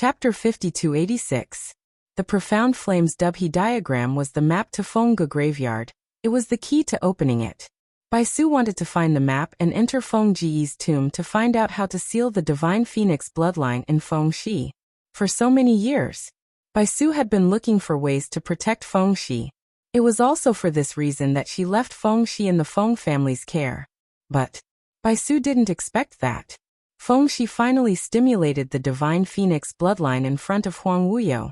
Chapter 5286. The Profound Flames Dubhe diagram was the map to Feng Ge graveyard. It was the key to opening it. Bai Su wanted to find the map and enter Feng Ji's tomb to find out how to seal the divine phoenix bloodline in Feng Shi. For so many years, Bai Su had been looking for ways to protect Feng Shi. It was also for this reason that she left Feng Shi in the Feng family's care. But Bai Su didn't expect that. Feng Shi finally stimulated the divine phoenix bloodline in front of Huang Wuyo.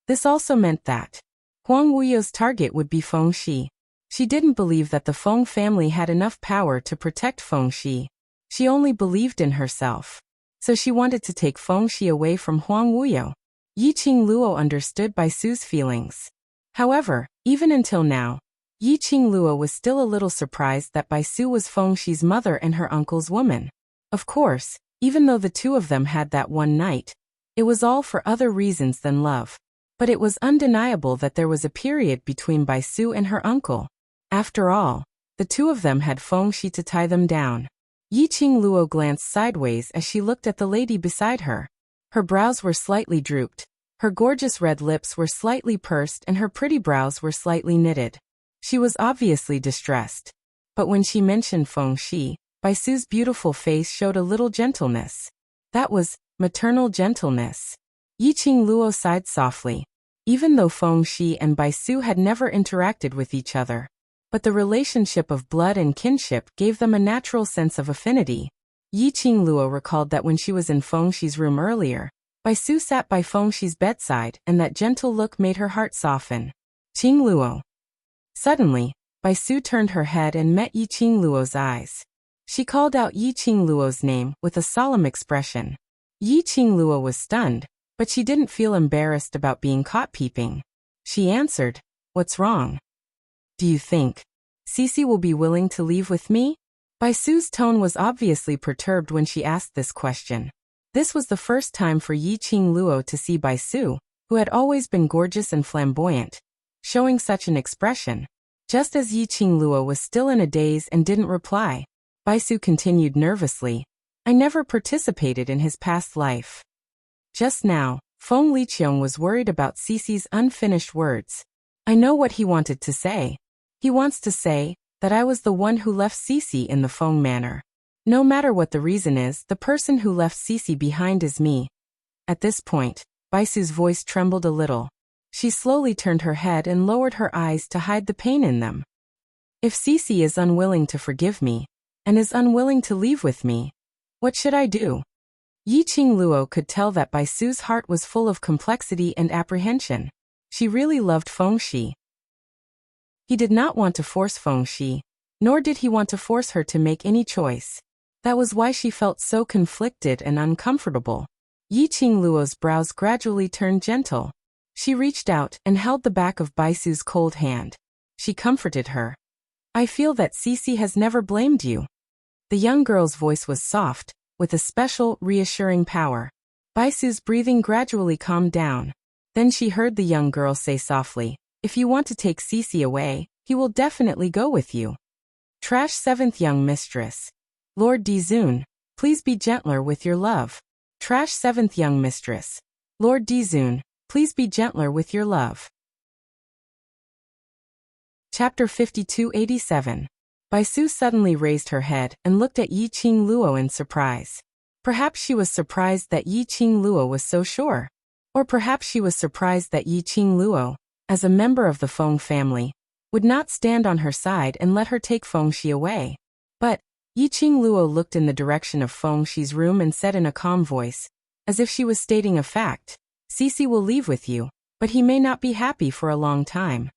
This also meant that Huang Wuyo's target would be Feng Shi. She didn't believe that the Feng family had enough power to protect Feng Shi. She only believed in herself. So she wanted to take Feng Shi away from Huang Wuyo. Yiqing Luo understood Bai Su's feelings. However, even until now, Yiqing Luo was still a little surprised that Bai Su was Feng Shi's mother and her uncle's woman. Of course, even though the two of them had that one night, it was all for other reasons than love. But it was undeniable that there was a period between Bai Su and her uncle. After all, the two of them had Feng Shi to tie them down. Yiqing Luo glanced sideways as she looked at the lady beside her. Her brows were slightly drooped, her gorgeous red lips were slightly pursed and her pretty brows were slightly knitted. She was obviously distressed. But when she mentioned Feng Shi, Bai Su's beautiful face showed a little gentleness. That was maternal gentleness. Yiqing Luo sighed softly. Even though Feng Shi and Bai Su had never interacted with each other, but the relationship of blood and kinship gave them a natural sense of affinity. Yiqing Luo recalled that when she was in Feng Shi's room earlier, Bai Su sat by Feng Shi's bedside and that gentle look made her heart soften. Qing Luo. Suddenly, Bai Su turned her head and met Yiqing Luo's eyes. She called out Yiqing Luo's name with a solemn expression. Yiqing Luo was stunned, but she didn't feel embarrassed about being caught peeping. She answered, "What's wrong? Do you think Cici will be willing to leave with me?" Bai Su's tone was obviously perturbed when she asked this question. This was the first time for Yiqing Luo to see Bai Su, who had always been gorgeous and flamboyant, showing such an expression. Just as Yiqing Luo was still in a daze and didn't reply, Bai Su continued nervously, "I never participated in his past life." Just now, Feng Liqiong was worried about Cici's unfinished words. I know what he wanted to say. He wants to say that I was the one who left Cici in the Feng manor. No matter what the reason is, the person who left Cici behind is me. At this point, Bai Su's voice trembled a little. She slowly turned her head and lowered her eyes to hide the pain in them. If Cici is unwilling to forgive me, and is unwilling to leave with me, what should I do? Yiqing Luo could tell that Bai Su's heart was full of complexity and apprehension. She really loved Feng Shi. He did not want to force Feng Shi, nor did he want to force her to make any choice. That was why she felt so conflicted and uncomfortable. Yiqing Luo's brows gradually turned gentle. She reached out and held the back of Bai Su's cold hand. She comforted her. "I feel that Cici has never blamed you." The young girl's voice was soft, with a special, reassuring power. Bai Su's breathing gradually calmed down. Then she heard the young girl say softly, "If you want to take Cici away, he will definitely go with you." Trash 7th Young Mistress. Lord Dizun, please be gentler with your love. Trash 7th Young Mistress. Lord Dizun, please be gentler with your love. Chapter 5287. Bai Su suddenly raised her head and looked at Yiqing Luo in surprise. Perhaps she was surprised that Yiqing Luo was so sure. Or perhaps she was surprised that Yiqing Luo, as a member of the Feng family, would not stand on her side and let her take Feng Shi away. But Yiqing Luo looked in the direction of Feng Shi's room and said in a calm voice, as if she was stating a fact, "Cici will leave with you, but he may not be happy for a long time."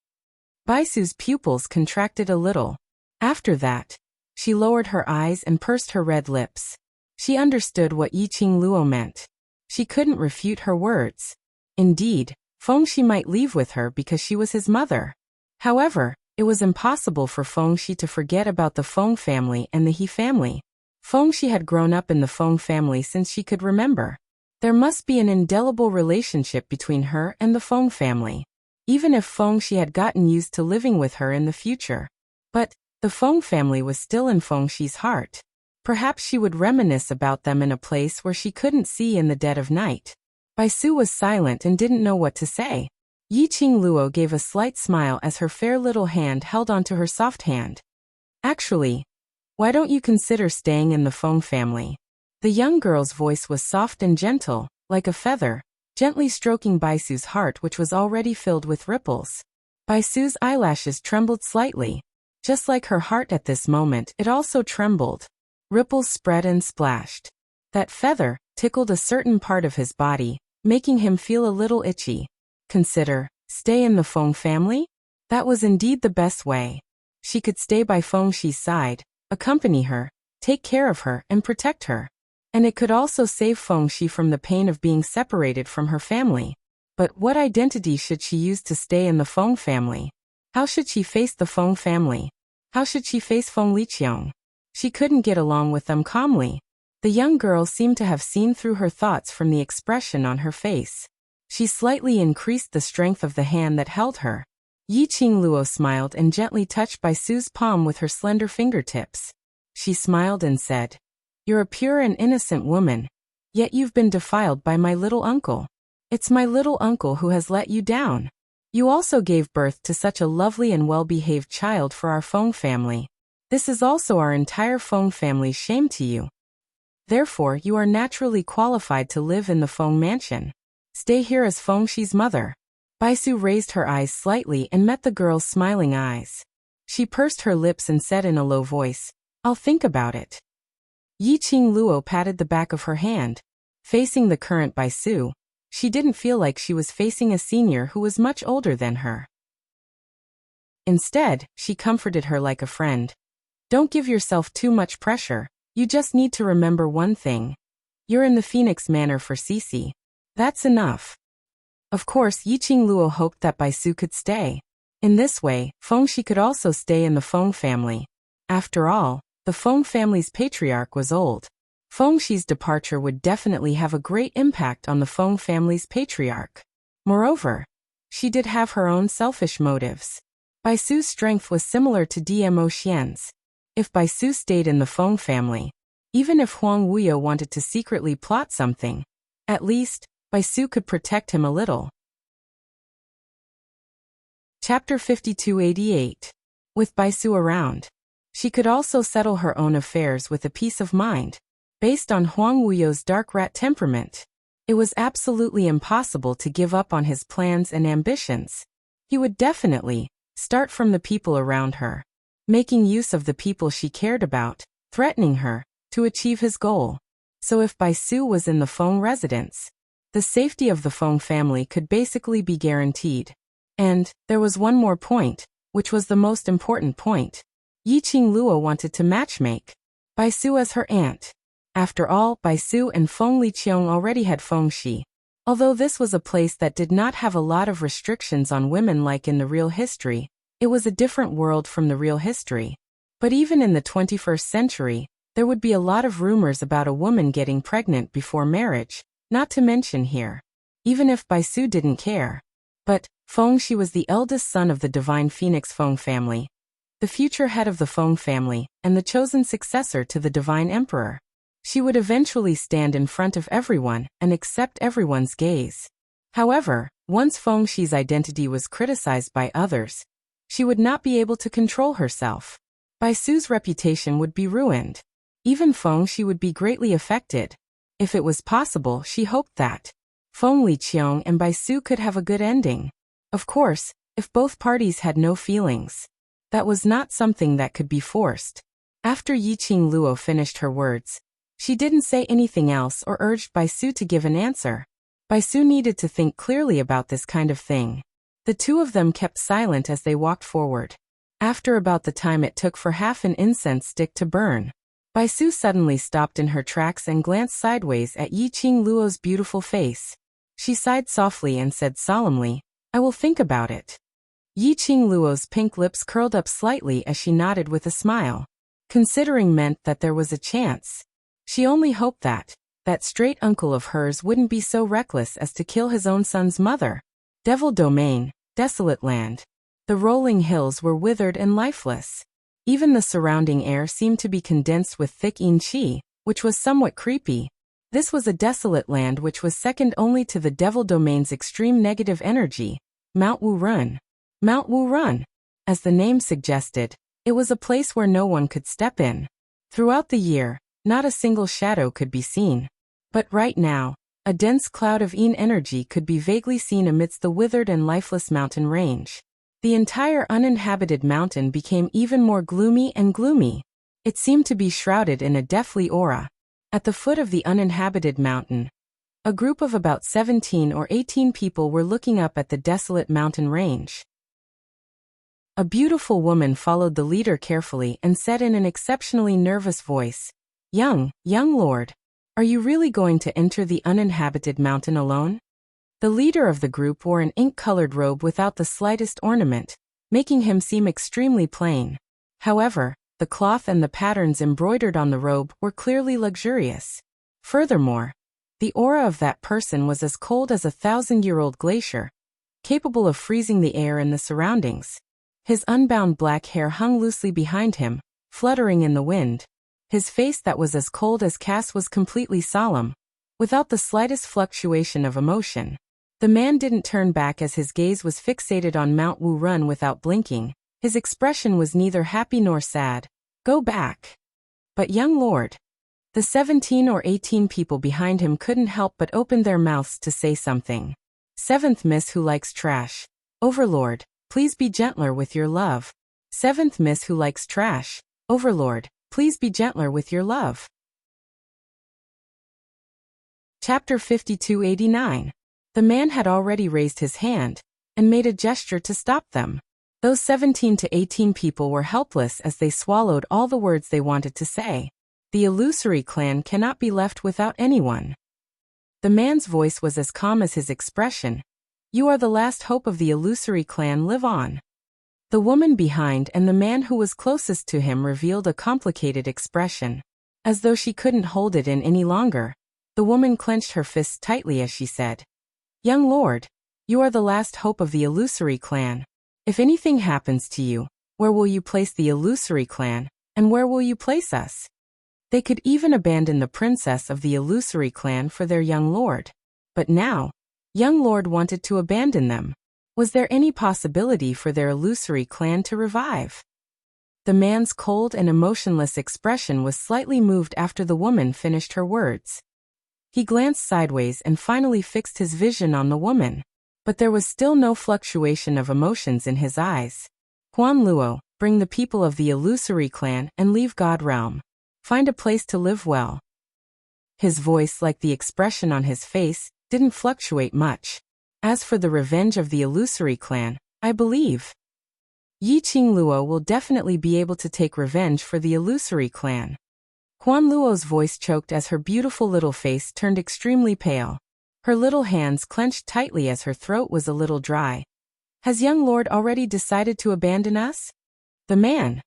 Bai Su's pupils contracted a little. After that, she lowered her eyes and pursed her red lips. She understood what Yiqing Luo meant. She couldn't refute her words. Indeed, Feng Shi might leave with her because she was his mother. However, it was impossible for Feng Shi to forget about the Feng family and the He family. Feng Shi had grown up in the Feng family since she could remember. There must be an indelible relationship between her and the Feng family, even if Feng Shi had gotten used to living with her in the future. But the Feng family was still in Feng Shi's heart. Perhaps she would reminisce about them in a place where she couldn't see in the dead of night. Baisu was silent and didn't know what to say. Yiqing Luo gave a slight smile as her fair little hand held onto her soft hand. Actually, why don't you consider staying in the Feng family? The young girl's voice was soft and gentle, like a feather, gently stroking Baisu's heart, which was already filled with ripples. Baisu's eyelashes trembled slightly. Just like her heart at this moment, it also trembled. Ripples spread and splashed. That feather tickled a certain part of his body, making him feel a little itchy. Consider, stay in the Feng family? That was indeed the best way. She could stay by Feng Shi's side, accompany her, take care of her, and protect her. And it could also save Feng Shi from the pain of being separated from her family. But what identity should she use to stay in the Feng family? How should she face the Feng family? How should she face Feng Liqiang? She couldn't get along with them calmly. The young girl seemed to have seen through her thoughts from the expression on her face. She slightly increased the strength of the hand that held her. Yiqing Luo smiled and gently touched Baisu's palm with her slender fingertips. She smiled and said, "You're a pure and innocent woman. Yet you've been defiled by my little uncle. It's my little uncle who has let you down. You also gave birth to such a lovely and well-behaved child for our Feng family. This is also our entire Feng family's shame to you. Therefore, you are naturally qualified to live in the Feng mansion. Stay here as Feng Shi's mother." Baisu raised her eyes slightly and met the girl's smiling eyes. She pursed her lips and said in a low voice, "I'll think about it." Yiqing Luo patted the back of her hand. Facing the current Baisu, she didn't feel like she was facing a senior who was much older than her. Instead, she comforted her like a friend. "Don't give yourself too much pressure. You just need to remember one thing. You're in the Phoenix Manor for Cici. That's enough." Of course, Yiqing Luo hoped that Baisu could stay. In this way, Feng Shi could also stay in the Feng family. After all, the Feng family's patriarch was old. Feng Shi's departure would definitely have a great impact on the Feng family's patriarch. Moreover, she did have her own selfish motives. Baisu's strength was similar to Dmo Xian's. If Baisu stayed in the Feng family, even if Huang Wuyo wanted to secretly plot something, at least, Baisu could protect him a little. Chapter 5288. With Baisu around, she could also settle her own affairs with a peace of mind. Based on Huang Wuyo's dark rat temperament, it was absolutely impossible to give up on his plans and ambitions. He would definitely start from the people around her, making use of the people she cared about, threatening her, to achieve his goal. So if Baisu was in the Feng residence, the safety of the Feng family could basically be guaranteed. And there was one more point, which was the most important point. Yiqing Luo wanted to matchmake Baisu as her aunt. After all, Baisu and Feng Liqiang already had Feng Shi. Although this was a place that did not have a lot of restrictions on women like in the real history, it was a different world from the real history. But even in the 21st century, there would be a lot of rumors about a woman getting pregnant before marriage, not to mention here. Even if Baisu didn't care. But Feng Shi was the eldest son of the divine Phoenix Feng family, the future head of the Feng family, and the chosen successor to the divine emperor. She would eventually stand in front of everyone and accept everyone's gaze. However, once Feng Shi's identity was criticized by others, she would not be able to control herself. Baisu's reputation would be ruined. Even Feng Shi would be greatly affected. If it was possible, she hoped that Feng Liqiang and Baisu could have a good ending. Of course, if both parties had no feelings. That was not something that could be forced. After Yiqing Luo finished her words, she didn't say anything else or urged Baisu to give an answer. Baisu needed to think clearly about this kind of thing. The two of them kept silent as they walked forward. After about the time it took for half an incense stick to burn, Baisu suddenly stopped in her tracks and glanced sideways at Yiqing Luo's beautiful face. She sighed softly and said solemnly, "I will think about it." Yiqing Luo's pink lips curled up slightly as she nodded with a smile. Considering meant that there was a chance. She only hoped that that straight uncle of hers wouldn't be so reckless as to kill his own son's mother. Devil Domain, desolate land. The rolling hills were withered and lifeless. Even the surrounding air seemed to be condensed with thick yin qi, which was somewhat creepy. This was a desolate land which was second only to the Devil Domain's extreme negative energy, Mount Wu Run. Mount Wu Run. As the name suggested, it was a place where no one could step in. Throughout the year, not a single shadow could be seen. But right now, a dense cloud of Yin energy could be vaguely seen amidst the withered and lifeless mountain range. The entire uninhabited mountain became even more gloomy and gloomy. It seemed to be shrouded in a deathly aura. At the foot of the uninhabited mountain, a group of about 17 or 18 people were looking up at the desolate mountain range. A beautiful woman followed the leader carefully and said in an exceptionally nervous voice, young lord, are you really going to enter the uninhabited mountain alone?" The leader of the group wore an ink-colored robe without the slightest ornament, making him seem extremely plain. However, the cloth and the patterns embroidered on the robe were clearly luxurious. Furthermore, the aura of that person was as cold as a 1,000-year-old glacier, capable of freezing the air and the surroundings. His unbound black hair hung loosely behind him, fluttering in the wind. His face that was as cold as cast was completely solemn, without the slightest fluctuation of emotion. The man didn't turn back as his gaze was fixated on Mount Wu Run without blinking. His expression was neither happy nor sad. "Go back." "But young lord." The 17 or 18 people behind him couldn't help but open their mouths to say something. "Seventh Miss who likes trash. Overlord, please be gentler with your love." "Seventh Miss who likes trash. Overlord, please be gentler with your love." Chapter 5289. The man had already raised his hand and made a gesture to stop them. Those 17 to 18 people were helpless as they swallowed all the words they wanted to say. The illusory clan cannot be left without anyone. The man's voice was as calm as his expression. "You are the last hope of the illusory clan, live on." The woman behind and the man who was closest to him revealed a complicated expression. As though she couldn't hold it in any longer, the woman clenched her fists tightly as she said, "Young lord, you are the last hope of the illusory clan. If anything happens to you, where will you place the illusory clan, and where will you place us?" They could even abandon the princess of the illusory clan for their young lord. But now, young lord wanted to abandon them. Was there any possibility for their illusory clan to revive? The man's cold and emotionless expression was slightly moved after the woman finished her words. He glanced sideways and finally fixed his vision on the woman. But there was still no fluctuation of emotions in his eyes. "Quan Luo, bring the people of the illusory clan and leave God realm. Find a place to live well." His voice, like the expression on his face, didn't fluctuate much. "As for the revenge of the illusory clan, I believe Yi Qing Luo will definitely be able to take revenge for the illusory clan." Quan Luo's voice choked as her beautiful little face turned extremely pale. Her little hands clenched tightly as her throat was a little dry. "Has young lord already decided to abandon us?" The man.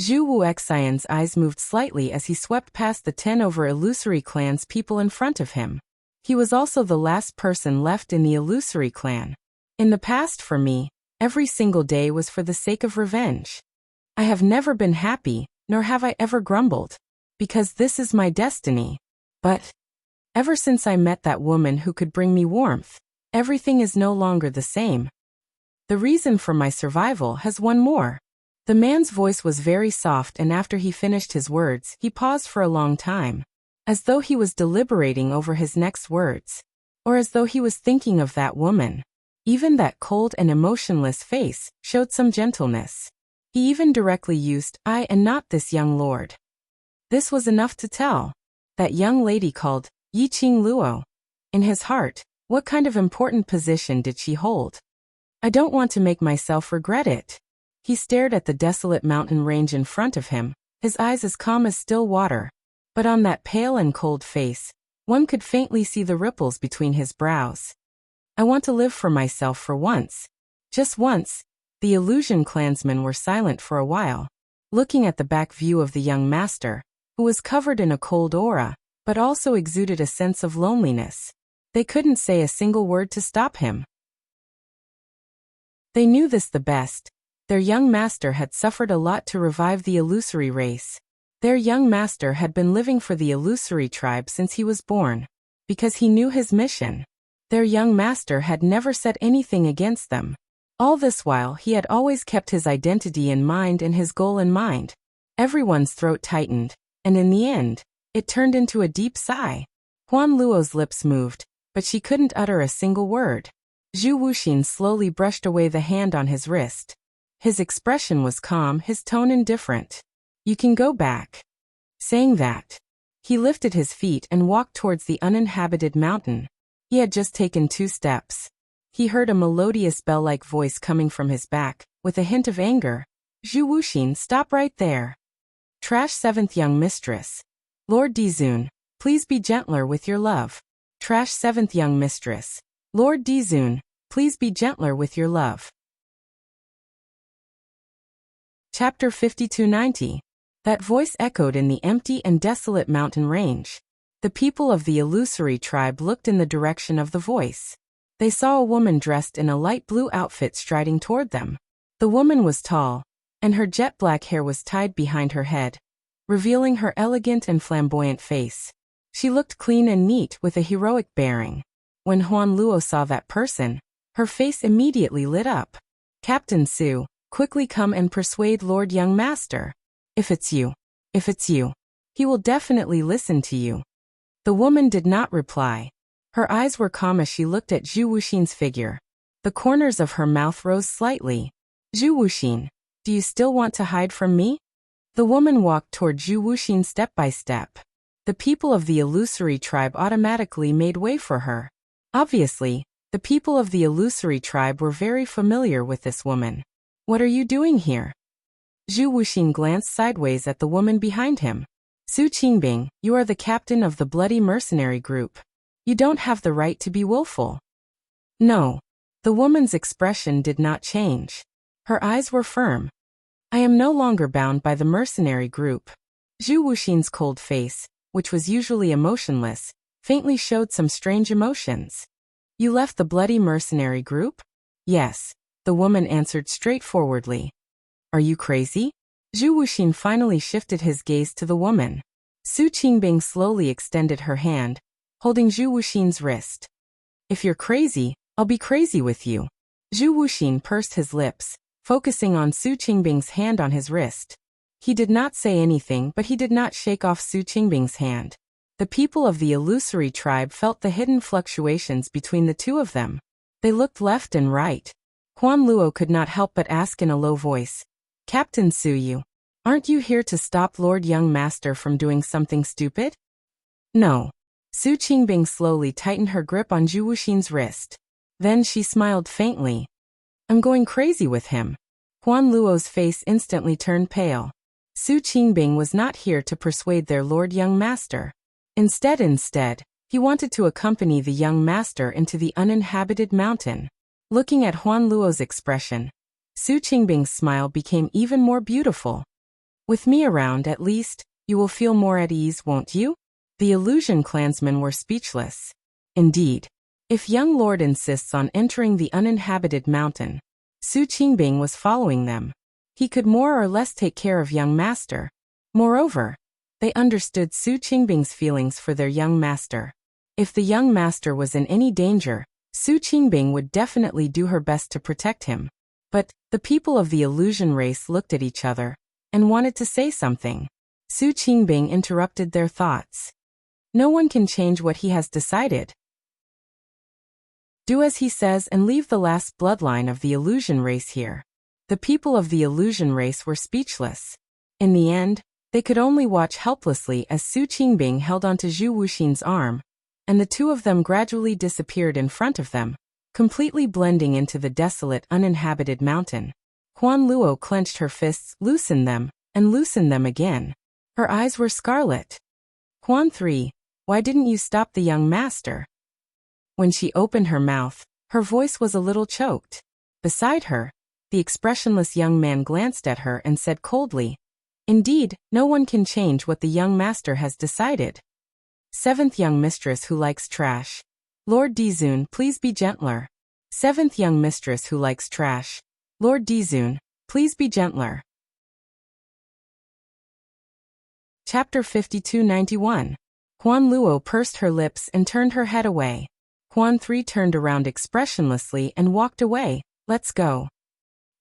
Zhu Wuxian's eyes moved slightly as he swept past the 10 over illusory clan's people in front of him. He was also the last person left in the illusory clan. "In the past for me, every single day was for the sake of revenge. I have never been happy, nor have I ever grumbled, because this is my destiny. But ever since I met that woman who could bring me warmth, everything is no longer the same. The reason for my survival has one more." The man's voice was very soft, and after he finished his words, he paused for a long time, as though he was deliberating over his next words, or as though he was thinking of that woman. Even that cold and emotionless face showed some gentleness. He even directly used "I" and not "this young lord." This was enough to tell. That young lady called Yi Qing Luo. In his heart, what kind of important position did she hold? "I don't want to make myself regret it." He stared at the desolate mountain range in front of him, his eyes as calm as still water. But on that pale and cold face, one could faintly see the ripples between his brows. "I want to live for myself for once. Just once." The illusion clansmen were silent for a while, looking at the back view of the young master, who was covered in a cold aura, but also exuded a sense of loneliness. They couldn't say a single word to stop him. They knew this the best. Their young master had suffered a lot to revive the illusory race. Their young master had been living for the illusory tribe since he was born, because he knew his mission. Their young master had never said anything against them. All this while he had always kept his identity in mind and his goal in mind. Everyone's throat tightened, and in the end, it turned into a deep sigh. Huan Luo's lips moved, but she couldn't utter a single word. Zhu Wuxin slowly brushed away the hand on his wrist. His expression was calm, his tone indifferent. You can go back. Saying that, he lifted his feet and walked towards the uninhabited mountain. He had just taken 2 steps. He heard a melodious bell-like voice coming from his back, with a hint of anger. Zhu Wuxin, stop right there. Trash 7th young mistress. Lord Dizun, please be gentler with your love. Trash 7th young mistress. Lord Dizun, please be gentler with your love. Chapter 5290. That voice echoed in the empty and desolate mountain range. The people of the illusory tribe looked in the direction of the voice. They saw a woman dressed in a light blue outfit striding toward them. The woman was tall, and her jet black hair was tied behind her head, revealing her elegant and flamboyant face. She looked clean and neat with a heroic bearing. When Huan Luo saw that person, her face immediately lit up. Captain Su, quickly come and persuade Lord Young Master. If it's you, he will definitely listen to you. The woman did not reply. Her eyes were calm as she looked at Zhu Wuxin's figure. The corners of her mouth rose slightly. Zhu Wuxin, do you still want to hide from me? The woman walked toward Zhu Wuxin step by step. The people of the illusory tribe automatically made way for her. Obviously, the people of the illusory tribe were very familiar with this woman. What are you doing here? Zhu Wuxin glanced sideways at the woman behind him. Su Qingbing, you are the captain of the bloody mercenary group. You don't have the right to be willful. No. The woman's expression did not change. Her eyes were firm. I am no longer bound by the mercenary group. Zhu Wuxin's cold face, which was usually emotionless, faintly showed some strange emotions. You left the bloody mercenary group? Yes, the woman answered straightforwardly. Are you crazy? Zhu Wuxin finally shifted his gaze to the woman. Su Qingbing slowly extended her hand, holding Zhu Wuxin's wrist. If you're crazy, I'll be crazy with you. Zhu Wuxin pursed his lips, focusing on Su Qingbing's hand on his wrist. He did not say anything, but he did not shake off Su Qingbing's hand. The people of the illusory tribe felt the hidden fluctuations between the two of them. They looked left and right. Huan Luo could not help but ask in a low voice, Captain Su, aren't you here to stop Lord Young Master from doing something stupid? No. Su Qingbing slowly tightened her grip on Zhu Wuxin's wrist. Then she smiled faintly. I'm going crazy with him. Huan Luo's face instantly turned pale. Su Qingbing was not here to persuade their Lord Young Master. Instead, he wanted to accompany the young master into the uninhabited mountain. Looking at Huan Luo's expression, Su Qingbing's smile became even more beautiful. With me around, at least, you will feel more at ease, won't you? The illusion clansmen were speechless. Indeed, if young lord insists on entering the uninhabited mountain, Su Qingbing was following them. He could more or less take care of young master. Moreover, they understood Su Qingbing's feelings for their young master. If the young master was in any danger, Su Qingbing would definitely do her best to protect him. But the people of the illusion race looked at each other and wanted to say something. Su Qingbing interrupted their thoughts. No one can change what he has decided. Do as he says and leave the last bloodline of the illusion race here. The people of the illusion race were speechless. In the end, they could only watch helplessly as Su Qingbing held onto Zhu Wuxin's arm, and the two of them gradually disappeared in front of them, completely blending into the desolate, uninhabited mountain. Huan Luo clenched her fists, loosened them again. Her eyes were scarlet. Huan 3, why didn't you stop the young master? When she opened her mouth, her voice was a little choked. Beside her, the expressionless young man glanced at her and said coldly, Indeed, no one can change what the young master has decided. 7th young mistress who likes trash. Lord Dizun, please be gentler. 7th young mistress who likes trash. Lord Dizun, please be gentler. Chapter 5291. Huan Luo pursed her lips and turned her head away. Huan 3 turned around expressionlessly and walked away. Let's go.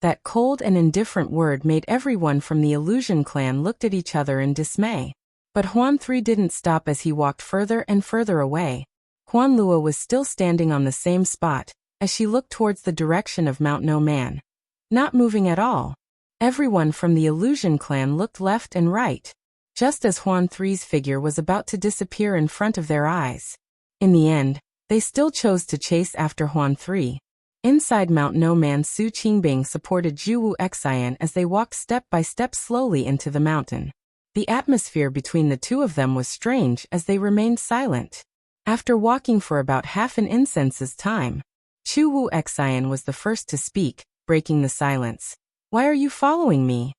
That cold and indifferent word made everyone from the Illusion clan looked at each other in dismay. But Huan 3 didn't stop as he walked further and further away. Huan Luo was still standing on the same spot, as she looked towards the direction of Mount No Man. Not moving at all. Everyone from the Illusion clan looked left and right, just as Huan 3's figure was about to disappear in front of their eyes. In the end, they still chose to chase after Huan 3. Inside Mount No Man, Su Qingbing supported Zhu Wu Xian as they walked step by step slowly into the mountain. The atmosphere between the two of them was strange as they remained silent. After walking for about half an incense's time, Zhu Wu Xian was the first to speak, breaking the silence. Why are you following me?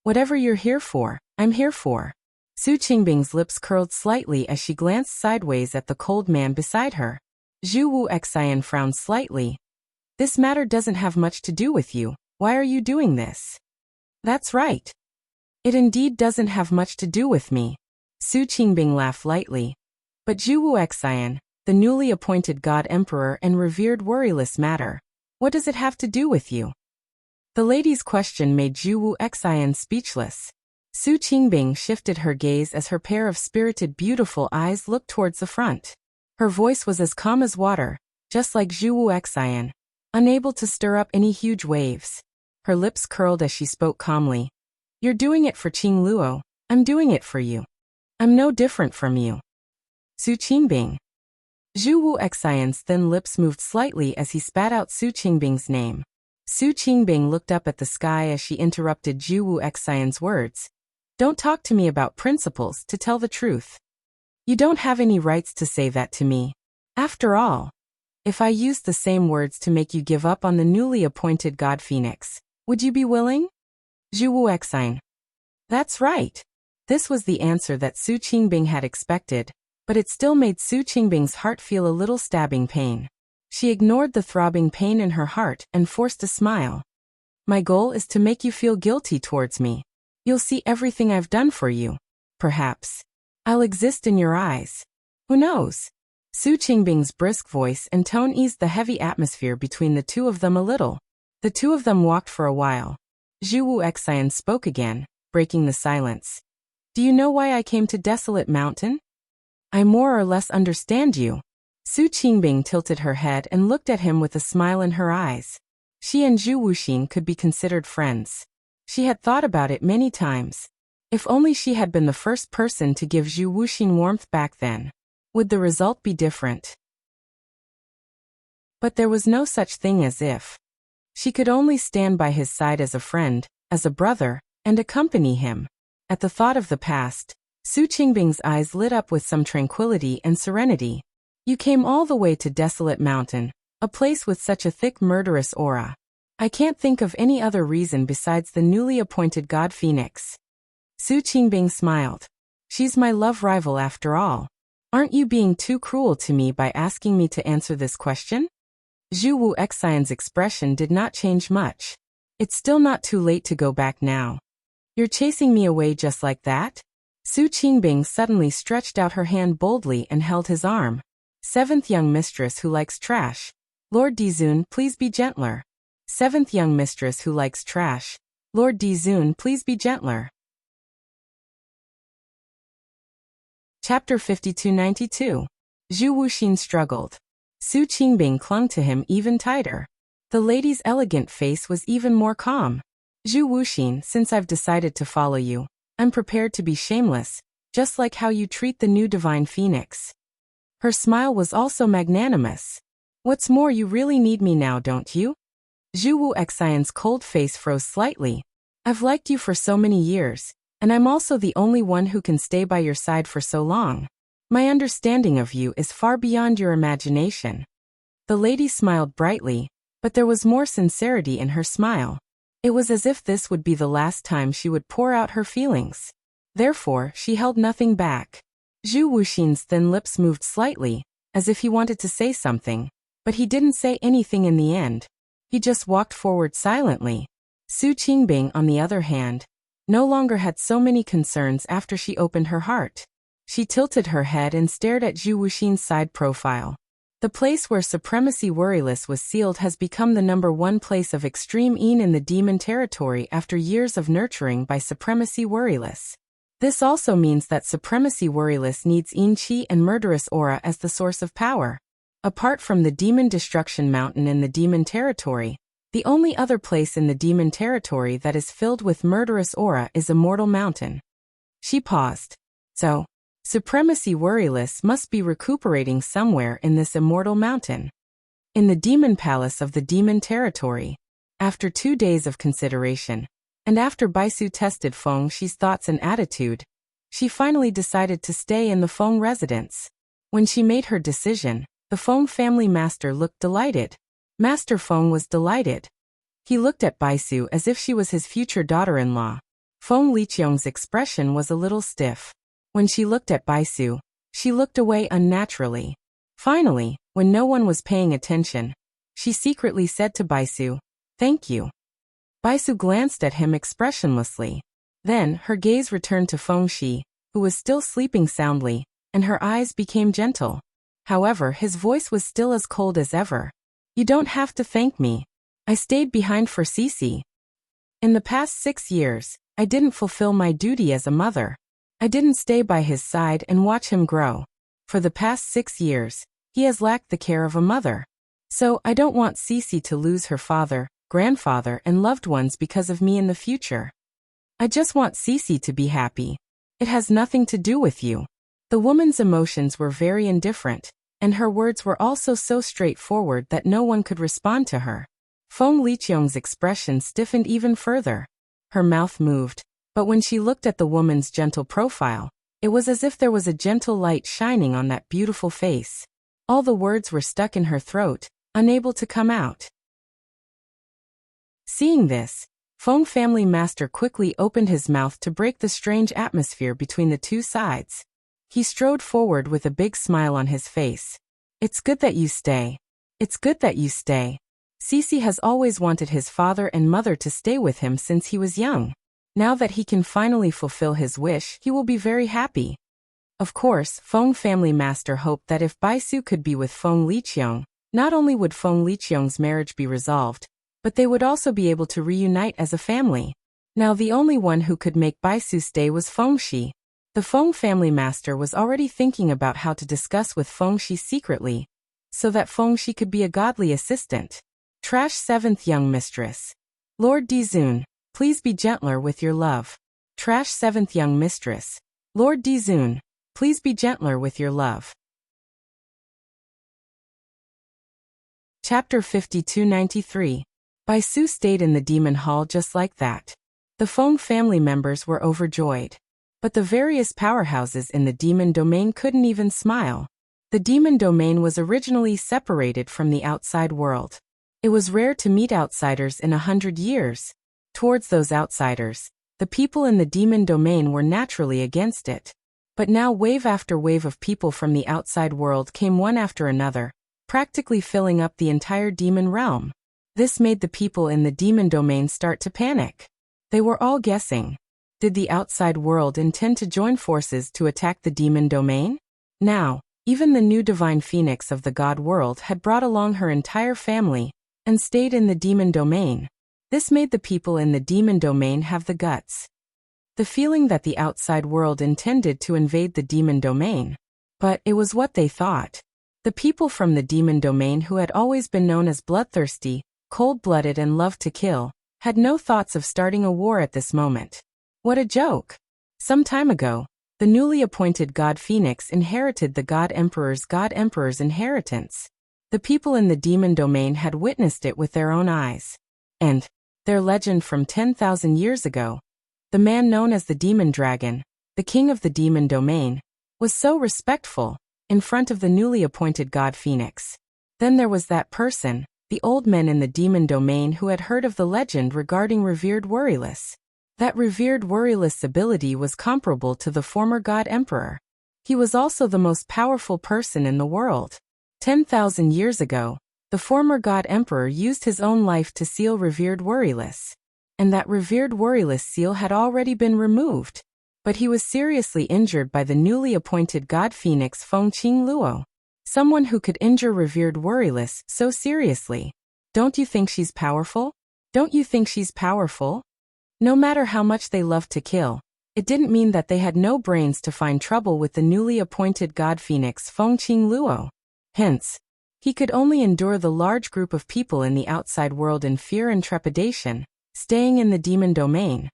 Whatever you're here for, I'm here for. Su Qingbing's lips curled slightly as she glanced sideways at the cold man beside her. Zhu Wu Xian frowned slightly. This matter doesn't have much to do with you. Why are you doing this? That's right. It indeed doesn't have much to do with me. Su Qingbing laughed lightly. But Zhu Wu Xian, the newly appointed God Emperor and revered worryless matter, what does it have to do with you? The lady's question made Zhu Wu Xian speechless. Su Qingbing shifted her gaze as her pair of spirited beautiful eyes looked towards the front. Her voice was as calm as water, just like Zhu Wu Xian, unable to stir up any huge waves. Her lips curled as she spoke calmly. You're doing it for Qing Luo, I'm doing it for you. I'm no different from you. Su Qingbing. Zhu Wu Xian's thin lips moved slightly as he spat out Su Qingbing's name. Su Qingbing looked up at the sky as she interrupted Zhu Wu Xian's words. Don't talk to me about principles, to tell the truth. You don't have any rights to say that to me. After all, if I used the same words to make you give up on the newly appointed God Phoenix, would you be willing? Zhu Wu Xian. That's right. This was the answer that Su Qingbing had expected, but it still made Su Qingbing's heart feel a little stabbing pain. She ignored the throbbing pain in her heart and forced a smile. My goal is to make you feel guilty towards me. You'll see everything I've done for you. Perhaps I'll exist in your eyes. Who knows? Su Qingbing's brisk voice and tone eased the heavy atmosphere between the two of them a little. The two of them walked for a while. Zhu Wu Xian spoke again, breaking the silence. Do you know why I came to Desolate Mountain? I more or less understand you. Su Qingbing tilted her head and looked at him with a smile in her eyes. She and Zhu Wuxin could be considered friends. She had thought about it many times. If only she had been the first person to give Zhu Wuxin warmth back then. Would the result be different? But there was no such thing as if. She could only stand by his side as a friend, as a brother, and accompany him. At the thought of the past, Su Qingbing's eyes lit up with some tranquility and serenity. You came all the way to Desolate Mountain, a place with such a thick murderous aura. I can't think of any other reason besides the newly appointed God Phoenix. Su Qingbing smiled. She's my love rival after all. Aren't you being too cruel to me by asking me to answer this question? Zhu Wu Xian's expression did not change much. It's still not too late to go back now. You're chasing me away just like that? Su Qingbing suddenly stretched out her hand boldly and held his arm. Seventh young mistress who likes trash. Lord Dizun, please be gentler. Seventh young mistress who likes trash. Lord Dizun, please be gentler. Chapter 5292. Zhu Wuxin struggled. Su Qingbing clung to him even tighter. The lady's elegant face was even more calm. Zhu Wuxin, since I've decided to follow you, I'm prepared to be shameless, just like how you treat the new divine phoenix. Her smile was also magnanimous. What's more, you really need me now, don't you? Zhu Wu Xian's cold face froze slightly. I've liked you for so many years, and I'm also the only one who can stay by your side for so long. My understanding of you is far beyond your imagination. The lady smiled brightly, but there was more sincerity in her smile. It was as if this would be the last time she would pour out her feelings. Therefore, she held nothing back. Zhu Wuxin's thin lips moved slightly, as if he wanted to say something, but he didn't say anything in the end. He just walked forward silently. Su Qingbing, on the other hand, no longer had so many concerns after she opened her heart. She tilted her head and stared at Zhu Wuxin's side profile. The place where Supremacy Worryless was sealed has become the #1 place of extreme Een in the demon territory after years of nurturing by Supremacy Worryless. This also means that Supremacy Worryless needs Een Qi and Murderous Aura as the source of power. Apart from the Demon Destruction Mountain in the demon territory, the only other place in the demon territory that is filled with Murderous Aura is Immortal Mountain. She paused. So, Supremacy Worryless must be recuperating somewhere in this Immortal Mountain. In the Demon Palace of the Demon Territory. After 2 days of consideration, and after Baisu tested Feng Shi's thoughts and attitude, she finally decided to stay in the Feng residence. When she made her decision, the Feng family master looked delighted. Master Feng was delighted. He looked at Baisu as if she was his future daughter-in-law. Feng Liqiang's expression was a little stiff. When she looked at Baisu, she looked away unnaturally. Finally, when no one was paying attention, she secretly said to Baisu, "Thank you." Baisu glanced at him expressionlessly. Then, her gaze returned to Feng Shi, who was still sleeping soundly, and her eyes became gentle. However, his voice was still as cold as ever. "You don't have to thank me. I stayed behind for Cici. In the past 6 years, I didn't fulfill my duty as a mother. I didn't stay by his side and watch him grow. For the past 6 years, he has lacked the care of a mother. So I don't want Cici to lose her father, grandfather, and loved ones because of me in the future. I just want Cici to be happy. It has nothing to do with you." The woman's emotions were very indifferent, and her words were also so straightforward that no one could respond to her. Feng Liqiang's expression stiffened even further. Her mouth moved, but when she looked at the woman's gentle profile, it was as if there was a gentle light shining on that beautiful face. All the words were stuck in her throat, unable to come out. Seeing this, Feng family master quickly opened his mouth to break the strange atmosphere between the two sides. He strode forward with a big smile on his face. "It's good that you stay. It's good that you stay. Cici has always wanted his father and mother to stay with him since he was young. Now that he can finally fulfill his wish, he will be very happy." Of course, Feng family master hoped that if Baisu could be with Feng Liqiang, not only would Feng Liqiang's marriage be resolved, but they would also be able to reunite as a family. Now the only one who could make Baisu stay was Feng Shi. The Feng family master was already thinking about how to discuss with Feng Shi secretly, so that Feng Shi could be a godly assistant. Trash 7th Young Mistress. Lord Dizun, please be gentler with your love. Trash 7th Young Mistress. Lord Dizun, please be gentler with your love. Chapter 5293. Baisu stayed in the demon hall just like that. The Feng family members were overjoyed. But the various powerhouses in the demon domain couldn't even smile. The demon domain was originally separated from the outside world. It was rare to meet outsiders in 100 years. Towards those outsiders, the people in the demon domain were naturally against it. But now wave after wave of people from the outside world came one after another, practically filling up the entire demon realm. This made the people in the demon domain start to panic. They were all guessing. Did the outside world intend to join forces to attack the demon domain? Now, even the new divine phoenix of the god world had brought along her entire family and stayed in the demon domain. This made the people in the demon domain have the guts. The feeling that the outside world intended to invade the demon domain. But it was what they thought. The people from the demon domain who had always been known as bloodthirsty, cold-blooded and loved to kill, had no thoughts of starting a war at this moment. What a joke! Some time ago, the newly appointed God Phoenix inherited the God Emperor's inheritance. The people in the demon domain had witnessed it with their own eyes. And their legend from 10,000 years ago, the man known as the Demon Dragon, the king of the demon domain, was so respectful in front of the newly appointed God Phoenix. Then there was that person, the old man in the demon domain who had heard of the legend regarding revered Worryless. That revered Worryless' ability was comparable to the former God Emperor. He was also the most powerful person in the world. 10,000 years ago, the former God Emperor used his own life to seal revered Worryless. and that revered worryless seal had already been removed. But he was seriously injured by the newly appointed god phoenix Feng Qing Luo. Someone who could injure revered worryless so seriously. Don't you think she's powerful? Don't you think she's powerful? No matter how much they loved to kill, it didn't mean that they had no brains to find trouble with the newly appointed god phoenix Feng Qing Luo. Hence, he could only endure the large group of people in the outside world in fear and trepidation, staying in the demon domain.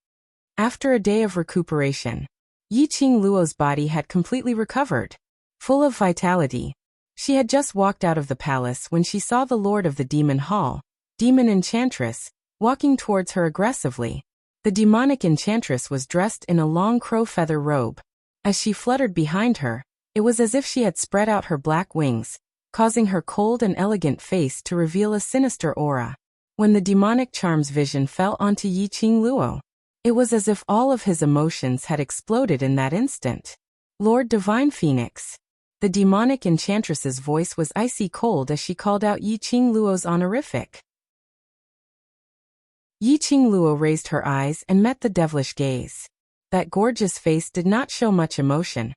After a day of recuperation, Yi Qing Luo's body had completely recovered. Full of vitality, she had just walked out of the palace when she saw the lord of the demon hall, demon enchantress, walking towards her aggressively. The demonic enchantress was dressed in a long crow feather robe. As she fluttered behind her, it was as if she had spread out her black wings, causing her cold and elegant face to reveal a sinister aura. When the demonic charm's vision fell onto Yi Qing Luo, it was as if all of his emotions had exploded in that instant. Lord Divine Phoenix. The demonic enchantress's voice was icy cold as she called out Yi Qing Luo's honorific. Yi Qing Luo raised her eyes and met the devilish gaze. That gorgeous face did not show much emotion,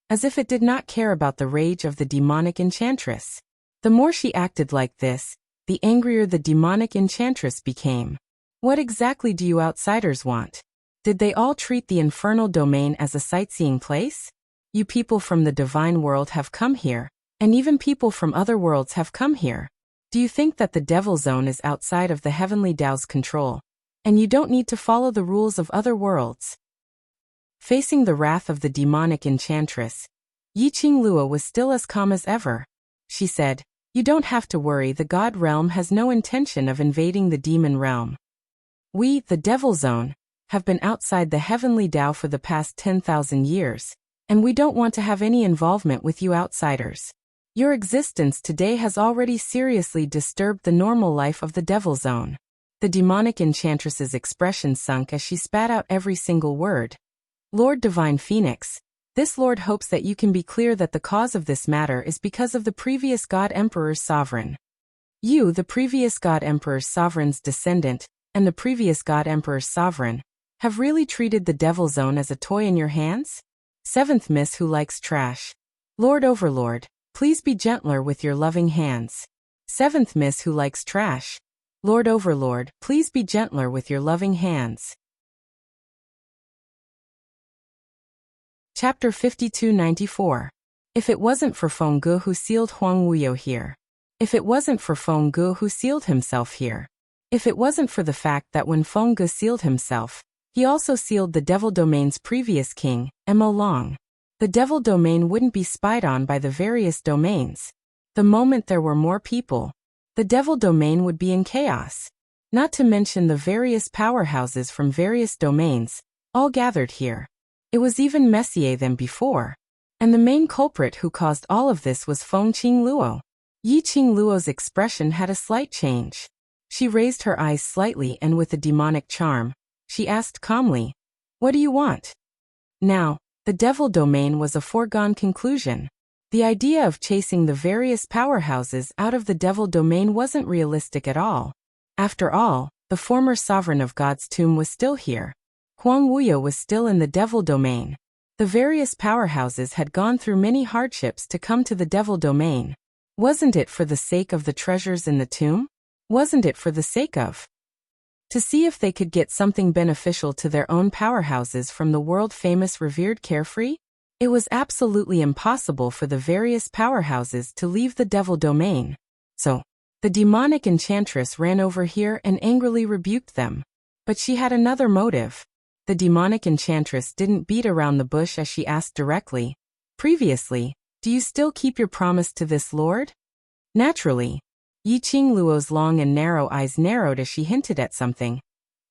as if it did not care about the rage of the demonic enchantress. The more she acted like this, the angrier the demonic enchantress became. What exactly do you outsiders want? Did they all treat the infernal domain as a sightseeing place? You people from the divine world have come here, and even people from other worlds have come here. Do you think that the devil zone is outside of the heavenly Tao's control, and you don't need to follow the rules of other worlds? Facing the wrath of the demonic enchantress, Yi Qing Luo was still as calm as ever. She said, "You don't have to worry, the god realm has no intention of invading the demon realm. We, the Devil Zone, have been outside the heavenly Tao for the past 10,000 years, and we don't want to have any involvement with you outsiders. Your existence today has already seriously disturbed the normal life of the Devil Zone." The demonic enchantress's expression sunk as she spat out every single word. Lord Divine Phoenix, this lord hopes that you can be clear that the cause of this matter is because of the previous God Emperor's sovereign. You, the previous God Emperor's sovereign's descendant, and the previous God Emperor's sovereign, have really treated the Devil Zone as a toy in your hands? Seventh Miss who likes trash. Lord Overlord, please be gentler with your loving hands. Seventh Miss who likes trash. Lord Overlord, please be gentler with your loving hands. Chapter 5294. If it wasn't for Feng Ge who sealed Huang Wuyo here. If it wasn't for Feng Ge who sealed himself here. If it wasn't for the fact that when Feng Ge sealed himself, he also sealed the Devil Domain's previous king, Mo Long. The Devil Domain wouldn't be spied on by the various domains. The moment there were more people, the Devil Domain would be in chaos. Not to mention the various powerhouses from various domains, all gathered here. It was even messier than before. And the main culprit who caused all of this was Feng Qing Luo. Yi Qing Luo's expression had a slight change. She raised her eyes slightly and with a demonic charm, she asked calmly, "What do you want?" Now, the Devil Domain was a foregone conclusion. The idea of chasing the various powerhouses out of the Devil Domain wasn't realistic at all. After all, the former sovereign of God's tomb was still here. Huang Wuyo was still in the Devil Domain. The various powerhouses had gone through many hardships to come to the Devil Domain. Wasn't it for the sake of the treasures in the tomb? Wasn't it for the sake of to see if they could get something beneficial to their own powerhouses from the world-famous revered Carefree? It was absolutely impossible for the various powerhouses to leave the Devil Domain. So, the demonic enchantress ran over here and angrily rebuked them. But she had another motive. The demonic enchantress didn't beat around the bush as she asked directly, "Previously, do you still keep your promise to this lord?" Naturally, Yi Qing Luo's long and narrow eyes narrowed as she hinted at something.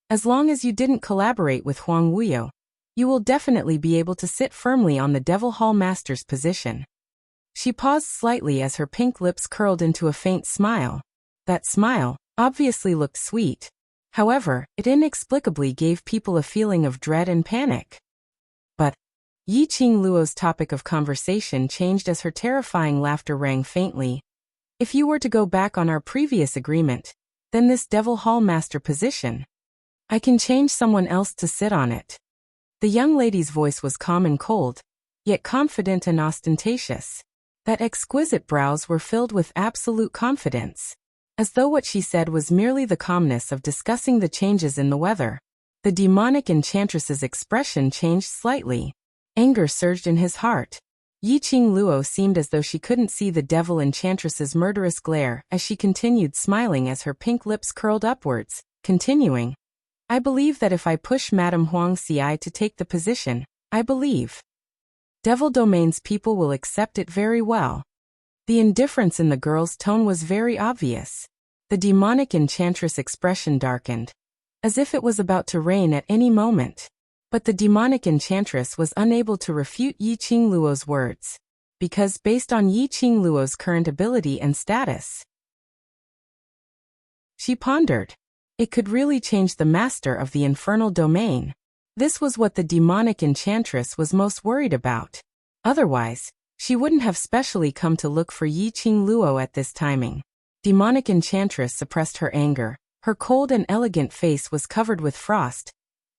"As long as you didn't collaborate with Huang Wuyo, you will definitely be able to sit firmly on the Devil Hall Master's position." She paused slightly as her pink lips curled into a faint smile. That smile obviously looked sweet. However, it inexplicably gave people a feeling of dread and panic. But Yi Qing Luo's topic of conversation changed as her terrifying laughter rang faintly. "If you were to go back on our previous agreement, then this Devil Hall Master position." I can change someone else to sit on it. The young lady's voice was calm and cold, yet confident and ostentatious. That exquisite brows were filled with absolute confidence, as though what she said was merely the calmness of discussing the changes in the weather. The demonic enchantress's expression changed slightly. Anger surged in his heart. Yi Qing Luo seemed as though she couldn't see the devil enchantress's murderous glare as she continued smiling as her pink lips curled upwards, continuing, I believe that if I push Madame Huang Xi to take the position, I believe Devil Domain's people will accept it very well. The indifference in the girl's tone was very obvious. The demonic enchantress' expression darkened, as if it was about to rain at any moment. But the demonic enchantress was unable to refute Yi Qing Luo's words, because based on Yi Qing Luo's current ability and status, she pondered, it could really change the master of the infernal domain. This was what the demonic enchantress was most worried about. Otherwise, she wouldn't have specially come to look for Yi Qing Luo at this timing. Demonic enchantress suppressed her anger. Her cold and elegant face was covered with frost.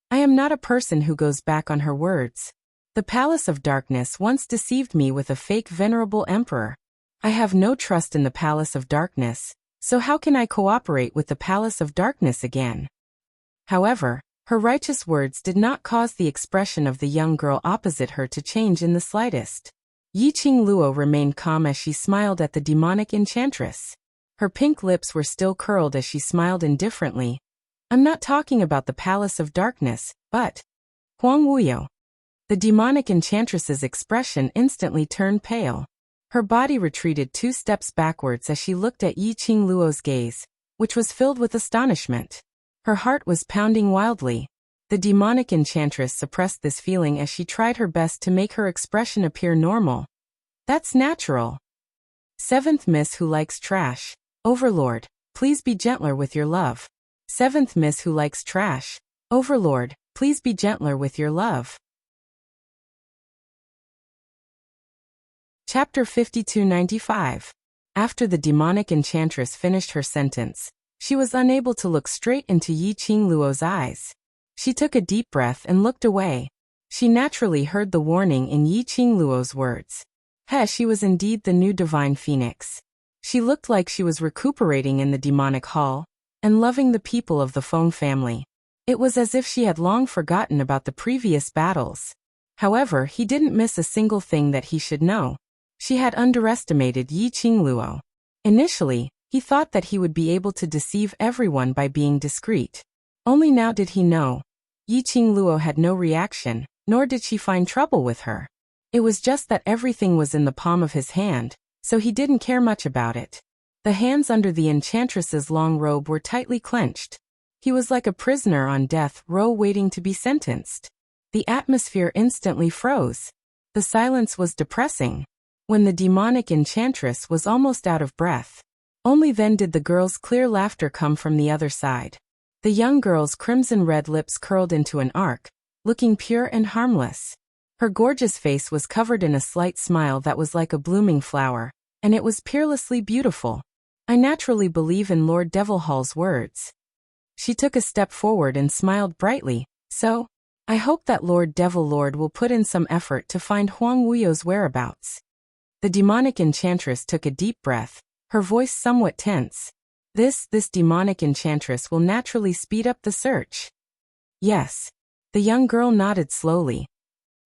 I am not a person who goes back on her words. The Palace of Darkness once deceived me with a fake venerable emperor. I have no trust in the Palace of Darkness, so how can I cooperate with the Palace of Darkness again? However, her righteous words did not cause the expression of the young girl opposite her to change in the slightest. Yi Qing Luo remained calm as she smiled at the demonic enchantress. Her pink lips were still curled as she smiled indifferently. I'm not talking about the Palace of Darkness, but Huang Wuyo. The demonic enchantress's expression instantly turned pale. Her body retreated 2 steps backwards as she looked at Yi Qing Luo's gaze, which was filled with astonishment. Her heart was pounding wildly. The demonic enchantress suppressed this feeling as she tried her best to make her expression appear normal. That's natural. 7th Miss Who Likes Trash. Overlord, please be gentler with your love. 7th Miss Who Likes Trash. Overlord, please be gentler with your love. Chapter 5295. After the demonic enchantress finished her sentence, she was unable to look straight into Yi Qing Luo's eyes. She took a deep breath and looked away. She naturally heard the warning in Yi Qing Luo's words. She was indeed the new divine phoenix. She looked like she was recuperating in the demonic hall, and loving the people of the Feng family. It was as if she had long forgotten about the previous battles. However, he didn't miss a single thing that he should know. She had underestimated Yi Qing Luo. Initially, he thought that he would be able to deceive everyone by being discreet. Only now did he know. Yi Qing Luo had no reaction, nor did she find trouble with her. It was just that everything was in the palm of his hand, so he didn't care much about it. The hands under the enchantress's long robe were tightly clenched. He was like a prisoner on death row waiting to be sentenced. The atmosphere instantly froze. The silence was depressing. When the demonic enchantress was almost out of breath, only then did the girl's clear laughter come from the other side. The young girl's crimson-red lips curled into an arc, looking pure and harmless. Her gorgeous face was covered in a slight smile that was like a blooming flower, and it was peerlessly beautiful. I naturally believe in Lord Devilhall's words. She took a step forward and smiled brightly. So, I hope that Lord Devil will put in some effort to find Huang Wuyo's whereabouts. The demonic enchantress took a deep breath, her voice somewhat tense. This demonic enchantress will naturally speed up the search. Yes. The young girl nodded slowly.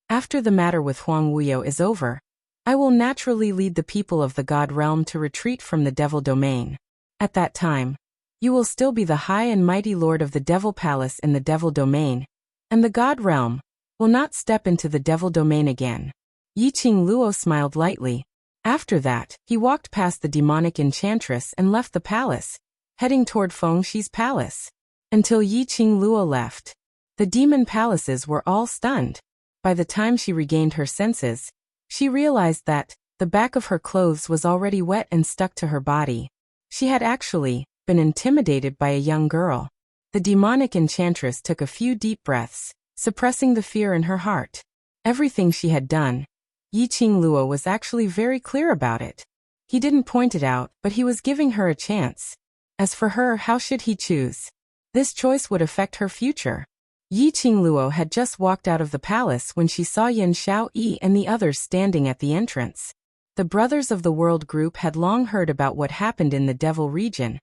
After the matter with Huang Wuyo is over, I will naturally lead the people of the God Realm to retreat from the Devil Domain. At that time, you will still be the high and mighty Lord of the Devil Palace in the Devil Domain, and the God Realm will not step into the Devil Domain again. Yi Qing Luo smiled lightly. After that, he walked past the demonic enchantress and left the palace, heading toward Feng Shi's palace. Until Yi Qing Luo left, the demon palaces were all stunned. By the time she regained her senses, she realized that the back of her clothes was already wet and stuck to her body. She had actually been intimidated by a young girl. The demonic enchantress took a few deep breaths, suppressing the fear in her heart. Everything she had done, Yi Qing Luo was actually very clear about it. He didn't point it out, but he was giving her a chance. As for her, how should he choose? This choice would affect her future. Yi Qingluo had just walked out of the palace when she saw Yan Xiaoyi and the others standing at the entrance. The brothers of the world group had long heard about what happened in the Devil region,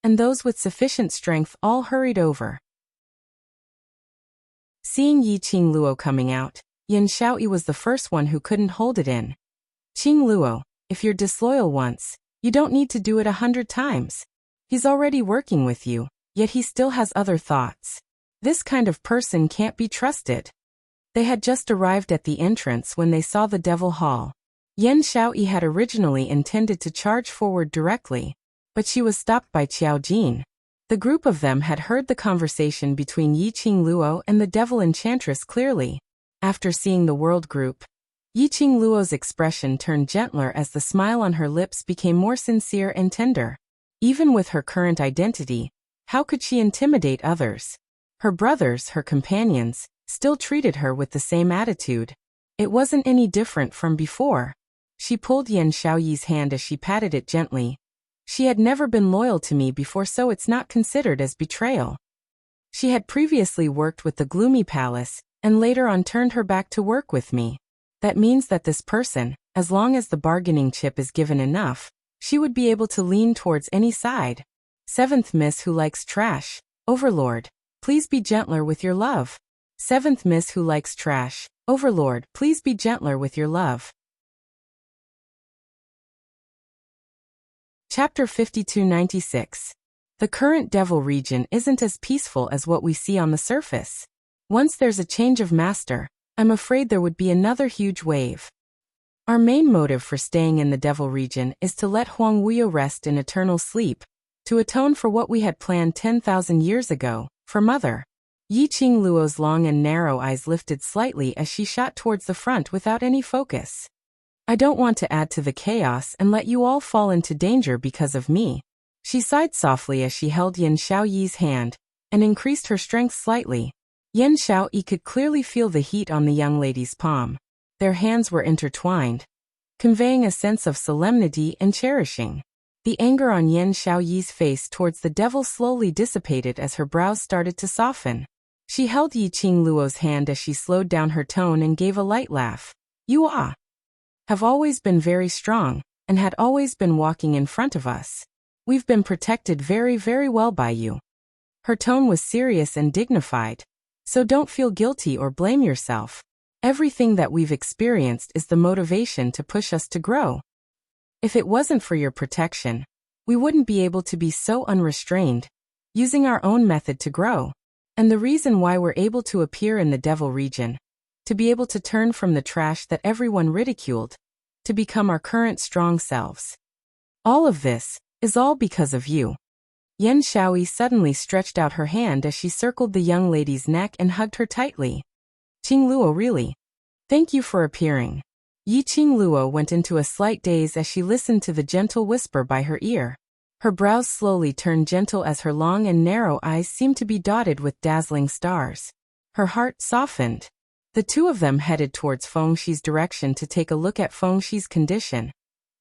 and those with sufficient strength all hurried over. Seeing Yi Qingluo coming out, Yan Xiaoyi was the first one who couldn't hold it in. Qingluo, if you're disloyal once, you don't need to do it 100 times. He's already working with you, yet he still has other thoughts. This kind of person can't be trusted. They had just arrived at the entrance when they saw the Devil Hall. Yan Xiaoyi had originally intended to charge forward directly, but she was stopped by Qiao Jin. The group of them had heard the conversation between Yi Qingluo and the Devil Enchantress clearly. After seeing the world group, Yi Qingluo's expression turned gentler as the smile on her lips became more sincere and tender. Even with her current identity, how could she intimidate others? Her brothers, her companions, still treated her with the same attitude. It wasn't any different from before. She pulled Yan Xiaoyi's hand as she patted it gently. She had never been loyal to me before, so it's not considered as betrayal. She had previously worked with the Gloomy Palace, and later on turned her back to work with me. That means that this person, as long as the bargaining chip is given enough, she would be able to lean towards any side. 7th Miss Who Likes Trash. Overlord, please be gentler with your love. 7th Miss Who Likes Trash. Overlord, please be gentler with your love. Chapter 5296. The current Devil region isn't as peaceful as what we see on the surface. Once there's a change of master, I'm afraid there would be another huge wave. Our main motive for staying in the Devil region is to let Huang Wuyo rest in eternal sleep, to atone for what we had planned 10,000 years ago, for Mother. Yi Qingluo's long and narrow eyes lifted slightly as she shot towards the front without any focus. I don't want to add to the chaos and let you all fall into danger because of me. She sighed softly as she held Yan Xiaoyi's hand, and increased her strength slightly. Yan Xiaoyi could clearly feel the heat on the young lady's palm. Their hands were intertwined, conveying a sense of solemnity and cherishing. The anger on Yan Xiaoyi's face towards the devil slowly dissipated as her brows started to soften. She held Yi Qingluo's hand as she slowed down her tone and gave a light laugh. You have always been very strong, and had always been walking in front of us. We've been protected very, very well by you. Her tone was serious and dignified. So don't feel guilty or blame yourself. Everything that we've experienced is the motivation to push us to grow. If it wasn't for your protection, we wouldn't be able to be so unrestrained, using our own method to grow. And the reason why we're able to appear in the Devil region, to be able to turn from the trash that everyone ridiculed, to become our current strong selves. All of this is all because of you. Yan Xiaoyi suddenly stretched out her hand as she circled the young lady's neck and hugged her tightly. Qingluo, really? Thank you for appearing. Yi Qingluo went into a slight daze as she listened to the gentle whisper by her ear. Her brows slowly turned gentle as her long and narrow eyes seemed to be dotted with dazzling stars. Her heart softened. The two of them headed towards Fengshi's direction to take a look at Fengshi's condition,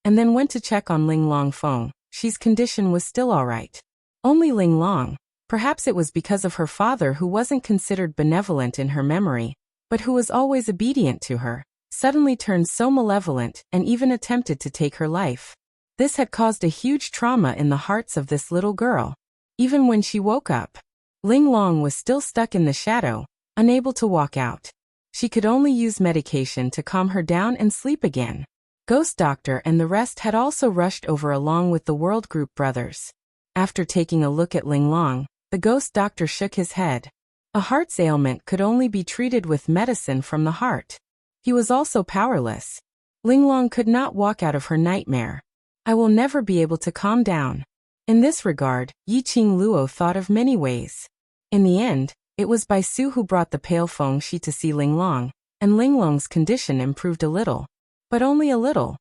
and then went to check on Linglong. Fengshi's condition was still all right. Only Linglong, perhaps it was because of her father who wasn't considered benevolent in her memory, but who was always obedient to her, suddenly turned so malevolent and even attempted to take her life. This had caused a huge trauma in the hearts of this little girl. Even when she woke up, Linglong was still stuck in the shadow, unable to walk out. She could only use medication to calm her down and sleep again. Ghost Doctor and the rest had also rushed over along with the World Group brothers. After taking a look at Linglong, the Ghost Doctor shook his head. A heart's ailment could only be treated with medicine from the heart. He was also powerless. Linglong could not walk out of her nightmare. I will never be able to calm down. In this regard, Yi Qingluo thought of many ways. In the end, it was Bai Su who brought the pale Fengshi to see Linglong, and Linglong's condition improved a little. But only a little.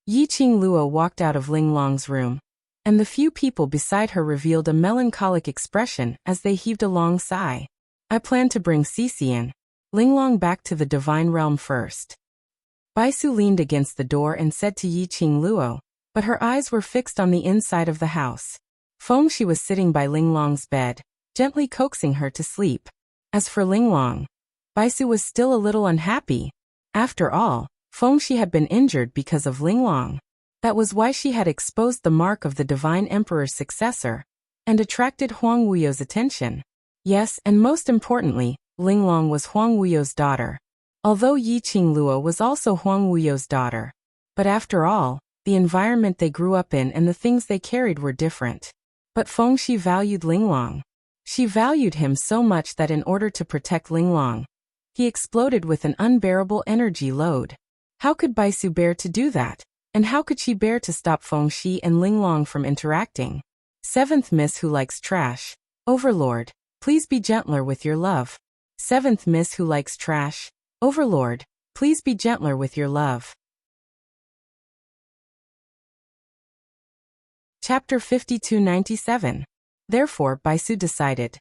Yi Qingluo walked out of Linglong's room, and the few people beside her revealed a melancholic expression as they heaved a long sigh. I plan to bring Cician, Linglong back to the divine realm first. Bai Su leaned against the door and said to Yi Qingluo, but her eyes were fixed on the inside of the house. Fengxi was sitting by Linglong's bed, gently coaxing her to sleep. As for Linglong, Baisu was still a little unhappy. After all, Fengxi had been injured because of Linglong. That was why she had exposed the mark of the Divine Emperor's successor, and attracted Huang Wuyo's attention. Yes, and most importantly, Linglong was Huang Wuyo's daughter. Although Yi Qingluo was also Huang Wuyo's daughter. But after all, the environment they grew up in and the things they carried were different. But Fengxi valued Linglong. She valued him so much that in order to protect Linglong, he exploded with an unbearable energy load. How could Baisu bear to do that? And how could she bear to stop Fengxi and Linglong from interacting? 7th Miss Who Likes Trash. Overlord, please be gentler with your love. 7th Miss Who Likes Trash. Overlord, please be gentler with your love. Chapter 5297. Therefore, Baisu decided.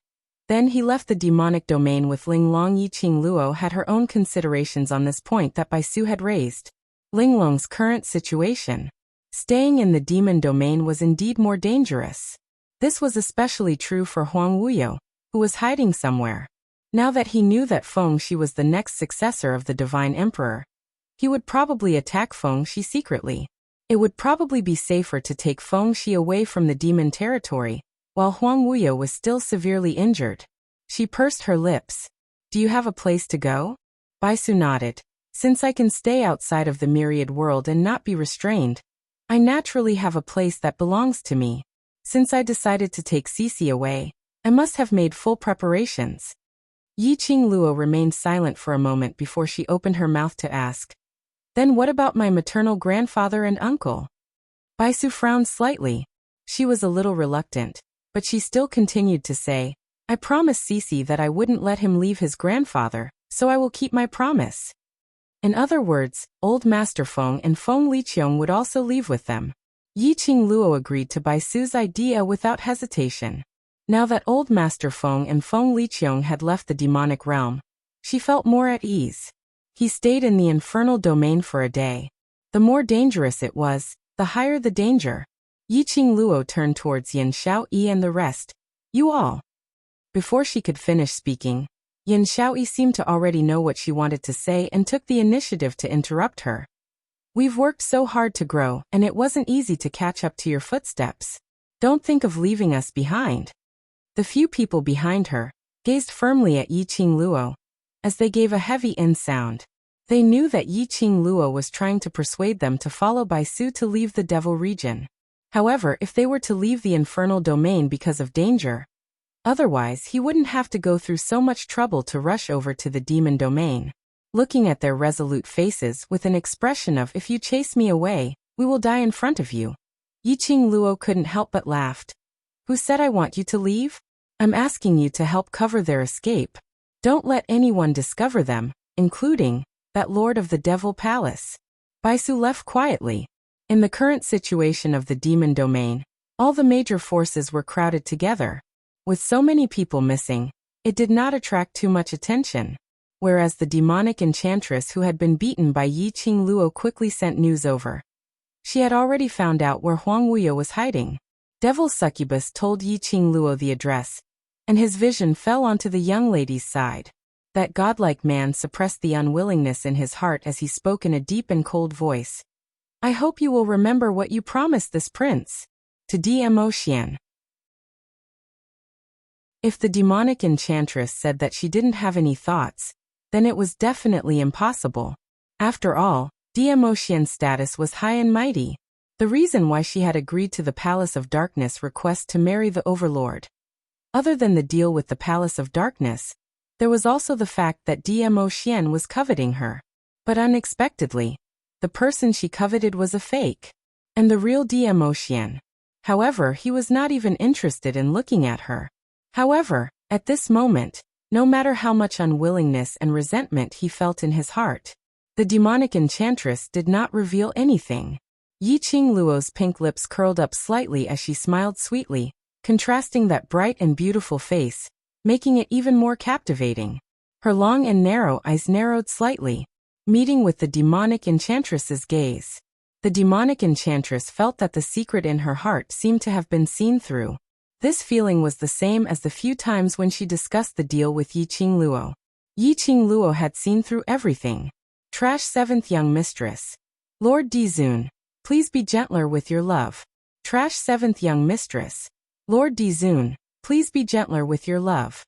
Then he left the demonic domain with Linglong. Yi Qingluo had her own considerations on this point that Baisu had raised. Linglong's current situation. Staying in the demon domain was indeed more dangerous. This was especially true for Huang Wuyo, who was hiding somewhere. Now that he knew that Fengxi was the next successor of the Divine Emperor, he would probably attack Fengxi secretly. It would probably be safer to take Fengxi away from the demon territory, while Huang Wuyo was still severely injured. She pursed her lips. Do you have a place to go? Baisu nodded. Since I can stay outside of the myriad world and not be restrained, I naturally have a place that belongs to me. Since I decided to take Cici away, I must have made full preparations. Yi Qingluo remained silent for a moment before she opened her mouth to ask. Then what about my maternal grandfather and uncle? Baisu frowned slightly. She was a little reluctant, but she still continued to say, I promised Cici that I wouldn't let him leave his grandfather, so I will keep my promise. In other words, old Master Feng and Feng Liqiong would also leave with them. Yi Qingluo agreed to Baisu's idea without hesitation. Now that old Master Feng and Feng Liqiong had left the demonic realm, she felt more at ease. He stayed in the infernal domain for a day. The more dangerous it was, the higher the danger. Yi Qingluo turned towards Yin Xiaoyi and the rest. You all. Before she could finish speaking, Yin Xiaoyi seemed to already know what she wanted to say and took the initiative to interrupt her. We've worked so hard to grow, and it wasn't easy to catch up to your footsteps. Don't think of leaving us behind. The few people behind her gazed firmly at Yi Qingluo. As they gave a heavy in sound, they knew that Yi Qingluo was trying to persuade them to follow Baisu to leave the devil region. However, if they were to leave the infernal domain because of danger, otherwise he wouldn't have to go through so much trouble to rush over to the demon domain. Looking at their resolute faces with an expression of if you chase me away, we will die in front of you, Yi Qingluo couldn't help but laughed. Who said I want you to leave? I'm asking you to help cover their escape. Don't let anyone discover them, including that Lord of the Devil Palace. Baisu left quietly. In the current situation of the demon domain, all the major forces were crowded together. With so many people missing, it did not attract too much attention. Whereas the demonic enchantress who had been beaten by Yi Qingluo quickly sent news over. She had already found out where Huang Wuyo was hiding. Devil Succubus told Yi Qingluo the address, and his vision fell onto the young lady's side. That godlike man suppressed the unwillingness in his heart as he spoke in a deep and cold voice. I hope you will remember what you promised this prince. To Dmo Xian. If the demonic enchantress said that she didn't have any thoughts, then it was definitely impossible. After all, Dmo Xian's status was high and mighty. The reason why she had agreed to the Palace of Darkness request to marry the Overlord. Other than the deal with the Palace of Darkness, there was also the fact that Dmo Xian was coveting her. But unexpectedly, the person she coveted was a fake. And the real Dmo Xian. However, he was not even interested in looking at her. However, at this moment, no matter how much unwillingness and resentment he felt in his heart, the demonic enchantress did not reveal anything. Yi Qingluo's pink lips curled up slightly as she smiled sweetly, contrasting that bright and beautiful face, making it even more captivating. Her long and narrow eyes narrowed slightly, meeting with the demonic enchantress's gaze. The demonic enchantress felt that the secret in her heart seemed to have been seen through. This feeling was the same as the few times when she discussed the deal with Yiqing Luo. Yiqing Luo had seen through everything. Trash 7th young mistress. Lord Dizun, please be gentler with your love. Trash 7th young mistress. Lord Dizun, please be gentler with your love.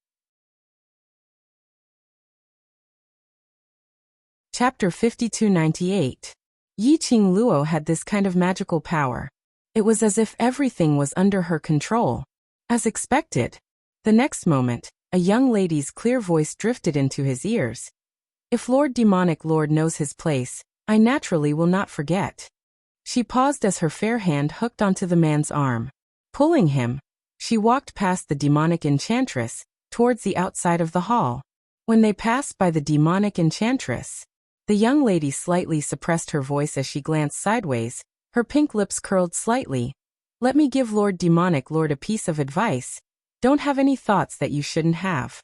Chapter 5298. Yiqing Luo had this kind of magical power. It was as if everything was under her control. As expected. The next moment, a young lady's clear voice drifted into his ears. If Lord Demonic Lord knows his place, I naturally will not forget. She paused as her fair hand hooked onto the man's arm. Pulling him, she walked past the demonic enchantress, towards the outside of the hall. When they passed by the demonic enchantress, the young lady slightly suppressed her voice as she glanced sideways, her pink lips curled slightly. Let me give Lord Demonic Lord a piece of advice. Don't have any thoughts that you shouldn't have.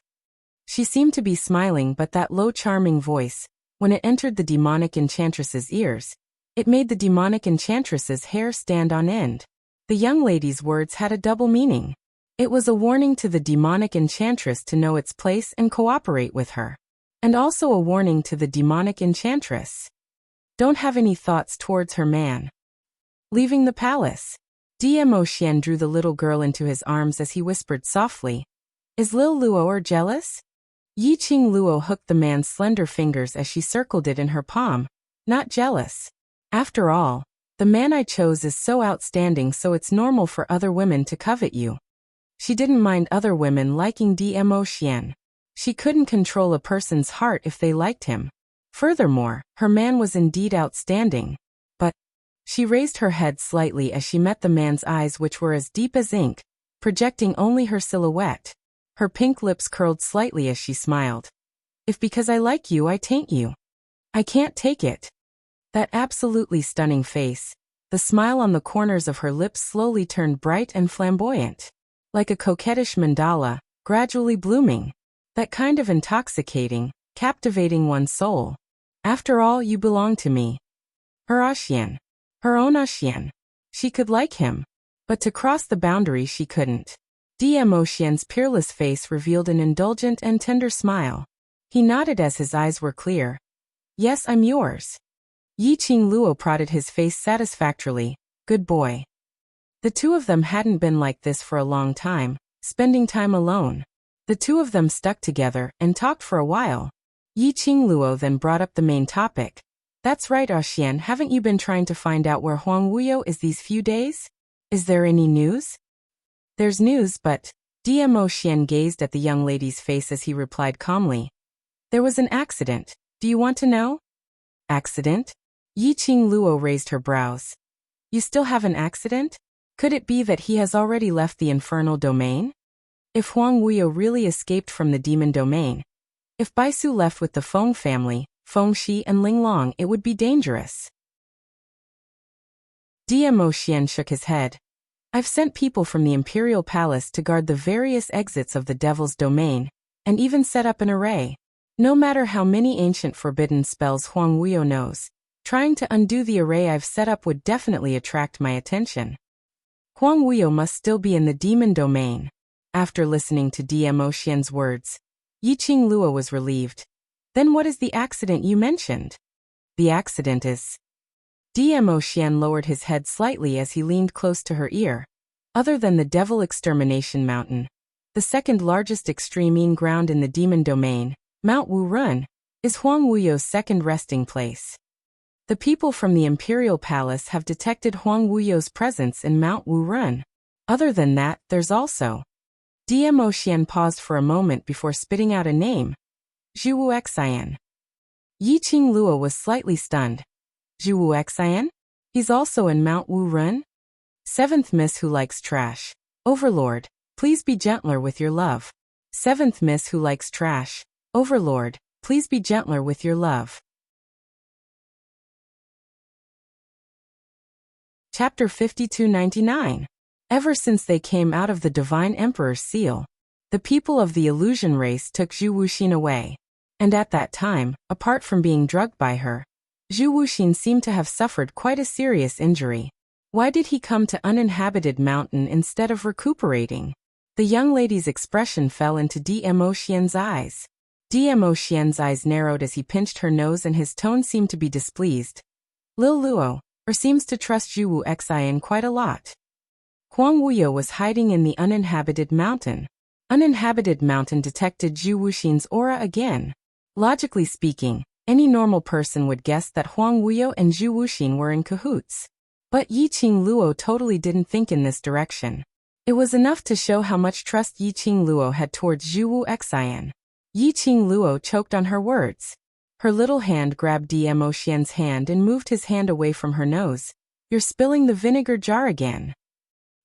She seemed to be smiling, but that low charming voice, when it entered the demonic enchantress's ears, it made the demonic enchantress's hair stand on end. The young lady's words had a double meaning. It was a warning to the demonic enchantress to know its place and cooperate with her. And also a warning to the demonic enchantress. Don't have any thoughts towards her man. Leaving the palace, Dmo Xian drew the little girl into his arms as he whispered softly, Is Lil Luo jealous? Yiqing Luo hooked the man's slender fingers as she circled it in her palm. Not jealous. After all, the man I chose is so outstanding, so it's normal for other women to covet you. She didn't mind other women liking Dmo Xian. She couldn't control a person's heart if they liked him. Furthermore, her man was indeed outstanding. But she raised her head slightly as she met the man's eyes, which were as deep as ink, projecting only her silhouette. Her pink lips curled slightly as she smiled. If because I like you I taint you. I can't take it. That absolutely stunning face, the smile on the corners of her lips slowly turned bright and flamboyant. Like a coquettish mandala, gradually blooming. That kind of intoxicating, captivating one's soul. After all, you belong to me. Her Axian. Her own Axian. She could like him. But to cross the boundary she couldn't. Dmo Xian's peerless face revealed an indulgent and tender smile. He nodded as his eyes were clear. Yes, I'm yours. Yiqing Luo prodded his face satisfactorily. Good boy. The two of them hadn't been like this for a long time, spending time alone. The two of them stuck together and talked for a while. Yiqing Luo then brought up the main topic. That's right, Axian, haven't you been trying to find out where Huang Wuyo is these few days? Is there any news? There's news, but Dmo Xian gazed at the young lady's face as he replied calmly. There was an accident. Do you want to know? Accident? Yiqing Luo raised her brows. You still have an accident? Could it be that he has already left the infernal domain? If Huang Wuyo really escaped from the demon domain, if Baisu left with the Feng family, Feng Shi and Ling Long, it would be dangerous. Dmo Xian shook his head. I've sent people from the Imperial Palace to guard the various exits of the Devil's Domain, and even set up an array. No matter how many ancient forbidden spells Huang Wuyo knows, trying to undo the array I've set up would definitely attract my attention. Huang Wuyo must still be in the demon domain. After listening to Dmo Xian's words, Yiqing Luo was relieved. Then what is the accident you mentioned? The accident is... Dmo Xian lowered his head slightly as he leaned close to her ear. Other than the Devil Extermination Mountain, the second largest extreme ground in the demon domain, Mount Wu Run, is Huang Wuyo's second resting place. The people from the Imperial Palace have detected Huang Wuyo's presence in Mount Wu Run. Other than that, there's also... Dmo Xian paused for a moment before spitting out a name. Zhuwu Xian. Yiqing Luo was slightly stunned. Zhuwu Xian? He's also in Mount Wu Run? 7th Miss Who Likes Trash. Overlord, please be gentler with your love. 7th Miss Who Likes Trash. Overlord, please be gentler with your love. Chapter 5299. Ever since they came out of the Divine Emperor's seal, the people of the illusion race took Zhu Wuxin away. And at that time, apart from being drugged by her, Zhu Wuxin seemed to have suffered quite a serious injury. Why did he come to uninhabited mountain instead of recuperating? The young lady's expression fell into D.M. Xian's eyes. D.M. Xian's eyes narrowed as he pinched her nose and his tone seemed to be displeased. Lil Luo, or seems to trust Zhu Xian quite a lot. Huang Wuyo was hiding in the uninhabited mountain. Uninhabited mountain detected Zhu Wuxin's aura again. Logically speaking, any normal person would guess that Huang Wuyo and Zhu Wuxin were in cahoots. But Yiqing Luo totally didn't think in this direction. It was enough to show how much trust Yiqing Luo had towards Zhu Xian. Yiqing Luo choked on her words. Her little hand grabbed DMO Xian's hand and moved his hand away from her nose. You're spilling the vinegar jar again.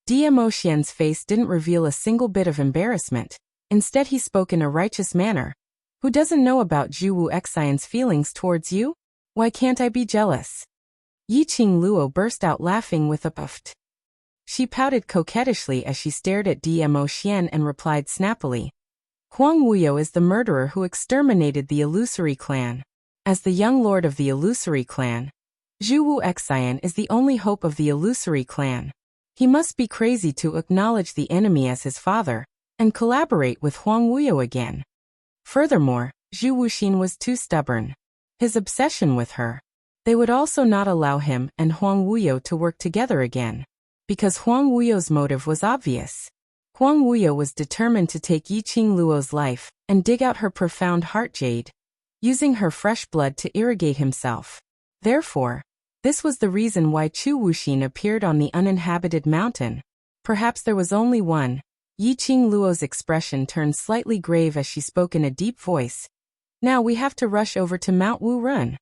DMO Xian's face didn't reveal a single bit of embarrassment. Instead he spoke in a righteous manner. Who doesn't know about Zhu Xian's feelings towards you? Why can't I be jealous? Yiqing Luo burst out laughing with a puff. She pouted coquettishly as she stared at DMO Xian and replied snappily. Huang Wuyo is the murderer who exterminated the illusory clan. As the young lord of the illusory clan, Zhu Xian is the only hope of the illusory clan. He must be crazy to acknowledge the enemy as his father, and collaborate with Huang Wuyo again. Furthermore, Zhu Wuxin was too stubborn. His obsession with her. They would also not allow him and Huang Wuyo to work together again. Because Huang Wuyo's motive was obvious. Huang Wuyo was determined to take Yiqing Luo's life and dig out her profound heart jade, using her fresh blood to irrigate himself. Therefore, this was the reason why Zhu Wuxin appeared on the uninhabited mountain. Perhaps there was only one. Yiqing Luo's expression turned slightly grave as she spoke in a deep voice. Now we have to rush over to Mount Wu Run.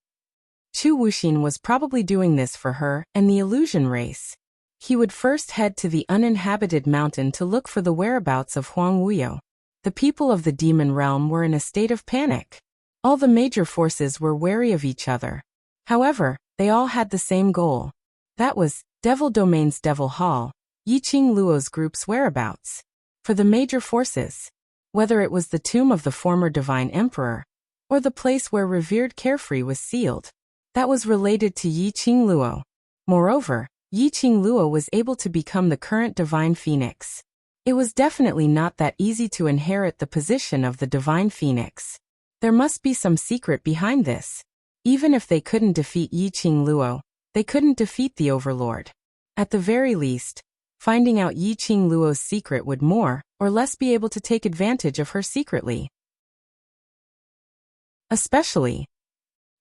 Zhu Wuxin was probably doing this for her and the illusion race. He would first head to the uninhabited mountain to look for the whereabouts of Huang Wuyo. The people of the demon realm were in a state of panic. All the major forces were wary of each other. However, they all had the same goal. That was, Devil Domain's Devil Hall, Yiqing Luo's group's whereabouts. For the major forces, whether it was the tomb of the former divine emperor, or the place where revered Carefree was sealed, that was related to Yiqing Luo. Moreover, Yiqing Luo was able to become the current divine phoenix. It was definitely not that easy to inherit the position of the divine phoenix. There must be some secret behind this. Even if they couldn't defeat Yiqing Luo, they couldn't defeat the Overlord. At the very least, finding out Yiqing Luo's secret would more or less be able to take advantage of her secretly. Especially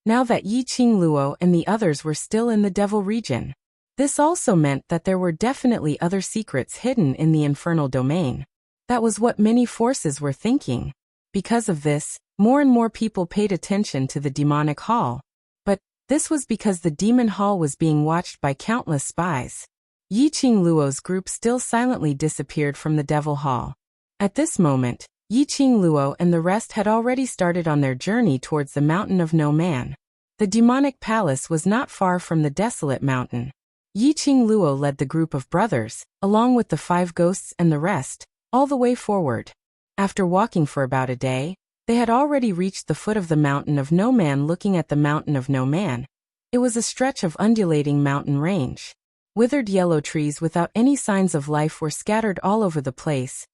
now that Yiqing Luo and the others were still in the Devil region. This also meant that there were definitely other secrets hidden in the infernal domain. That was what many forces were thinking. Because of this, more and more people paid attention to the demonic hall. But this was because the demon hall was being watched by countless spies. Yiqing Luo's group still silently disappeared from the devil hall. At this moment, Yiqing Luo and the rest had already started on their journey towards the mountain of no man. The demonic palace was not far from the desolate mountain. Yiqing Luo led the group of brothers, along with the 5 ghosts and the rest, all the way forward. After walking for about a day, they had already reached the foot of the mountain of no man. Looking at the mountain of no man, it was a stretch of undulating mountain range. Withered yellow trees without any signs of life were scattered all over the place.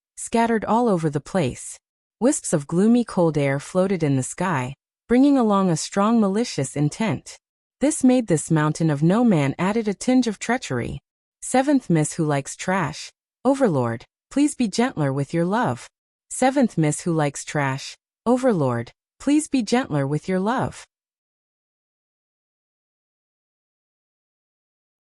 Wisps of gloomy cold air floated in the sky, bringing along a strong malicious intent. This made this mountain of no man added a tinge of treachery. 7th Miss who likes trash. Overlord, please be gentler with your love. 7th Miss who likes trash. Overlord, please be gentler with your love.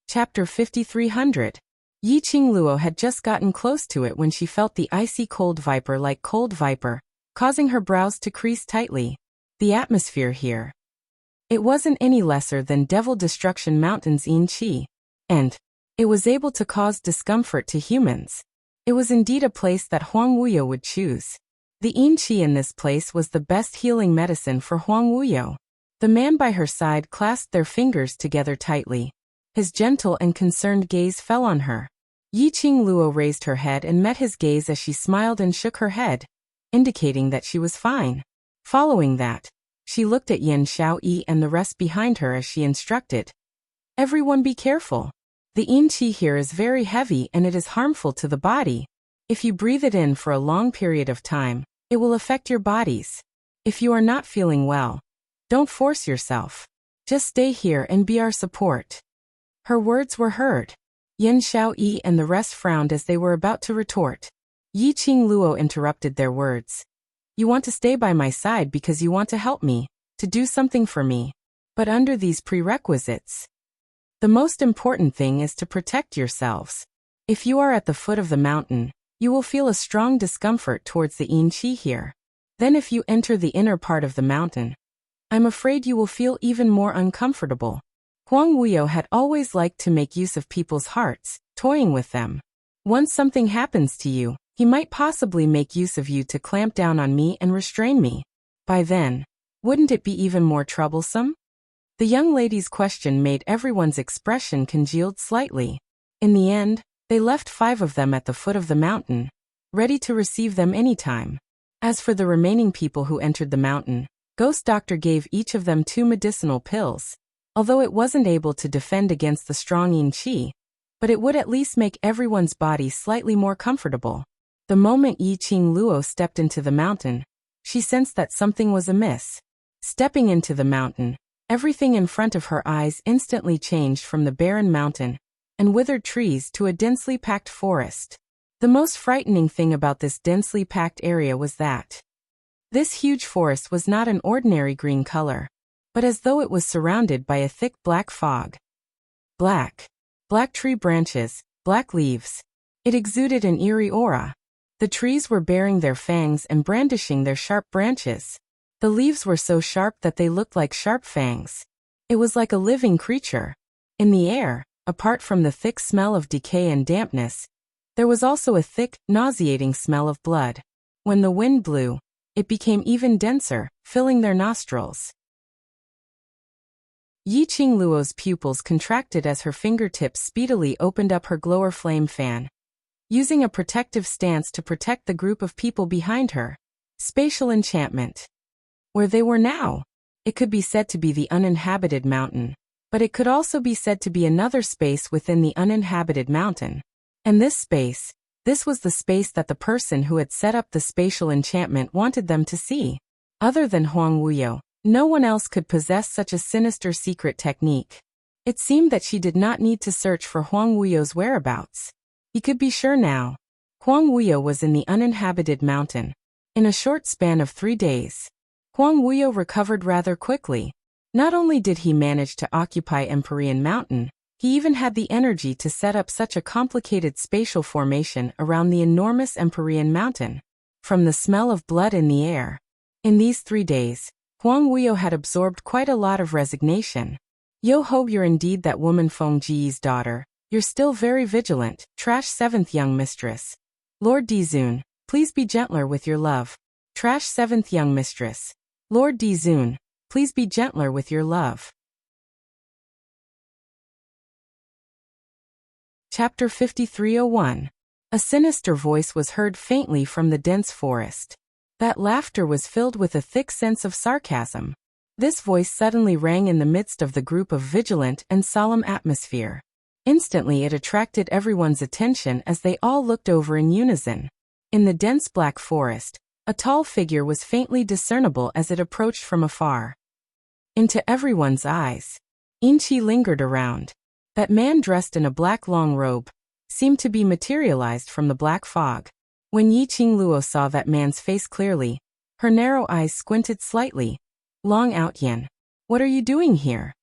Chapter 5300. Yiqing Luo had just gotten close to it when she felt the icy cold viper like cold viper, causing her brows to crease tightly. The atmosphere here. It wasn't any lesser than Devil Destruction Mountain's Yin Qi. And it was able to cause discomfort to humans. It was indeed a place that Huang Wuyo would choose. The Yin Qi in this place was the best healing medicine for Huang Wuyo. The man by her side clasped their fingers together tightly. His gentle and concerned gaze fell on her. Yiqing Luo raised her head and met his gaze as she smiled and shook her head, indicating that she was fine. Following that, she looked at Yin Xiaoyi and the rest behind her as she instructed. Everyone be careful. The yin qi here is very heavy and it is harmful to the body. If you breathe it in for a long period of time, it will affect your bodies. If you are not feeling well, don't force yourself. Just stay here and be our support." Her words were heard. Yin Xiaoyi and the rest frowned as they were about to retort. Yi Qingluo interrupted their words. "You want to stay by my side because you want to help me, to do something for me. But under these prerequisites, the most important thing is to protect yourselves. If you are at the foot of the mountain, you will feel a strong discomfort towards the yin qi here. Then if you enter the inner part of the mountain, I'm afraid you will feel even more uncomfortable." Huang Wuyo had always liked to make use of people's hearts, toying with them. Once something happens to you, he might possibly make use of you to clamp down on me and restrain me. By then, wouldn't it be even more troublesome? The young lady's question made everyone's expression congealed slightly. In the end, they left 5 of them at the foot of the mountain, ready to receive them anytime. As for the remaining people who entered the mountain, Ghost Doctor gave each of them 2 medicinal pills. Although it wasn't able to defend against the strong yin qi, but it would at least make everyone's body slightly more comfortable. The moment Yi Qingluo stepped into the mountain, she sensed that something was amiss. Stepping into the mountain, everything in front of her eyes instantly changed from the barren mountain and withered trees to a densely packed forest. The most frightening thing about this densely packed area was that this huge forest was not an ordinary green color, but as though it was surrounded by a thick black fog. Black tree branches, black leaves. It exuded an eerie aura. The trees were baring their fangs and brandishing their sharp branches. The leaves were so sharp that they looked like sharp fangs. It was like a living creature. In the air, apart from the thick smell of decay and dampness, there was also a thick, nauseating smell of blood. When the wind blew, it became even denser, filling their nostrils. Yi Qingluo's pupils contracted as her fingertips speedily opened up her glower flame fan, using a protective stance to protect the group of people behind her. Spatial enchantment. Where they were now, it could be said to be the uninhabited mountain, but it could also be said to be another space within the uninhabited mountain. And this was the space that the person who had set up the spatial enchantment wanted them to see. Other than Huang Wuyo, no one else could possess such a sinister secret technique. It seemed that she did not need to search for Huang Wuyo's whereabouts. He could be sure now. Huang Wuyo was in the uninhabited mountain. In a short span of 3 days, Huang Wuyo recovered rather quickly. Not only did he manage to occupy Empyrean Mountain, he even had the energy to set up such a complicated spatial formation around the enormous Empyrean Mountain. From the smell of blood in the air, in these 3 days, Huang Wuyo had absorbed quite a lot of resignation. "Yo ho, you're indeed that woman Feng Ji's daughter. You're still very vigilant, trash 7th young mistress. Lord Dizun, please be gentler with your love. Trash 7th young mistress. Lord Dizun, please be gentler with your love." Chapter 5301. A sinister voice was heard faintly from the dense forest. That laughter was filled with a thick sense of sarcasm. This voice suddenly rang in the midst of the group of vigilant and solemn atmosphere. Instantly it attracted everyone's attention as they all looked over in unison. In the dense black forest, a tall figure was faintly discernible as it approached from afar. Into everyone's eyes, Inchi lingered around. That man dressed in a black long robe seemed to be materialized from the black fog. When Yi Qingluo saw that man's face clearly, her narrow eyes squinted slightly. "Long Outyin, what are you doing here?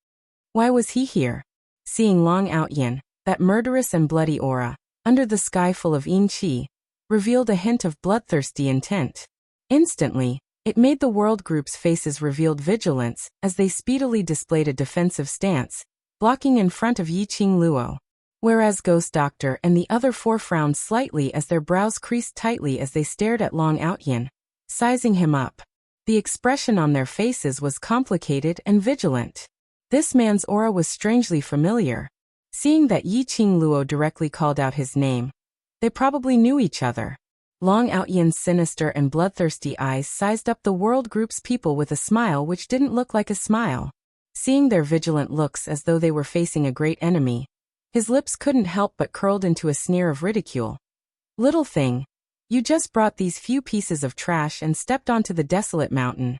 Why was he here?" Seeing Long Outyin, that murderous and bloody aura, under the sky full of yin qi, revealed a hint of bloodthirsty intent. Instantly, it made the world group's faces revealed vigilance as they speedily displayed a defensive stance, blocking in front of Yi Qingluo. Whereas Ghost Doctor and the other 4 frowned slightly as their brows creased tightly as they stared at Long Outyin, sizing him up. The expression on their faces was complicated and vigilant. This man's aura was strangely familiar. Seeing that Yi Qingluo directly called out his name, they probably knew each other. Long Outyin's sinister and bloodthirsty eyes sized up the world group's people with a smile which didn't look like a smile. Seeing their vigilant looks as though they were facing a great enemy, His lips couldn't help but curled into a sneer of ridicule. Little thing. You just brought these few pieces of trash and stepped onto the desolate mountain.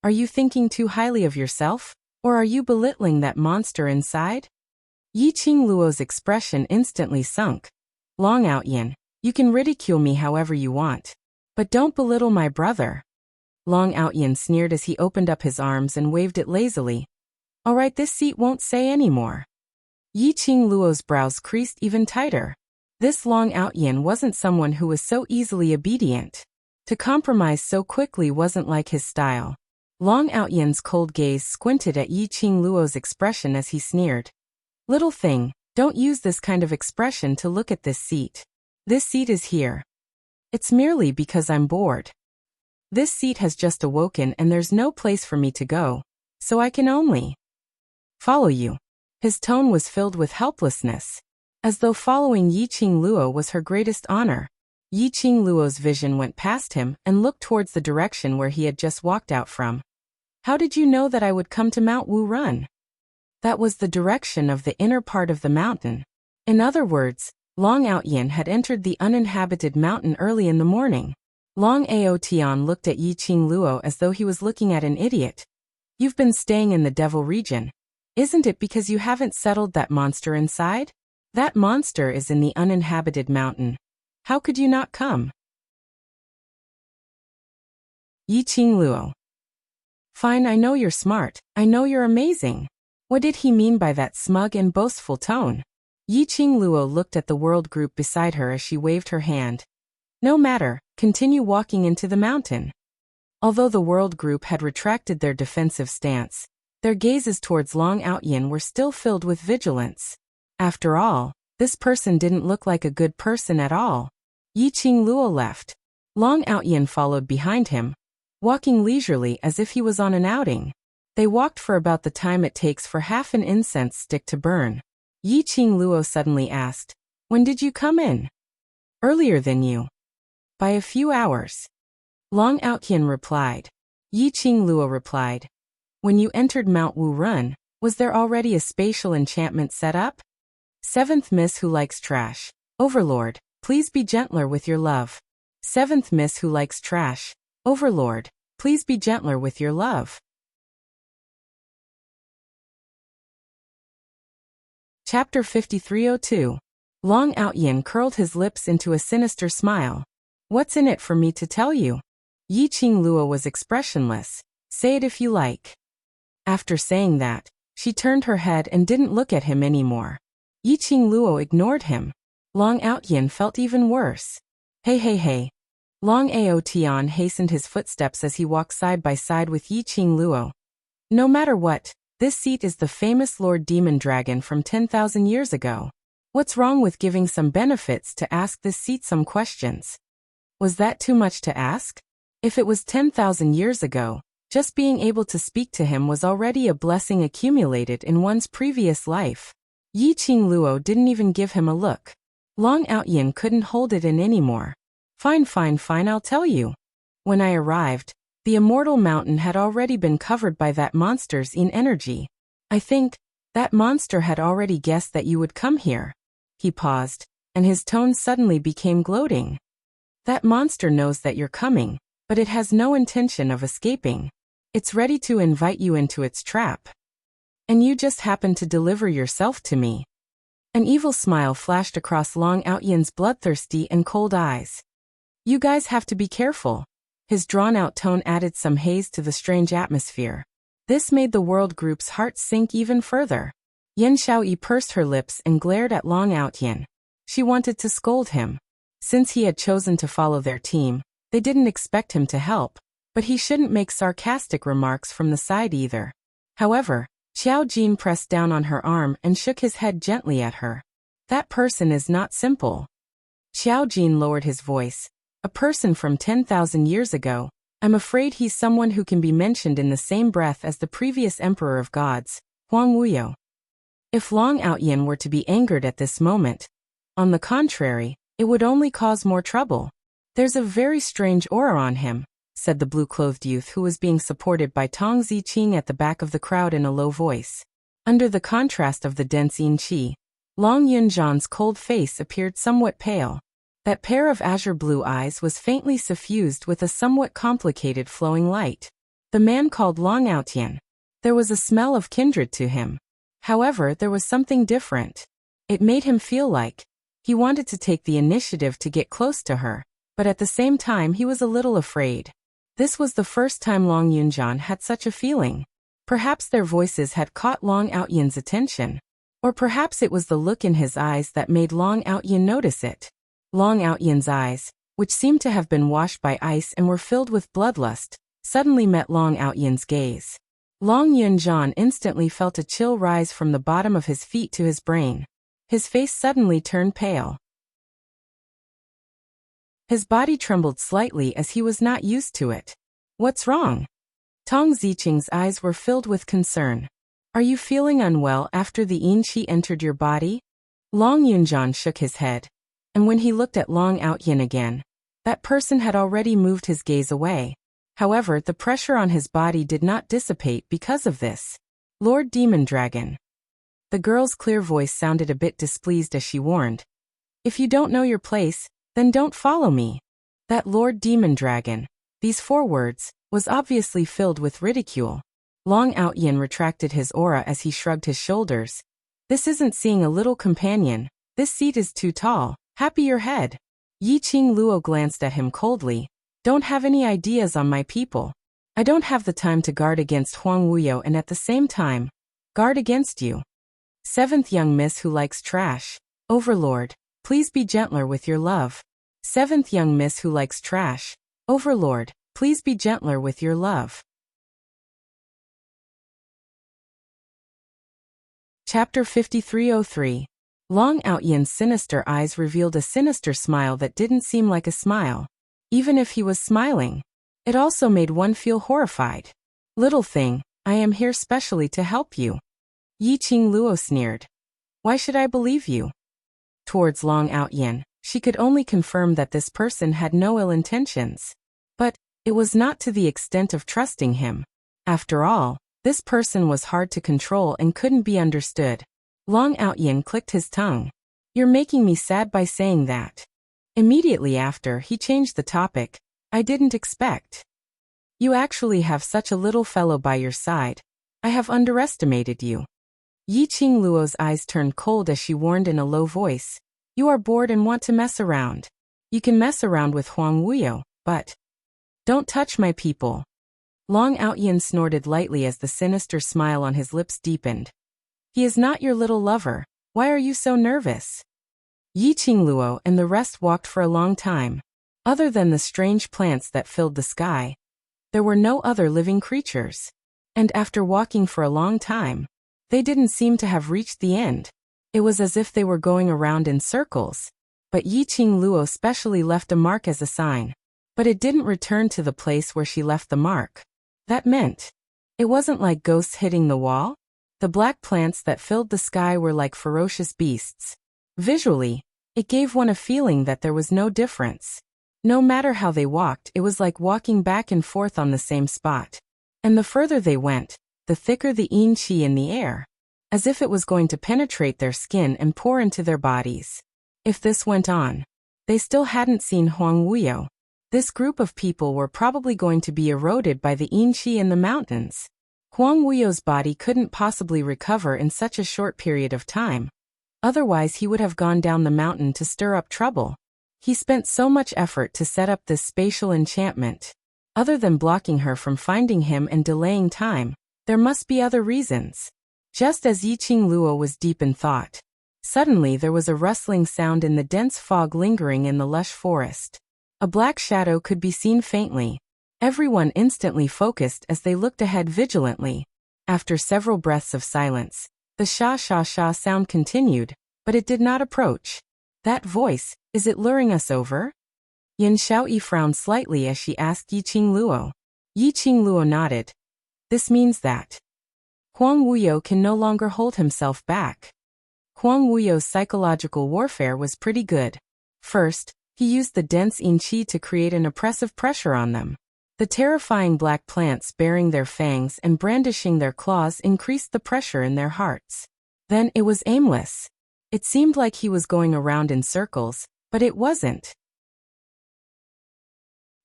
Are you thinking too highly of yourself? Or are you belittling that monster inside? Yi Qingluo's expression instantly sunk. Long Outyin, you can ridicule me however you want. But don't belittle my brother. Long Outyin sneered as he opened up his arms and waved it lazily. All right, this seat won't say any more. Yi Qingluo's brows creased even tighter. This Long Outyin wasn't someone who was so easily obedient. To compromise so quickly wasn't like his style. Long Outyin's cold gaze squinted at Yi Qingluo's expression as he sneered. Little thing, don't use this kind of expression to look at this seat. This seat is here. It's merely because I'm bored. This seat has just awoken and there's no place for me to go, so I can only follow you. His tone was filled with helplessness, as though following Yi Qingluo was her greatest honor. Yi Qingluo's vision went past him and looked towards the direction where he had just walked out from. How did you know that I would come to Mount Wu Run? That was the direction of the inner part of the mountain. In other words, Long Outyin had entered the uninhabited mountain early in the morning. Long Aotian looked at Yi Qingluo as though he was looking at an idiot. You've been staying in the Devil region. Isn't it because you haven't settled that monster inside? That monster is in the uninhabited mountain. How could you not come? Yi Qingluo. Fine, I know you're smart. I know you're amazing. What did he mean by that smug and boastful tone? Yi Qingluo looked at the world group beside her as she waved her hand. No matter, continue walking into the mountain. Although the world group had retracted their defensive stance, their gazes towards Long Outyin were still filled with vigilance. After all, this person didn't look like a good person at all. Yi Qingluo left. Long Outyin followed behind him, walking leisurely as if he was on an outing. They walked for about the time it takes for half an incense stick to burn. Yi Qingluo suddenly asked, When did you come in? Earlier than you. By a few hours. Long Outyin replied. Yi Qingluo replied, When you entered Mount Wu Run, was there already a spatial enchantment set up? Seventh Miss who likes trash. Overlord, please be gentler with your love. Seventh Miss who likes trash. Overlord, please be gentler with your love. Chapter 5302. Long Outyin curled his lips into a sinister smile. What's in it for me to tell you? Yi Qingluo was expressionless. Say it if you like. After saying that, she turned her head and didn't look at him anymore. Yi Qingluo ignored him. Long Outyin felt even worse. Hey. Long Aotian hastened his footsteps as he walked side by side with Yi Qingluo. No matter what, this seat is the famous Lord Demon Dragon from 10,000 years ago. What's wrong with giving some benefits to ask this seat some questions? Was that too much to ask? If it was 10,000 years ago, just being able to speak to him was already a blessing accumulated in one's previous life. Yi Qingluo didn't even give him a look. Long Outyin couldn't hold it in anymore. Fine, I'll tell you. When I arrived, the immortal mountain had already been covered by that monster's energy. I think that monster had already guessed that you would come here. He paused, and his tone suddenly became gloating. That monster knows that you're coming, but it has no intention of escaping. It's ready to invite you into its trap. And you just happened to deliver yourself to me. An evil smile flashed across Long Outyin's bloodthirsty and cold eyes. You guys have to be careful. His drawn-out tone added some haze to the strange atmosphere. This made the world group's heart sink even further. Yan Xiaoyi pursed her lips and glared at Long Outyin. She wanted to scold him. Since he had chosen to follow their team, they didn't expect him to help, but he shouldn't make sarcastic remarks from the side either. However, Xiao Jin pressed down on her arm and shook his head gently at her. That person is not simple. Xiao Jin lowered his voice. A person from 10,000 years ago. I'm afraid he's someone who can be mentioned in the same breath as the previous Emperor of Gods, Huang Wuyo. If Long Outyin were to be angered at this moment, on the contrary, it would only cause more trouble. There's a very strange aura on him, said the blue-clothed youth who was being supported by Tong Ziqing at the back of the crowd in a low voice. Under the contrast of the dense yin qi, Long Yunjian's cold face appeared somewhat pale. That pair of azure blue eyes was faintly suffused with a somewhat complicated flowing light. The man called Long Aotian. There was a smell of kindred to him. However, there was something different. It made him feel like he wanted to take the initiative to get close to her, but at the same time he was a little afraid. This was the first time Long Yunjian had such a feeling. Perhaps their voices had caught Long Aotian's attention. Or perhaps it was the look in his eyes that made Long Aotian notice it. Long Aotian's eyes, which seemed to have been washed by ice and were filled with bloodlust, suddenly met Long Aotian's gaze. Long Yunjian instantly felt a chill rise from the bottom of his feet to his brain. His face suddenly turned pale. His body trembled slightly as he was not used to it. What's wrong? Tong Ziqing's eyes were filled with concern. Are you feeling unwell after the yin qi entered your body? Long Yunjian shook his head. And when he looked at Long Aotian again, that person had already moved his gaze away. However, the pressure on his body did not dissipate because of this. Lord Demon Dragon. The girl's clear voice sounded a bit displeased as she warned. If you don't know your place, then don't follow me. That Lord Demon Dragon, these 4 words, was obviously filled with ridicule. Long Aotian retracted his aura as he shrugged his shoulders. This isn't seeing a little companion. This seat is too tall. Happy your head. Yiqing Luo glanced at him coldly. Don't have any ideas on my people. I don't have the time to guard against Huang Wuyo and at the same time, guard against you. 7th young miss who likes trash. Overlord, please be gentler with your love. 7th young miss who likes trash. Overlord, please be gentler with your love. Chapter 5303. Long Aotian's sinister eyes revealed a sinister smile that didn't seem like a smile. Even if he was smiling, it also made one feel horrified. Little thing, I am here specially to help you. Yiqing Luo sneered. Why should I believe you? Towards Long Aotian, she could only confirm that this person had no ill intentions. But it was not to the extent of trusting him. After all, this person was hard to control and couldn't be understood. Long Aotian clicked his tongue. You're making me sad by saying that. Immediately after, he changed the topic. I didn't expect. You actually have such a little fellow by your side. I have underestimated you. Yiqing Luo's eyes turned cold as she warned in a low voice. You are bored and want to mess around. You can mess around with Huang Wuyo, but don't touch my people. Long Aotian snorted lightly as the sinister smile on his lips deepened. He is not your little lover. Why are you so nervous? Yiqing Luo and the rest walked for a long time. Other than the strange plants that filled the sky, there were no other living creatures. And after walking for a long time, they didn't seem to have reached the end. It was as if they were going around in circles. But Yiqing Luo specially left a mark as a sign. But it didn't return to the place where she left the mark. That meant it wasn't like ghosts hitting the wall. The black plants that filled the sky were like ferocious beasts. Visually, it gave one a feeling that there was no difference. No matter how they walked, it was like walking back and forth on the same spot. And the further they went, the thicker the yin qi in the air, as if it was going to penetrate their skin and pour into their bodies. If this went on, they still hadn't seen Huang Wuyo. This group of people were probably going to be eroded by the yin qi in the mountains. Huang Wuyo's body couldn't possibly recover in such a short period of time. Otherwise he would have gone down the mountain to stir up trouble. He spent so much effort to set up this spatial enchantment. Other than blocking her from finding him and delaying time, there must be other reasons. Just as Yiqing Luo was deep in thought, suddenly there was a rustling sound in the dense fog lingering in the lush forest. A black shadow could be seen faintly. Everyone instantly focused as they looked ahead vigilantly. After several breaths of silence, the sha-sha-sha sound continued, but it did not approach. That voice, is it luring us over? Yin Xiaoyi frowned slightly as she asked Yiqing Luo. Yiqing Luo nodded. This means that Huang Wuyo can no longer hold himself back. Huang Wuyo's psychological warfare was pretty good. First, he used the dense yin qi to create an oppressive pressure on them. The terrifying black plants baring their fangs and brandishing their claws increased the pressure in their hearts. Then it was aimless. It seemed like he was going around in circles, but it wasn't.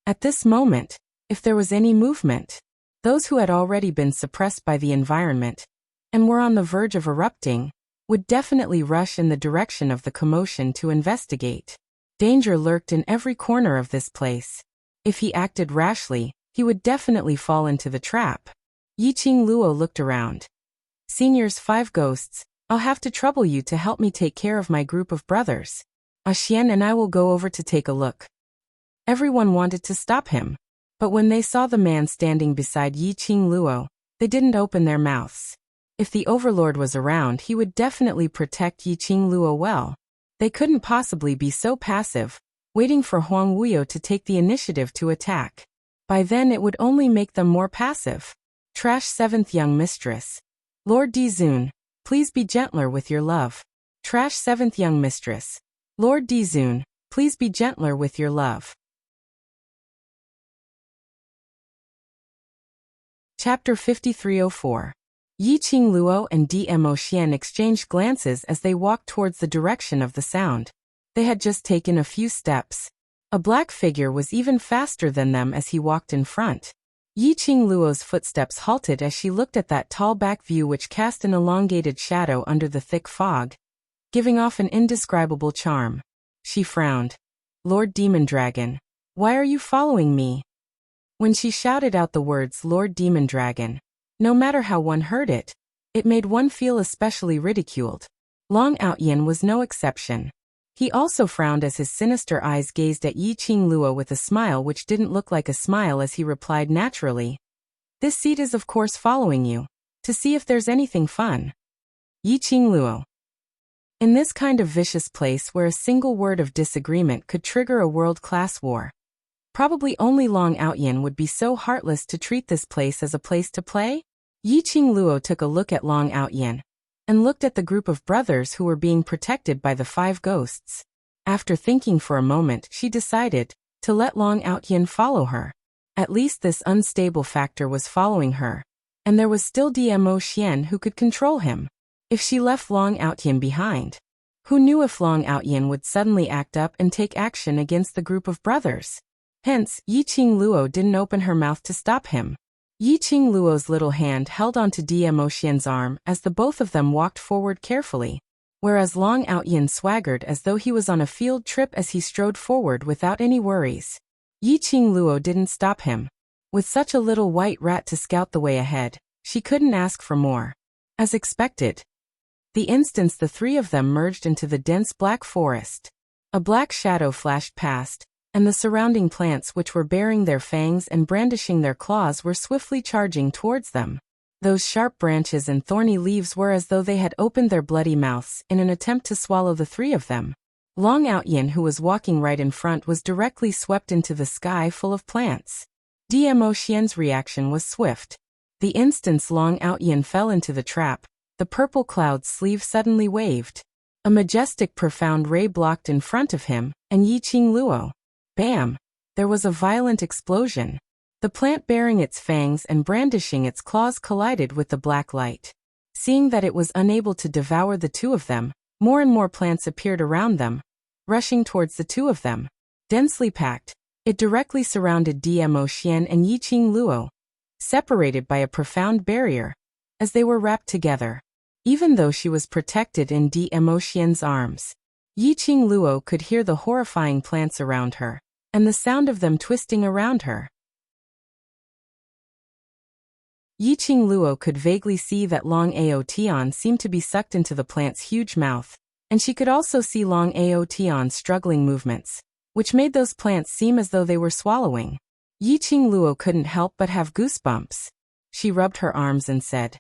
At this moment, if there was any movement, those who had already been suppressed by the environment and were on the verge of erupting would definitely rush in the direction of the commotion to investigate. Danger lurked in every corner of this place. If he acted rashly, he would definitely fall into the trap. Yiqing Luo looked around. Seniors 5 ghosts, I'll have to trouble you to help me take care of my group of brothers. Xian and I will go over to take a look. Everyone wanted to stop him, but when they saw the man standing beside Yiqing Luo, they didn't open their mouths. If the overlord was around, he would definitely protect Yiqing Luo well. They couldn't possibly be so passive, waiting for Huang Wuyo to take the initiative to attack. By then it would only make them more passive. Trash 7th young mistress. Lord Dizun, please be gentler with your love. Trash 7th young mistress. Lord Dizun, please be gentler with your love. Chapter 5304. Yiqing Luo and Dmo Xian exchanged glances as they walked towards the direction of the sound. They had just taken a few steps. A black figure was even faster than them as he walked in front. Yiqing Luo's footsteps halted as she looked at that tall back view which cast an elongated shadow under the thick fog, giving off an indescribable charm. She frowned. Lord Demon Dragon, why are you following me? When she shouted out the words Lord Demon Dragon, no matter how one heard it, it made one feel especially ridiculed. Long Outyin was no exception. He also frowned as his sinister eyes gazed at Yiqing Luo with a smile which didn't look like a smile as he replied naturally. This seat is of course following you, to see if there's anything fun. Yiqing Luo. In this kind of vicious place where a single word of disagreement could trigger a world-class war, probably only Long Outyin would be so heartless to treat this place as a place to play? Yiqing Luo took a look at Long Outyin and looked at the group of brothers who were being protected by the 5 ghosts. After thinking for a moment, she decided to let Long Outyin follow her. At least this unstable factor was following her, and there was still Dmo Xian who could control him. If she left Long Outyin behind, who knew if Long Outyin would suddenly act up and take action against the group of brothers? Hence, Yiqing Luo didn't open her mouth to stop him. Yiqing Luo's little hand held onto Dmo Xian's arm as the both of them walked forward carefully, whereas Long Outyin swaggered as though he was on a field trip as he strode forward without any worries. Yiqing Luo didn't stop him. With such a little white rat to scout the way ahead, she couldn't ask for more. As expected, the instant the 3 of them merged into the dense black forest, a black shadow flashed past, and the surrounding plants which were baring their fangs and brandishing their claws were swiftly charging towards them. Those sharp branches and thorny leaves were as though they had opened their bloody mouths in an attempt to swallow the 3 of them. Long Outyin, who was walking right in front, was directly swept into the sky full of plants. Dmo Xian's reaction was swift. The instant Long Outyin fell into the trap, the purple cloud's sleeve suddenly waved. A majestic profound ray blocked in front of him, and Yiqing Luo. Bam! There was a violent explosion. The plant bearing its fangs and brandishing its claws collided with the black light. Seeing that it was unable to devour the 2 of them, more and more plants appeared around them, rushing towards the 2 of them. Densely packed, it directly surrounded Dmo Xian and Yiqing Luo, separated by a profound barrier, as they were wrapped together. Even though she was protected in Dmo Xian's arms, Yiqing Luo could hear the horrifying plants around her, and the sound of them twisting around her. Yiqing Luo could vaguely see that Long Ao Tian seemed to be sucked into the plant's huge mouth, and she could also see Long Ao Tian's struggling movements, which made those plants seem as though they were swallowing. Yiqing Luo couldn't help but have goosebumps. She rubbed her arms and said,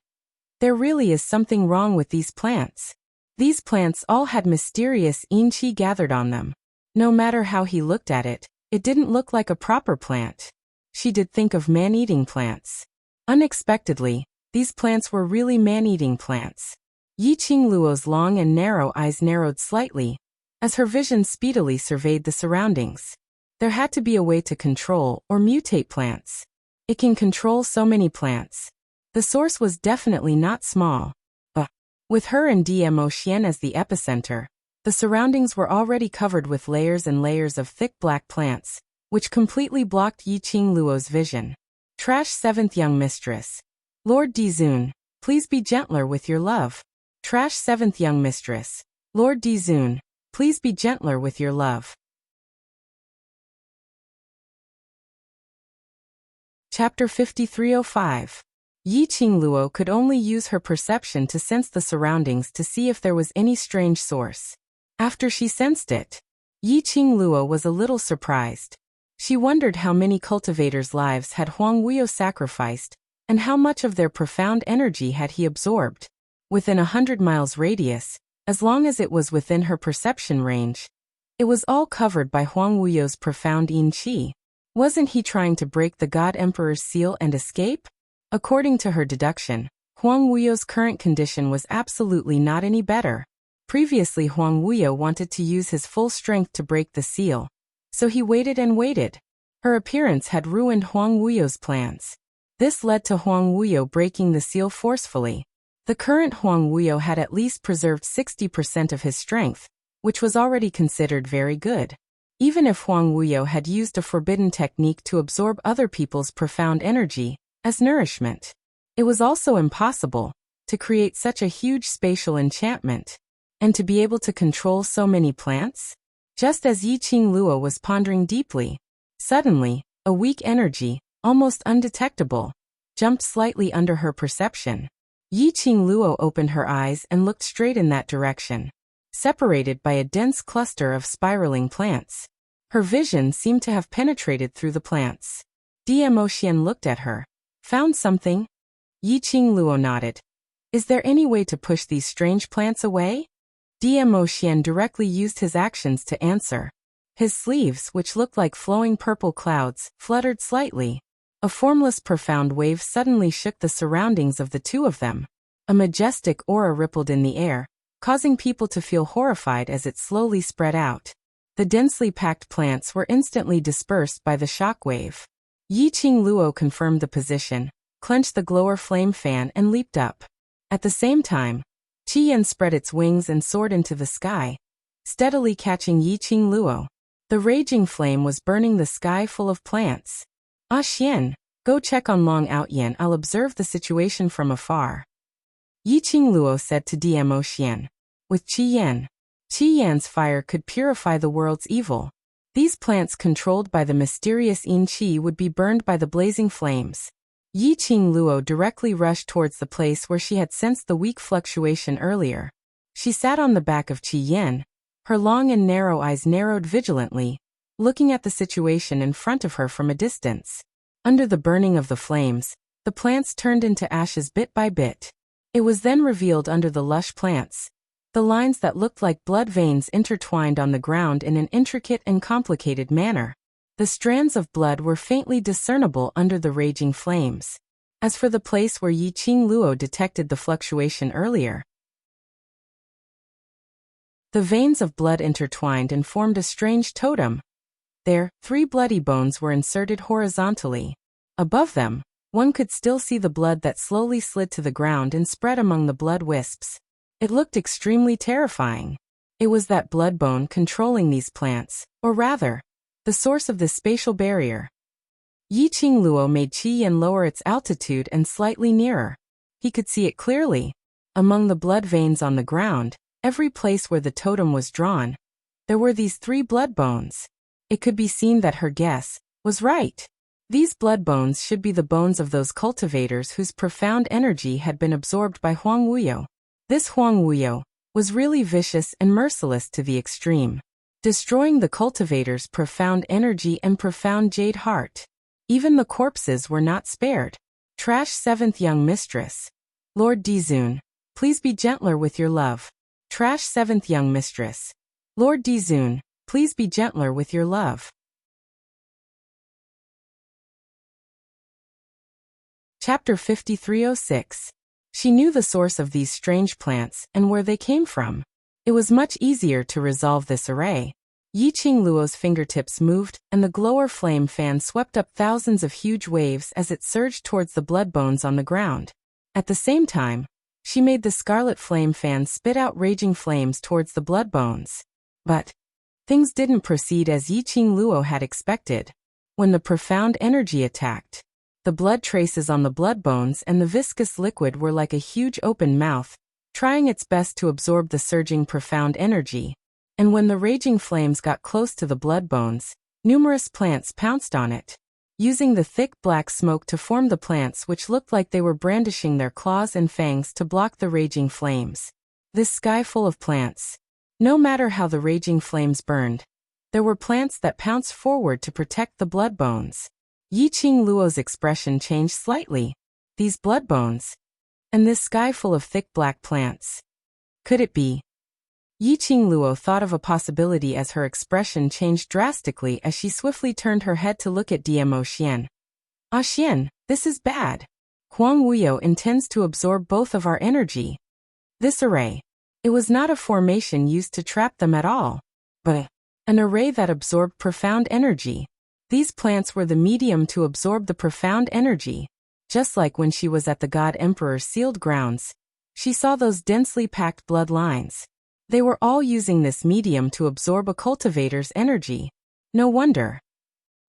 "There really is something wrong with these plants." These plants all had mysterious yin qi gathered on them. No matter how he looked at it, it didn't look like a proper plant. She did think of man-eating plants. Unexpectedly, these plants were really man-eating plants. Yiqing Luo's long and narrow eyes narrowed slightly, as her vision speedily surveyed the surroundings. There had to be a way to control or mutate plants. It can control so many plants. The source was definitely not small. With her and Dmo Xian as the epicenter, the surroundings were already covered with layers and layers of thick black plants, which completely blocked Yiqing Luo's vision. Trash 7th Young Mistress. Lord Dizun, please be gentler with your love. Trash 7th Young Mistress. Lord Dizun, please be gentler with your love. Chapter 5305. Yiqing Luo could only use her perception to sense the surroundings to see if there was any strange source. After she sensed it, Yiqing Luo was a little surprised. She wondered how many cultivators' lives had Huang Wuyo sacrificed, and how much of their profound energy had he absorbed. Within 100 miles radius, as long as it was within her perception range, it was all covered by Huang Wuyo's profound yin qi. Wasn't he trying to break the God Emperor's seal and escape? According to her deduction, Huang Wuyo's current condition was absolutely not any better. Previously, Huang Wuyo wanted to use his full strength to break the seal, so he waited and waited. Her appearance had ruined Huang Wuyo's plans. This led to Huang Wuyo breaking the seal forcefully. The current Huang Wuyo had at least preserved 60% of his strength, which was already considered very good. Even if Huang Wuyo had used a forbidden technique to absorb other people's profound energy as nourishment, it was also impossible to create such a huge spatial enchantment, and to be able to control so many plants. Just as Yiqing Luo was pondering deeply, suddenly, a weak energy, almost undetectable, jumped slightly under her perception. Yiqing Luo opened her eyes and looked straight in that direction, separated by a dense cluster of spiraling plants. Her vision seemed to have penetrated through the plants. Dmo Xian looked at her. Found something? Yiqing Luo nodded. Is there any way to push these strange plants away? Dmo Xian directly used his actions to answer. His sleeves, which looked like flowing purple clouds, fluttered slightly. A formless profound wave suddenly shook the surroundings of the two of them. A majestic aura rippled in the air, causing people to feel horrified as it slowly spread out. The densely packed plants were instantly dispersed by the shock wave. Yiqing Luo confirmed the position, clenched the glower flame fan and leaped up. At the same time, Qiyan spread its wings and soared into the sky, steadily catching Yiqing Luo. The raging flame was burning the sky full of plants. Ah Xian, go check on Long Outyan. I'll observe the situation from afar. Yiqing Luo said to Dmo Xian. With Qiyan's fire could purify the world's evil. These plants controlled by the mysterious yin qi would be burned by the blazing flames. Yiqing Luo directly rushed towards the place where she had sensed the weak fluctuation earlier. She sat on the back of Qiyan, her long and narrow eyes narrowed vigilantly, looking at the situation in front of her from a distance. Under the burning of the flames, the plants turned into ashes bit by bit. It was then revealed under the lush plants. The lines that looked like blood veins intertwined on the ground in an intricate and complicated manner. The strands of blood were faintly discernible under the raging flames. As for the place where Yiqing Luo detected the fluctuation earlier, the veins of blood intertwined and formed a strange totem. There, 3 bloody bones were inserted horizontally. Above them, one could still see the blood that slowly slid to the ground and spread among the blood wisps. It looked extremely terrifying. It was that blood bone controlling these plants, or rather, the source of this spatial barrier. Yiqing Luo made Qiyan lower its altitude and slightly nearer. He could see it clearly. Among the blood veins on the ground, every place where the totem was drawn, there were these 3 blood bones. It could be seen that her guess was right. These blood bones should be the bones of those cultivators whose profound energy had been absorbed by Huang Wuyo. This Huang Wuyo was really vicious and merciless to the extreme, destroying the cultivators' profound energy and profound jade heart. Even the corpses were not spared. Trash 7th Young Mistress. Lord Dizun, please be gentler with your love. Trash 7th Young Mistress. Lord Dizun, please be gentler with your love. Chapter 5306. She knew the source of these strange plants and where they came from. It was much easier to resolve this array. Yiqing Luo's fingertips moved, and the glower flame fan swept up thousands of huge waves as it surged towards the blood bones on the ground. At the same time, She made the scarlet flame fan spit out raging flames towards the blood bones. But things didn't proceed as Yiqing Luo had expected. When the profound energy attacked, the blood traces on the blood bones and the viscous liquid were like a huge open mouth, trying its best to absorb the surging profound energy. And when the raging flames got close to the blood bones, numerous plants pounced on it, using the thick black smoke to form the plants which looked like they were brandishing their claws and fangs to block the raging flames. This sky full of plants. No matter how the raging flames burned, there were plants that pounced forward to protect the blood bones. Yiqing Luo's expression changed slightly. These blood bones, and this sky full of thick black plants. Could it be? Yiqing Luo thought of a possibility as her expression changed drastically as she swiftly turned her head to look at Dmo Xian. Ah Xian, this is bad. Huang Wuyo intends to absorb both of our energy. This array. It was not a formation used to trap them at all, but an array that absorbed profound energy. These plants were the medium to absorb the profound energy. Just like when she was at the God Emperor's sealed grounds, she saw those densely packed blood lines. They were all using this medium to absorb a cultivator's energy. No wonder.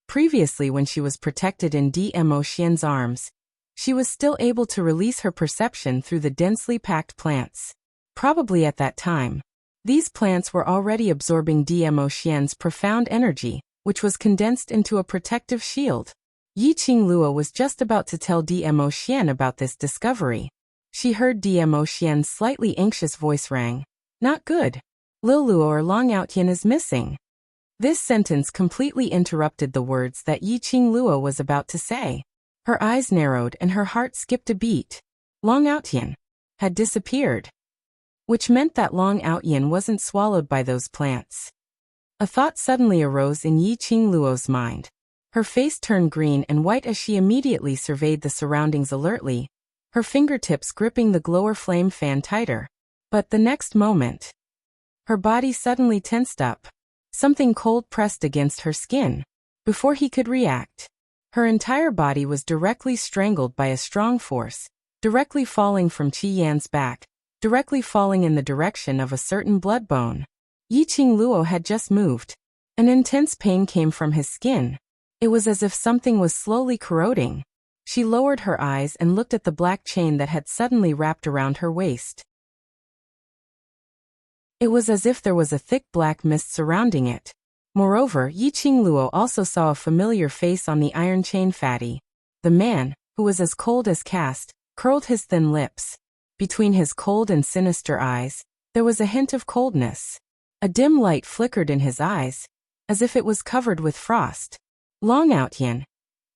Previously, when she was protected in Dmo Xian's arms, she was still able to release her perception through the densely packed plants. Probably at that time, these plants were already absorbing Dmo Xian's profound energy, which was condensed into a protective shield. Yiqing Luo was just about to tell Dmo Xian about this discovery. She heard Dmo Xian's slightly anxious voice rang. Not good. Lil Luo or Long Outyin is missing. This sentence completely interrupted the words that Yiqing Luo was about to say. Her eyes narrowed and her heart skipped a beat. Long Outyin had disappeared, which meant that Long Outyin wasn't swallowed by those plants. A thought suddenly arose in Yiqing Luo's mind. Her face turned green and white as she immediately surveyed the surroundings alertly, her fingertips gripping the glower flame fan tighter. But the next moment, her body suddenly tensed up. Something cold pressed against her skin. Before he could react, her entire body was directly strangled by a strong force, directly falling from Qi Yan's back, directly falling in the direction of a certain blood bone. Yiqing Luo had just moved. An intense pain came from his skin. It was as if something was slowly corroding. She lowered her eyes and looked at the black chain that had suddenly wrapped around her waist. It was as if there was a thick black mist surrounding it. Moreover, Yiqing Luo also saw a familiar face on the iron chain fatty. The man, who was as cold as cast, curled his thin lips. Between his cold and sinister eyes, there was a hint of coldness. A dim light flickered in his eyes, as if it was covered with frost. Long Outyin.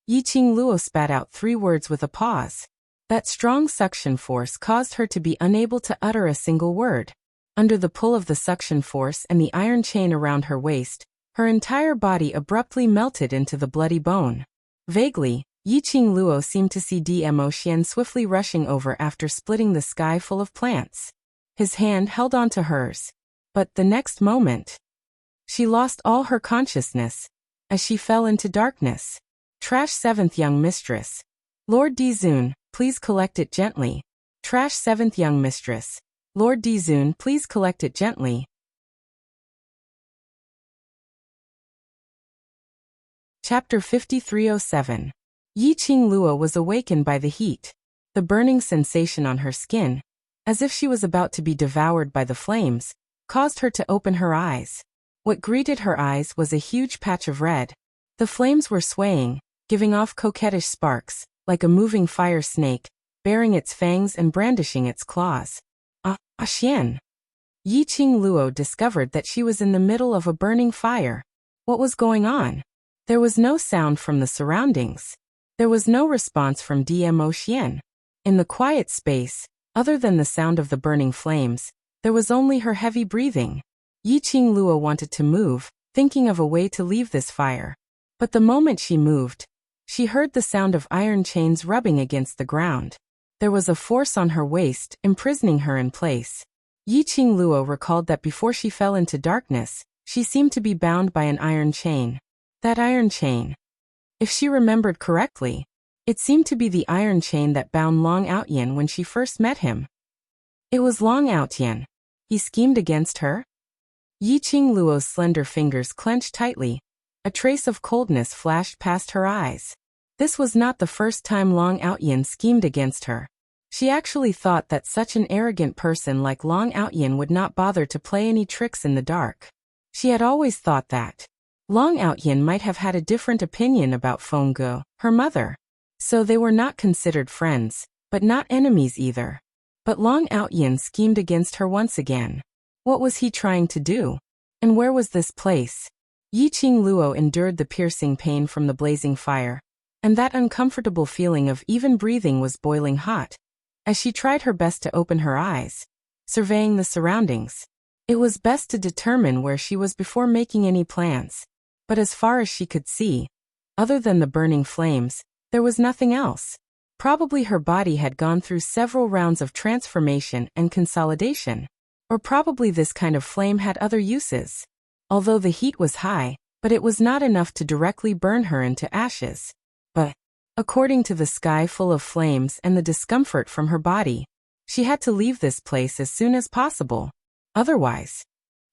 Yiqing Luo spat out 3 words with a pause. That strong suction force caused her to be unable to utter a single word. Under the pull of the suction force and the iron chain around her waist, her entire body abruptly melted into the bloody bone. Vaguely, Yiqing Luo seemed to see Dmo Xian swiftly rushing over after splitting the sky full of plants. His hand held onto hers. But the next moment, she lost all her consciousness, as she fell into darkness. Trash 7th young mistress. Lord Dizun, please collect it gently. Trash 7th young mistress. Lord Dizun, please collect it gently. Chapter 5307. Yiqing Luo was awakened by the heat, the burning sensation on her skin, as if she was about to be devoured by the flames, caused her to open her eyes. What greeted her eyes was a huge patch of red. The flames were swaying, giving off coquettish sparks, like a moving fire snake, baring its fangs and brandishing its claws. Ah Xian. Yiqing Luo discovered that she was in the middle of a burning fire. What was going on? There was no sound from the surroundings. There was no response from Dmo Xian. In the quiet space, other than the sound of the burning flames, there was only her heavy breathing. Yiqing Luo wanted to move, thinking of a way to leave this fire. But the moment she moved, she heard the sound of iron chains rubbing against the ground. There was a force on her waist, imprisoning her in place. Yiqing Luo recalled that before she fell into darkness, she seemed to be bound by an iron chain. That iron chain. If she remembered correctly, it seemed to be the iron chain that bound Long Outyin when she first met him. It was Long Outyan. He schemed against her? Yi Qingluo's slender fingers clenched tightly. A trace of coldness flashed past her eyes. This was not the first time Long Outyan schemed against her. She actually thought that such an arrogant person like Long Outyan would not bother to play any tricks in the dark. She had always thought that Long Outyan might have had a different opinion about Fengge, her mother. So they were not considered friends, but not enemies either. But Long Outyan schemed against her once again. What was he trying to do? And where was this place? Yi Qingluo endured the piercing pain from the blazing fire, and that uncomfortable feeling of even breathing was boiling hot. As she tried her best to open her eyes, surveying the surroundings, it was best to determine where she was before making any plans. But as far as she could see, other than the burning flames, there was nothing else. Probably her body had gone through several rounds of transformation and consolidation. Or probably this kind of flame had other uses. Although the heat was high, but it was not enough to directly burn her into ashes. But, according to the sky full of flames and the discomfort from her body, she had to leave this place as soon as possible. Otherwise,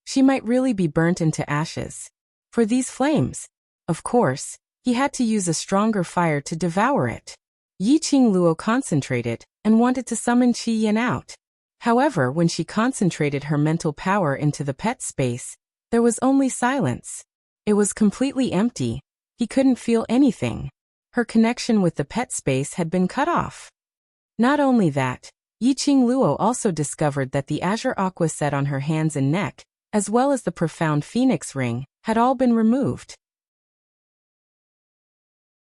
she might really be burnt into ashes. For these flames, of course, he had to use a stronger fire to devour it. Yi Qingluo concentrated and wanted to summon Qi Yin out. However, when she concentrated her mental power into the pet space, there was only silence. It was completely empty. He couldn't feel anything. Her connection with the pet space had been cut off. Not only that, Yi Qingluo also discovered that the azure aqua set on her hands and neck, as well as the profound phoenix ring, had all been removed.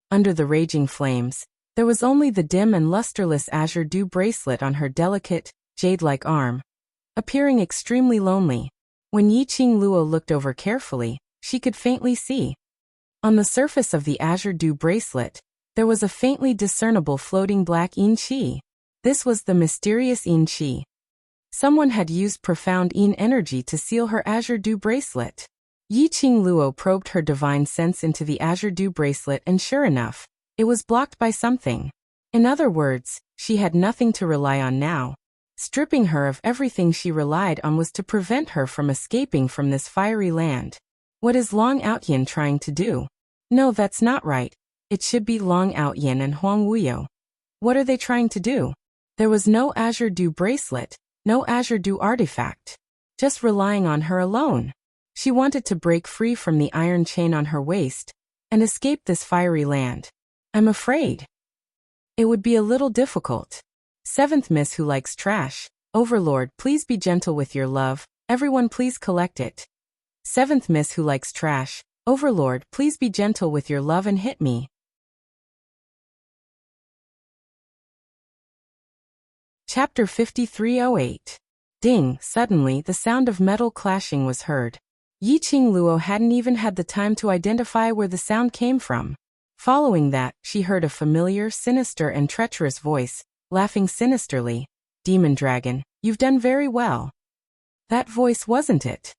Under the raging flames, there was only the dim and lusterless azure dew bracelet on her delicate, jade-like arm, appearing extremely lonely. When Yi Qingluo looked over carefully, she could faintly see. On the surface of the azure dew bracelet, there was a faintly discernible floating black yin qi. This was the mysterious yin qi. Someone had used profound yin energy to seal her azure dew bracelet. Yi Qingluo probed her divine sense into the azure dew bracelet and sure enough, it was blocked by something. In other words, she had nothing to rely on now. Stripping her of everything she relied on was to prevent her from escaping from this fiery land. What is Long Outyan trying to do? No, that's not right. It should be Long Outyan and Huang Wuyo. What are they trying to do? There was no azure dew bracelet, no azure dew artifact. Just relying on her alone. She wanted to break free from the iron chain on her waist and escape this fiery land. I'm afraid it would be a little difficult. Seventh Miss Who Likes Trash. Overlord, please be gentle with your love. Everyone please collect it. Seventh Miss Who Likes Trash. Overlord, please be gentle with your love and hit me. Chapter 5308. Ding! Suddenly, the sound of metal clashing was heard. Yi Qingluo hadn't even had the time to identify where the sound came from. Following that, she heard a familiar, sinister and treacherous voice, laughing sinisterly. Demon Dragon, you've done very well. That voice, wasn't it?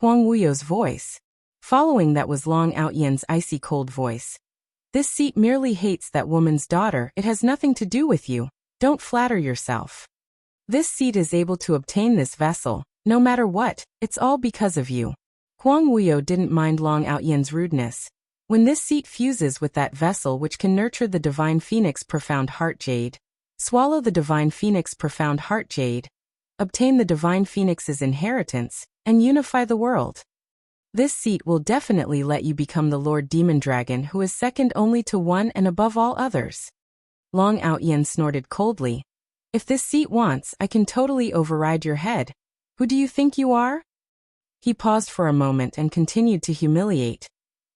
Huang Wuyo's voice. Following that was Long Outyan's icy cold voice. This seat merely hates that woman's daughter. It has nothing to do with you. Don't flatter yourself. This seat is able to obtain this vessel, no matter what. It's all because of you. Huang Wuyo didn't mind Long Outyan's rudeness. When this seat fuses with that vessel which can nurture the Divine Phoenix Profound Heart Jade, swallow the Divine Phoenix Profound Heart Jade, obtain the Divine Phoenix's inheritance, and unify the world. This seat will definitely let you become the Lord Demon Dragon who is second only to one and above all others. Long Outyan snorted coldly. If this seat wants, I can totally override your head. Who do you think you are? He paused for a moment and continued to humiliate.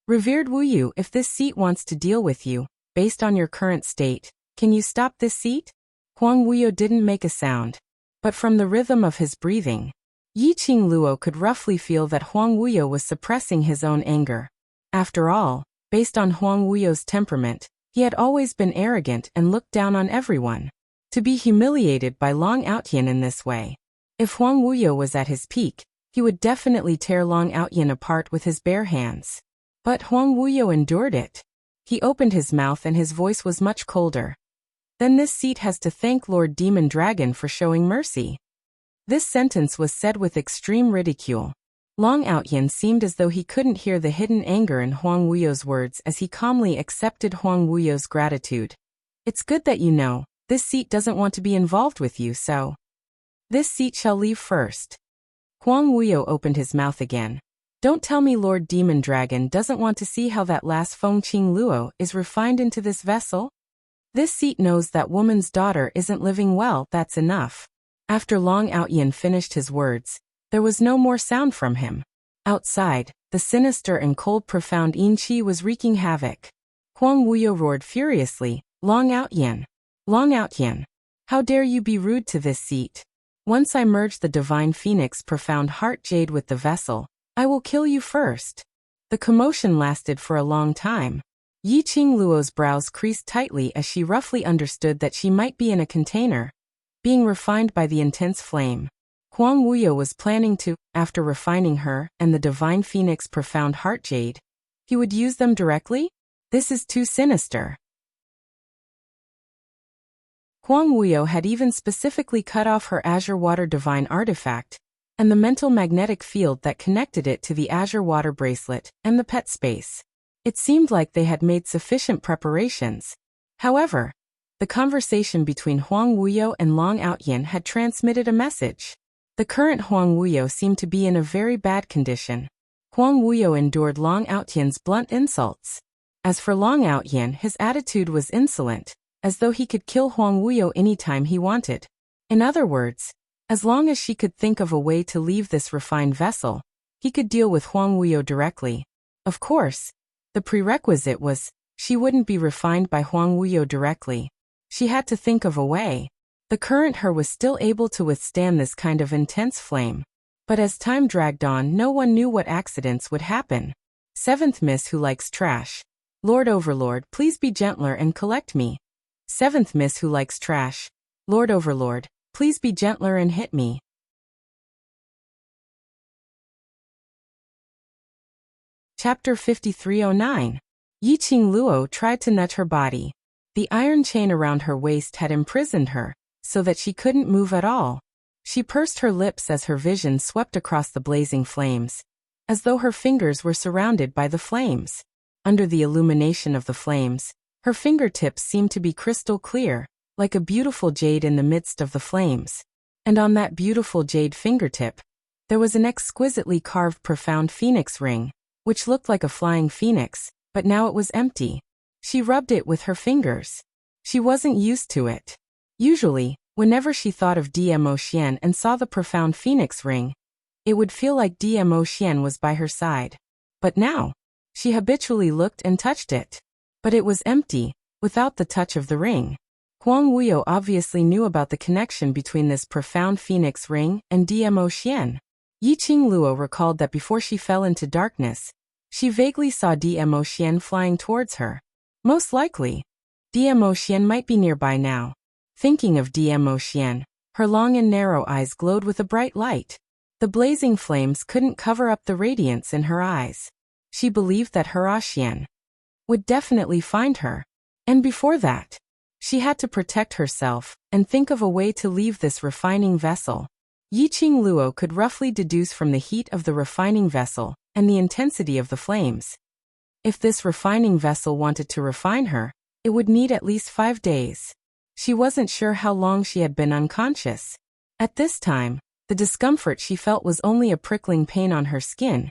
Revered Wuyu, if this seat wants to deal with you, based on your current state, can you stop this seat? Huang Wuyo didn't make a sound. But from the rhythm of his breathing, Yi Qingluo could roughly feel that Huang Wuyo was suppressing his own anger. After all, based on Huang Wuyo's temperament, he had always been arrogant and looked down on everyone. To be humiliated by Long Outyan in this way. If Huang Wuyo was at his peak, he would definitely tear Long Outyan apart with his bare hands. But Huang Wuyo endured it. He opened his mouth and his voice was much colder. Then this seat has to thank Lord Demon Dragon for showing mercy. This sentence was said with extreme ridicule. Long Outyin seemed as though he couldn't hear the hidden anger in Huang Wuyo's words as he calmly accepted Huang Wuyo's gratitude. It's good that you know, this seat doesn't want to be involved with you, so this seat shall leave first. Huang Wuyo opened his mouth again. Don't tell me Lord Demon Dragon doesn't want to see how that last Fengqing Luo is refined into this vessel? This seat knows that woman's daughter isn't living well, that's enough. After Long Outyin finished his words, there was no more sound from him. Outside, the sinister and cold profound Yin Qi was wreaking havoc. Huang Wuyo roared furiously, Long Outyin! Long Outyin! How dare you be rude to this seat? Once I merge the divine phoenix profound heart jade with the vessel, I will kill you first. The commotion lasted for a long time. Yi Qing Luo's brows creased tightly as she roughly understood that she might be in a container, being refined by the intense flame. Huang Wuyo was planning to, after refining her and the divine phoenix profound heart jade, he would use them directly? This is too sinister. Huang Wuyo had even specifically cut off her azure water divine artifact, and the mental magnetic field that connected it to the azure water bracelet and the pet space. It seemed like they had made sufficient preparations. However, the conversation between Huang Wuyo and Long Outyin had transmitted a message. The current Huang Wuyo seemed to be in a very bad condition. Huang Wuyo endured Long Outyin's blunt insults. As for Long Outyin, his attitude was insolent, as though he could kill Huang Wuyo anytime he wanted. In other words, as long as she could think of a way to leave this refined vessel, he could deal with Huang Wuyo directly. Of course, the prerequisite was, she wouldn't be refined by Huang Wuyo directly. She had to think of a way. The current her was still able to withstand this kind of intense flame. But as time dragged on, no one knew what accidents would happen. Seventh Miss Who Likes Trash. Lord Overlord, please be gentler and collect me. Seventh Miss Who Likes Trash. Lord Overlord, please be gentler and hit me. Chapter 5309. Yi Qing Luo tried to nudge her body. The iron chain around her waist had imprisoned her, so that she couldn't move at all. She pursed her lips as her vision swept across the blazing flames, as though her fingers were surrounded by the flames. Under the illumination of the flames, her fingertips seemed to be crystal clear, like a beautiful jade in the midst of the flames. And on that beautiful jade fingertip, there was an exquisitely carved profound phoenix ring, which looked like a flying phoenix, but now it was empty. She rubbed it with her fingers. She wasn't used to it. Usually, whenever she thought of Dmo Xian and saw the profound phoenix ring, it would feel like Dmo Xian was by her side. But now, she habitually looked and touched it. But it was empty, without the touch of the ring. Huang Wuyo obviously knew about the connection between this profound phoenix ring and Dmo Xian. Yi Qing Luo recalled that before she fell into darkness, she vaguely saw Dmo Xian flying towards her. Most likely, Dmo Xian might be nearby now. Thinking of Dmo Xian, her long and narrow eyes glowed with a bright light. The blazing flames couldn't cover up the radiance in her eyes. She believed that Hera Xian would definitely find her. And before that, she had to protect herself and think of a way to leave this refining vessel. Yi Qing Luo could roughly deduce from the heat of the refining vessel and the intensity of the flames. If this refining vessel wanted to refine her, it would need at least 5 days. She wasn't sure how long she had been unconscious. At this time, the discomfort she felt was only a prickling pain on her skin,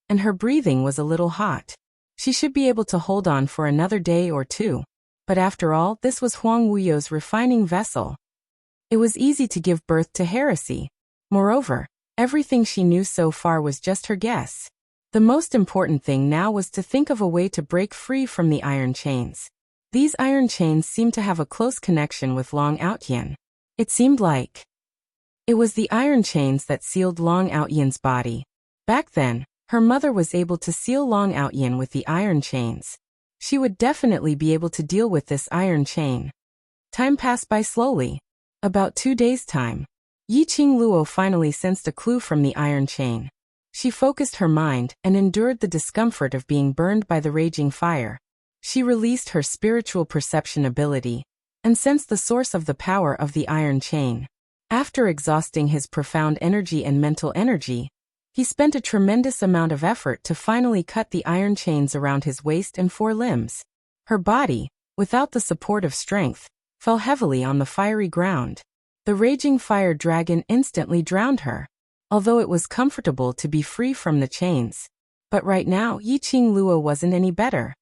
and her breathing was a little hot. She should be able to hold on for another day or two. But after all, this was Huang Wuyo's refining vessel. It was easy to give birth to heresy. Moreover, everything she knew so far was just her guess. The most important thing now was to think of a way to break free from the iron chains. These iron chains seemed to have a close connection with Long Outyin. It seemed like it was the iron chains that sealed Long Outyin's body. Back then, her mother was able to seal Long Outyin with the iron chains. She would definitely be able to deal with this iron chain. Time passed by slowly. About 2 days' time, Yi Qing Luo finally sensed a clue from the iron chain. She focused her mind and endured the discomfort of being burned by the raging fire. She released her spiritual perception ability and sensed the source of the power of the iron chain. After exhausting his profound energy and mental energy, he spent a tremendous amount of effort to finally cut the iron chains around his waist and 4 limbs. Her body, without the support of strength, fell heavily on the fiery ground. The raging fire dragon instantly drowned her, although it was comfortable to be free from the chains. But right now, Yiqing Luo wasn't any better.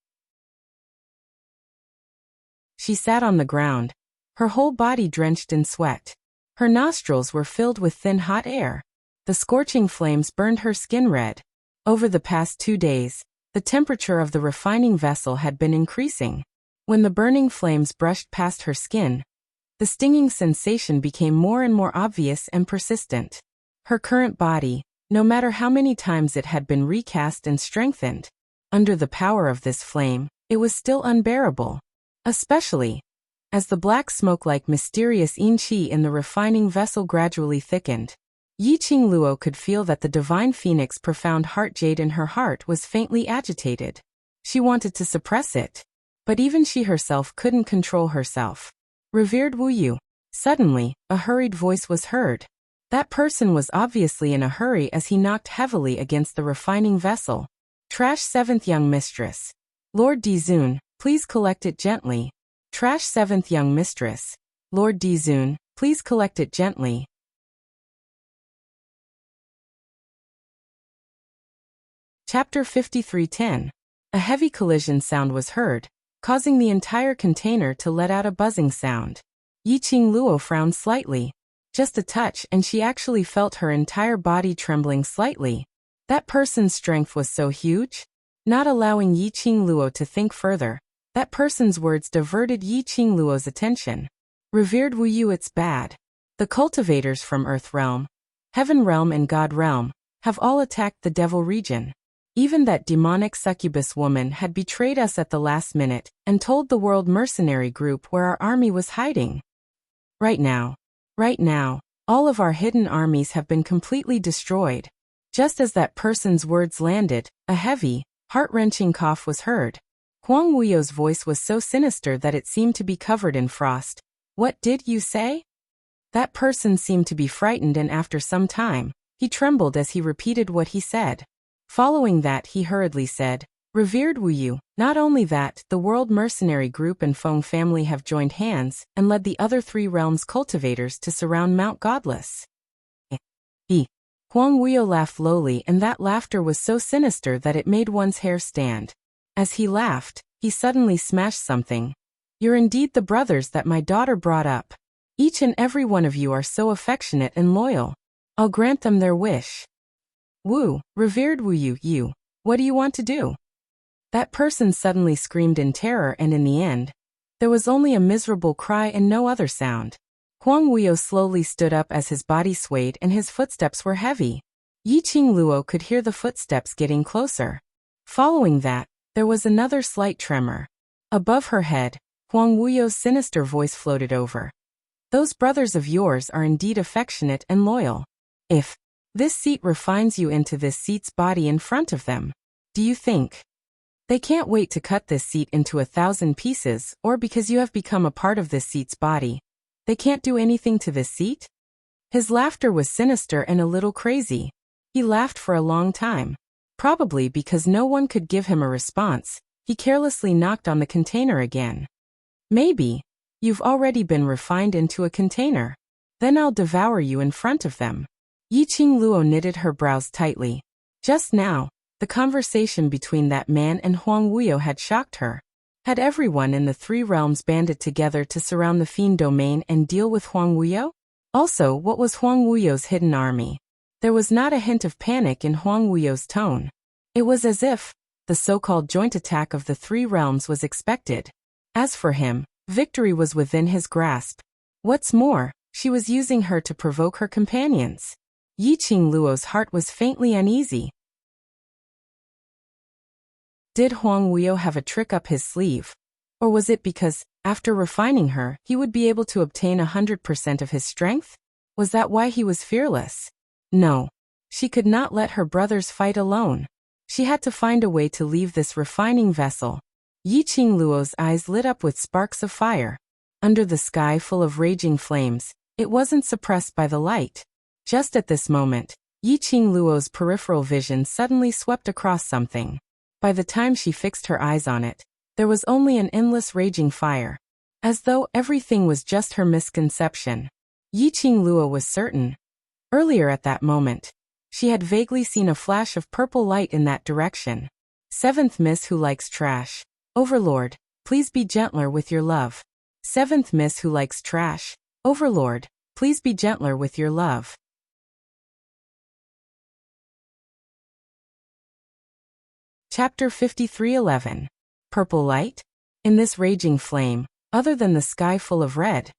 She sat on the ground, her whole body drenched in sweat. Her nostrils were filled with thin hot air. The scorching flames burned her skin red. Over the past 2 days, the temperature of the refining vessel had been increasing. When the burning flames brushed past her skin, the stinging sensation became more and more obvious and persistent. Her current body, no matter how many times it had been recast and strengthened, under the power of this flame, it was still unbearable. Especially as the black smoke like mysterious yin qi in the refining vessel gradually thickened. Yiqing Luo could feel that the divine phoenix profound heart jade in her heart was faintly agitated. She wanted to suppress it, but even she herself couldn't control herself. Revered Wu Yu. Suddenly, a hurried voice was heard. That person was obviously in a hurry as he knocked heavily against the refining vessel. Trash 7th young mistress. Lord Dizun, please collect it gently. Trash 7th young mistress. Lord Dizun, please collect it gently. Chapter 53:10. A heavy collision sound was heard, causing the entire container to let out a buzzing sound. Yiqing Luo frowned slightly. Just a touch and she actually felt her entire body trembling slightly. That person's strength was so huge. Not allowing Yiqing Luo to think further, that person's words diverted Yiqing Luo's attention. Revered Wu Yu, it's bad. The cultivators from Earth Realm, Heaven Realm and God Realm have all attacked the Devil region. Even that demonic succubus woman had betrayed us at the last minute and told the world mercenary group where our army was hiding. Right now, all of our hidden armies have been completely destroyed. Just as that person's words landed, a heavy, heart-wrenching cough was heard. Huang Wuyo's voice was so sinister that it seemed to be covered in frost. What did you say? That person seemed to be frightened, and after some time, he trembled as he repeated what he said. Following that, he hurriedly said, Revered Wu Yu, not only that, the World Mercenary Group and Feng family have joined hands and led the other 3 realms cultivators to surround Mount Godless. Huang Wuyo laughed lowly, and that laughter was so sinister that it made one's hair stand. As he laughed, he suddenly smashed something. You're indeed the brothers that my daughter brought up. Each and every one of you are so affectionate and loyal. I'll grant them their wish. Revered Wu Yu, what do you want to do? That person suddenly screamed in terror, and in the end, there was only a miserable cry and no other sound. Huang Wuyo slowly stood up as his body swayed and his footsteps were heavy. Yiqing Luo could hear the footsteps getting closer. Following that, there was another slight tremor. Above her head, Huang Wuyo's sinister voice floated over. Those brothers of yours are indeed affectionate and loyal. If this seat refines you into this seat's body in front of them, do you think they can't wait to cut this seat into 1,000 pieces, or because you have become a part of this seat's body, they can't do anything to this seat? His laughter was sinister and a little crazy. He laughed for a long time. Probably because no one could give him a response, he carelessly knocked on the container again. Maybe you've already been refined into a container. Then I'll devour you in front of them. Yiqing Luo knitted her brows tightly. Just now, the conversation between that man and Huang Wuyo had shocked her. Had everyone in the 3 realms banded together to surround the Fiend domain and deal with Huang Wuyo? Also, what was Huang Wuyo's hidden army? There was not a hint of panic in Huang Wuyo's tone. It was as if the so-called joint attack of the 3 realms was expected. As for him, victory was within his grasp. What's more, she was using her to provoke her companions. Yiqing Luo's heart was faintly uneasy. Did Huang Wuyo have a trick up his sleeve? Or was it because, after refining her, he would be able to obtain 100% of his strength? Was that why he was fearless? No. She could not let her brothers fight alone. She had to find a way to leave this refining vessel. Yiqing Luo's eyes lit up with sparks of fire. Under the sky full of raging flames, It wasn't suppressed by the light. Just at this moment, Yiqing Luo's peripheral vision suddenly swept across something. By the time she fixed her eyes on it, there was only an endless raging fire. As though everything was just her misconception. Yiqing Luo was certain. Earlier at that moment, she had vaguely seen a flash of purple light in that direction. Seventh Miss Who Likes Trash. Overlord, please be gentler with your love. Seventh Miss Who Likes Trash. Overlord, please be gentler with your love. Chapter 53:11. Purple light? In this raging flame, other than the sky full of red,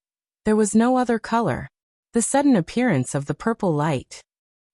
there was no other color. The sudden appearance of the purple light.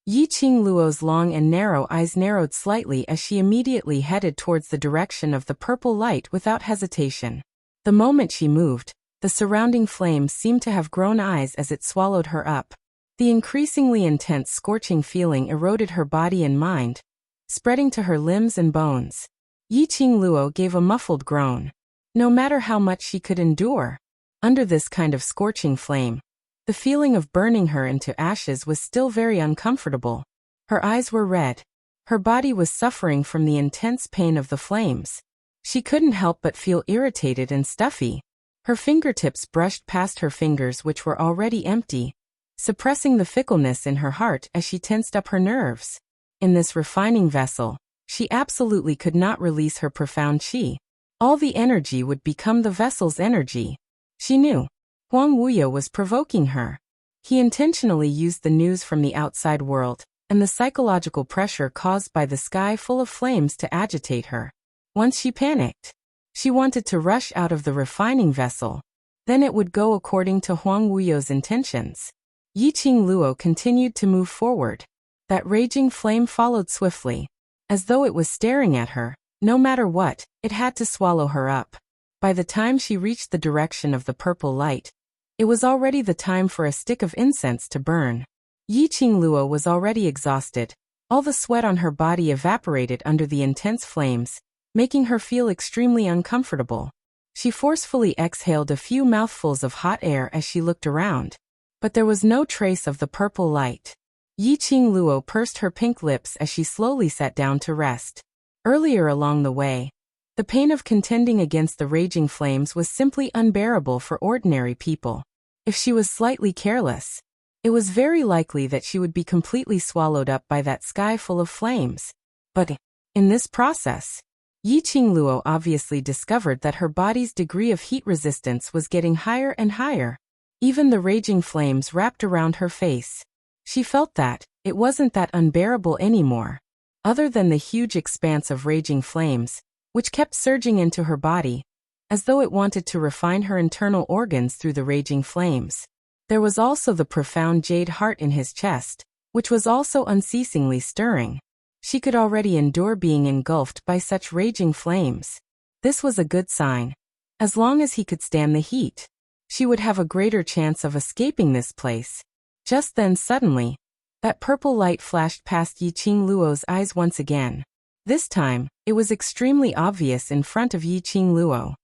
Yiqing Luo's long and narrow eyes narrowed slightly as she immediately headed towards the direction of the purple light without hesitation. The moment she moved, the surrounding flames seemed to have grown eyes as it swallowed her up. The increasingly intense scorching feeling eroded her body and mind, spreading to her limbs and bones. Yiqing Luo gave a muffled groan. No matter how much she could endure, under this kind of scorching flame, the feeling of burning her into ashes was still very uncomfortable. Her eyes were red. Her body was suffering from the intense pain of the flames. She couldn't help but feel irritated and stuffy. Her fingertips brushed past her fingers, which were already empty, suppressing the fickleness in her heart as she tensed up her nerves. In this refining vessel, she absolutely could not release her profound qi. All the energy would become the vessel's energy. She knew. Huang Wuya was provoking her. He intentionally used the news from the outside world, and the psychological pressure caused by the sky full of flames to agitate her. Once she panicked. She wanted to rush out of the refining vessel. Then it would go according to Huang Wuya's intentions. Yiqing Luo continued to move forward. That raging flame followed swiftly. As though it was staring at her, no matter what, it had to swallow her up. By the time she reached the direction of the purple light, it was already the time for a stick of incense to burn. Yiqing Luo was already exhausted. All the sweat on her body evaporated under the intense flames, making her feel extremely uncomfortable. She forcefully exhaled a few mouthfuls of hot air as she looked around. But there was no trace of the purple light. Yiqing Luo pursed her pink lips as she slowly sat down to rest. Earlier along the way, the pain of contending against the raging flames was simply unbearable for ordinary people. If she was slightly careless, it was very likely that she would be completely swallowed up by that sky full of flames. But in this process, Yiqing Luo obviously discovered that her body's degree of heat resistance was getting higher and higher. Even the raging flames wrapped around her face. She felt that it wasn't that unbearable anymore. Other than the huge expanse of raging flames, which kept surging into her body, as though it wanted to refine her internal organs through the raging flames. There was also the profound jade heart in his chest, which was also unceasingly stirring. She could already endure being engulfed by such raging flames. This was a good sign. As long as he could stand the heat, she would have a greater chance of escaping this place. Just then suddenly, that purple light flashed past Yiqing Luo's eyes once again. This time, it was extremely obvious in front of Yiqing Luo.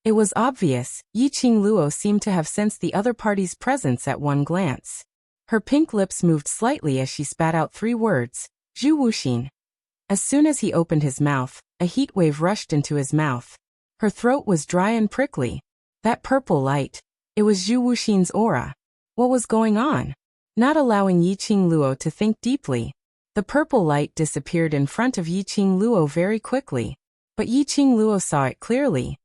It was obvious. Yiqing Luo seemed to have sensed the other party's presence at one glance. Her pink lips moved slightly as she spat out 3 words, Zhu Wuxin. As soon as he opened his mouth, a heat wave rushed into his mouth. Her throat was dry and prickly. That purple light, it was Zhu Wuxin's aura. What was going on? Not allowing Yiqing Luo to think deeply, the purple light disappeared in front of Yiqing Luo very quickly. But Yiqing Luo saw it clearly.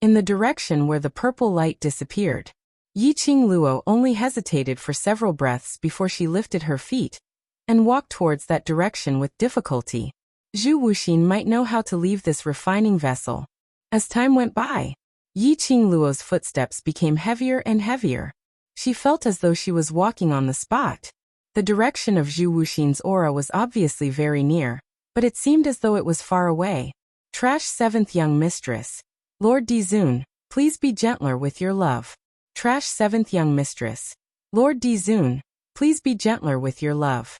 In the direction where the purple light disappeared. Yiqing Luo only hesitated for several breaths before she lifted her feet and walked towards that direction with difficulty. Zhu Wuxin might know how to leave this refining vessel. As time went by, Yiqing Luo's footsteps became heavier and heavier. She felt as though she was walking on the spot. The direction of Zhu Wuxin's aura was obviously very near, but it seemed as though it was far away. Trash 7th Young Mistress. Lord Dizun, please be gentler with your love. Trash 7th Young Mistress. Lord Dizun, please be gentler with your love.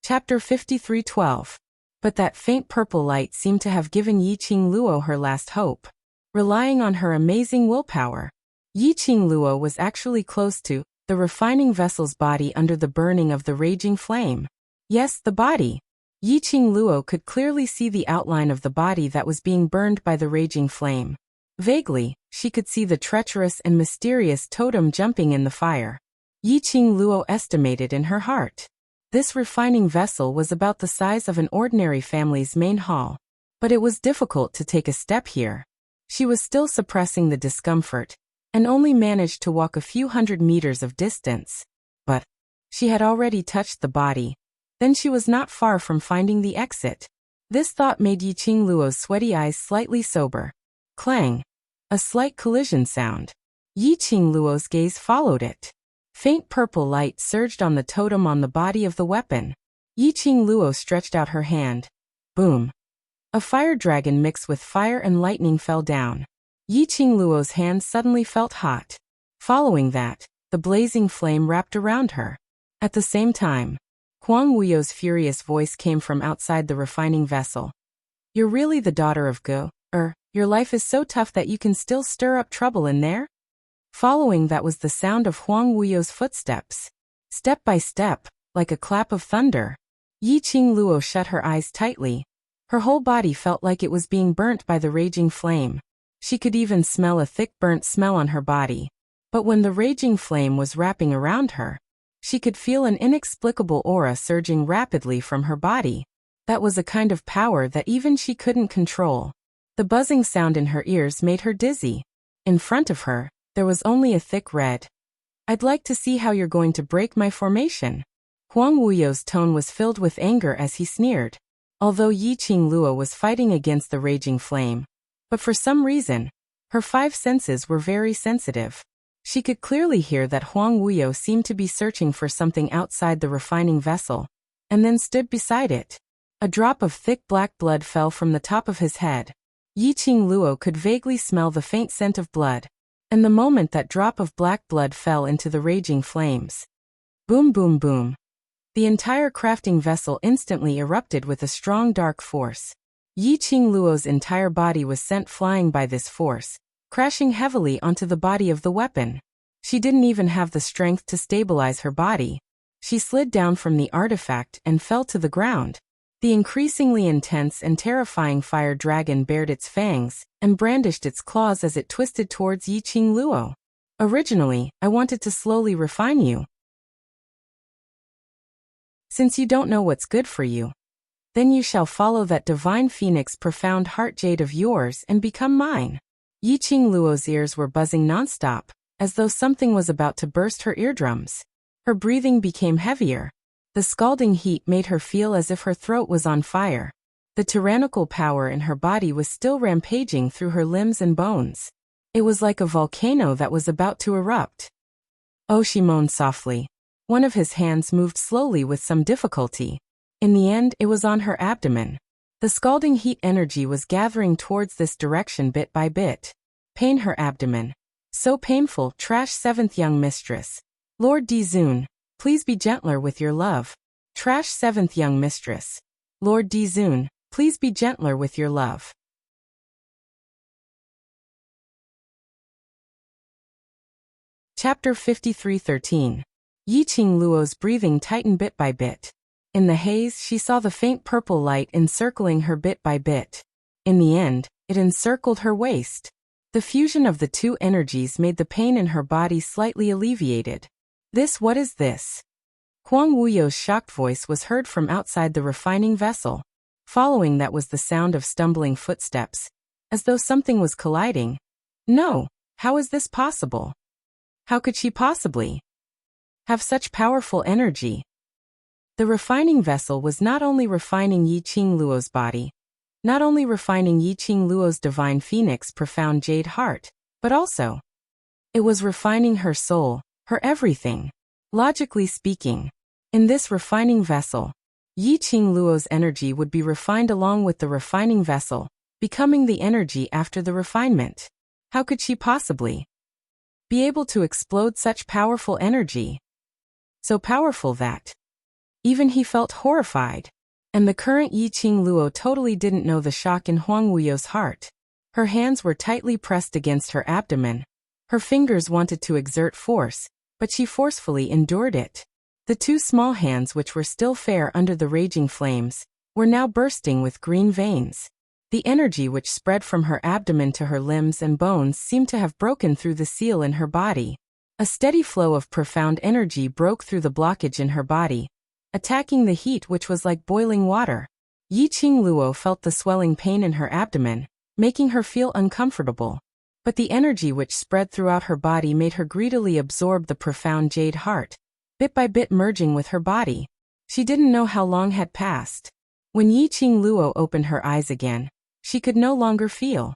Chapter 53:12. But that faint purple light seemed to have given Yiqing Luo her last hope. Relying on her amazing willpower, Yiqing Luo was actually close to the refining vessel's body under the burning of the raging flame. Yes, the body. Yiqing Luo could clearly see the outline of the body that was being burned by the raging flame. Vaguely, she could see the treacherous and mysterious totem jumping in the fire. Yiqing Luo estimated in her heart. This refining vessel was about the size of an ordinary family's main hall. But it was difficult to take a step here. She was still suppressing the discomfort, and only managed to walk a few hundred meters of distance. But she had already touched the body. Then she was not far from finding the exit. This thought made Yiqing Luo's sweaty eyes slightly sober. Clang. A slight collision sound. Yiqing Luo's gaze followed it. Faint purple light surged on the totem on the body of the weapon. Yiqing Luo stretched out her hand. Boom. A fire dragon mixed with fire and lightning fell down. Yiqing Luo's hand suddenly felt hot. Following that, the blazing flame wrapped around her. At the same time, Huang Wuyo's furious voice came from outside the refining vessel. You're really the daughter of Go, your life is so tough that you can still stir up trouble in there? Following that was the sound of Huang Wuyo's footsteps. Step by step, like a clap of thunder. Yiqing Luo shut her eyes tightly. Her whole body felt like it was being burnt by the raging flame. She could even smell a thick burnt smell on her body. But when the raging flame was wrapping around her, she could feel an inexplicable aura surging rapidly from her body. That was a kind of power that even she couldn't control. The buzzing sound in her ears made her dizzy. In front of her, there was only a thick red. I'd like to see how you're going to break my formation. Huang Wuyo's tone was filled with anger as he sneered. Although Yiqing Luo was fighting against the raging flame, but for some reason, her 5 senses were very sensitive. She could clearly hear that Huang Wuyo seemed to be searching for something outside the refining vessel, and then stood beside it. A drop of thick black blood fell from the top of his head. Yiqing Luo could vaguely smell the faint scent of blood, and the moment that drop of black blood fell into the raging flames. Boom boom boom. The entire crafting vessel instantly erupted with a strong dark force. Yiqing Luo's entire body was sent flying by this force, crashing heavily onto the body of the weapon. She didn't even have the strength to stabilize her body. She slid down from the artifact and fell to the ground. The increasingly intense and terrifying fire dragon bared its fangs and brandished its claws as it twisted towards Yiqing Luo. Originally, I wanted to slowly refine you. Since you don't know what's good for you, then you shall follow that divine phoenix profound heart jade of yours and become mine. Yiqing Luo's ears were buzzing nonstop, as though something was about to burst her eardrums. Her breathing became heavier. The scalding heat made her feel as if her throat was on fire. The tyrannical power in her body was still rampaging through her limbs and bones. It was like a volcano that was about to erupt. Oh, she moaned softly. One of his hands moved slowly with some difficulty. In the end, it was on her abdomen. The scalding heat energy was gathering towards this direction bit by bit. Pain her abdomen. So painful, trash 7th young mistress. Lord Dizun, please be gentler with your love. Trash 7th young mistress. Lord Dizun, please be gentler with your love. Chapter 53:13. Yiqing Luo's breathing tightened bit by bit. In the haze, she saw the faint purple light encircling her bit by bit. In the end, it encircled her waist. The fusion of the two energies made the pain in her body slightly alleviated. What is this? Huang Wuyo's shocked voice was heard from outside the refining vessel. Following that was the sound of stumbling footsteps, as though something was colliding. No, how is this possible? How could she possibly have such powerful energy? The refining vessel was not only refining Yiqing Luo's body, not only refining Yiqing Luo's divine phoenix profound jade heart, but also, it was refining her soul, her everything. Logically speaking, in this refining vessel, Yiqing Luo's energy would be refined along with the refining vessel, becoming the energy after the refinement. How could she possibly be able to explode such powerful energy? So powerful that even he felt horrified. And the current Yiqing Luo totally didn't know the shock in Huang Wuyo's heart. Her hands were tightly pressed against her abdomen. Her fingers wanted to exert force, but she forcefully endured it. The two small hands, which were still fair under the raging flames, were now bursting with green veins. The energy which spread from her abdomen to her limbs and bones seemed to have broken through the seal in her body. A steady flow of profound energy broke through the blockage in her body, attacking the heat which was like boiling water. Yiqing Luo felt the swelling pain in her abdomen, making her feel uncomfortable. But the energy which spread throughout her body made her greedily absorb the profound jade heart, bit by bit merging with her body. She didn't know how long had passed. When Yiqing Luo opened her eyes again, she could no longer feel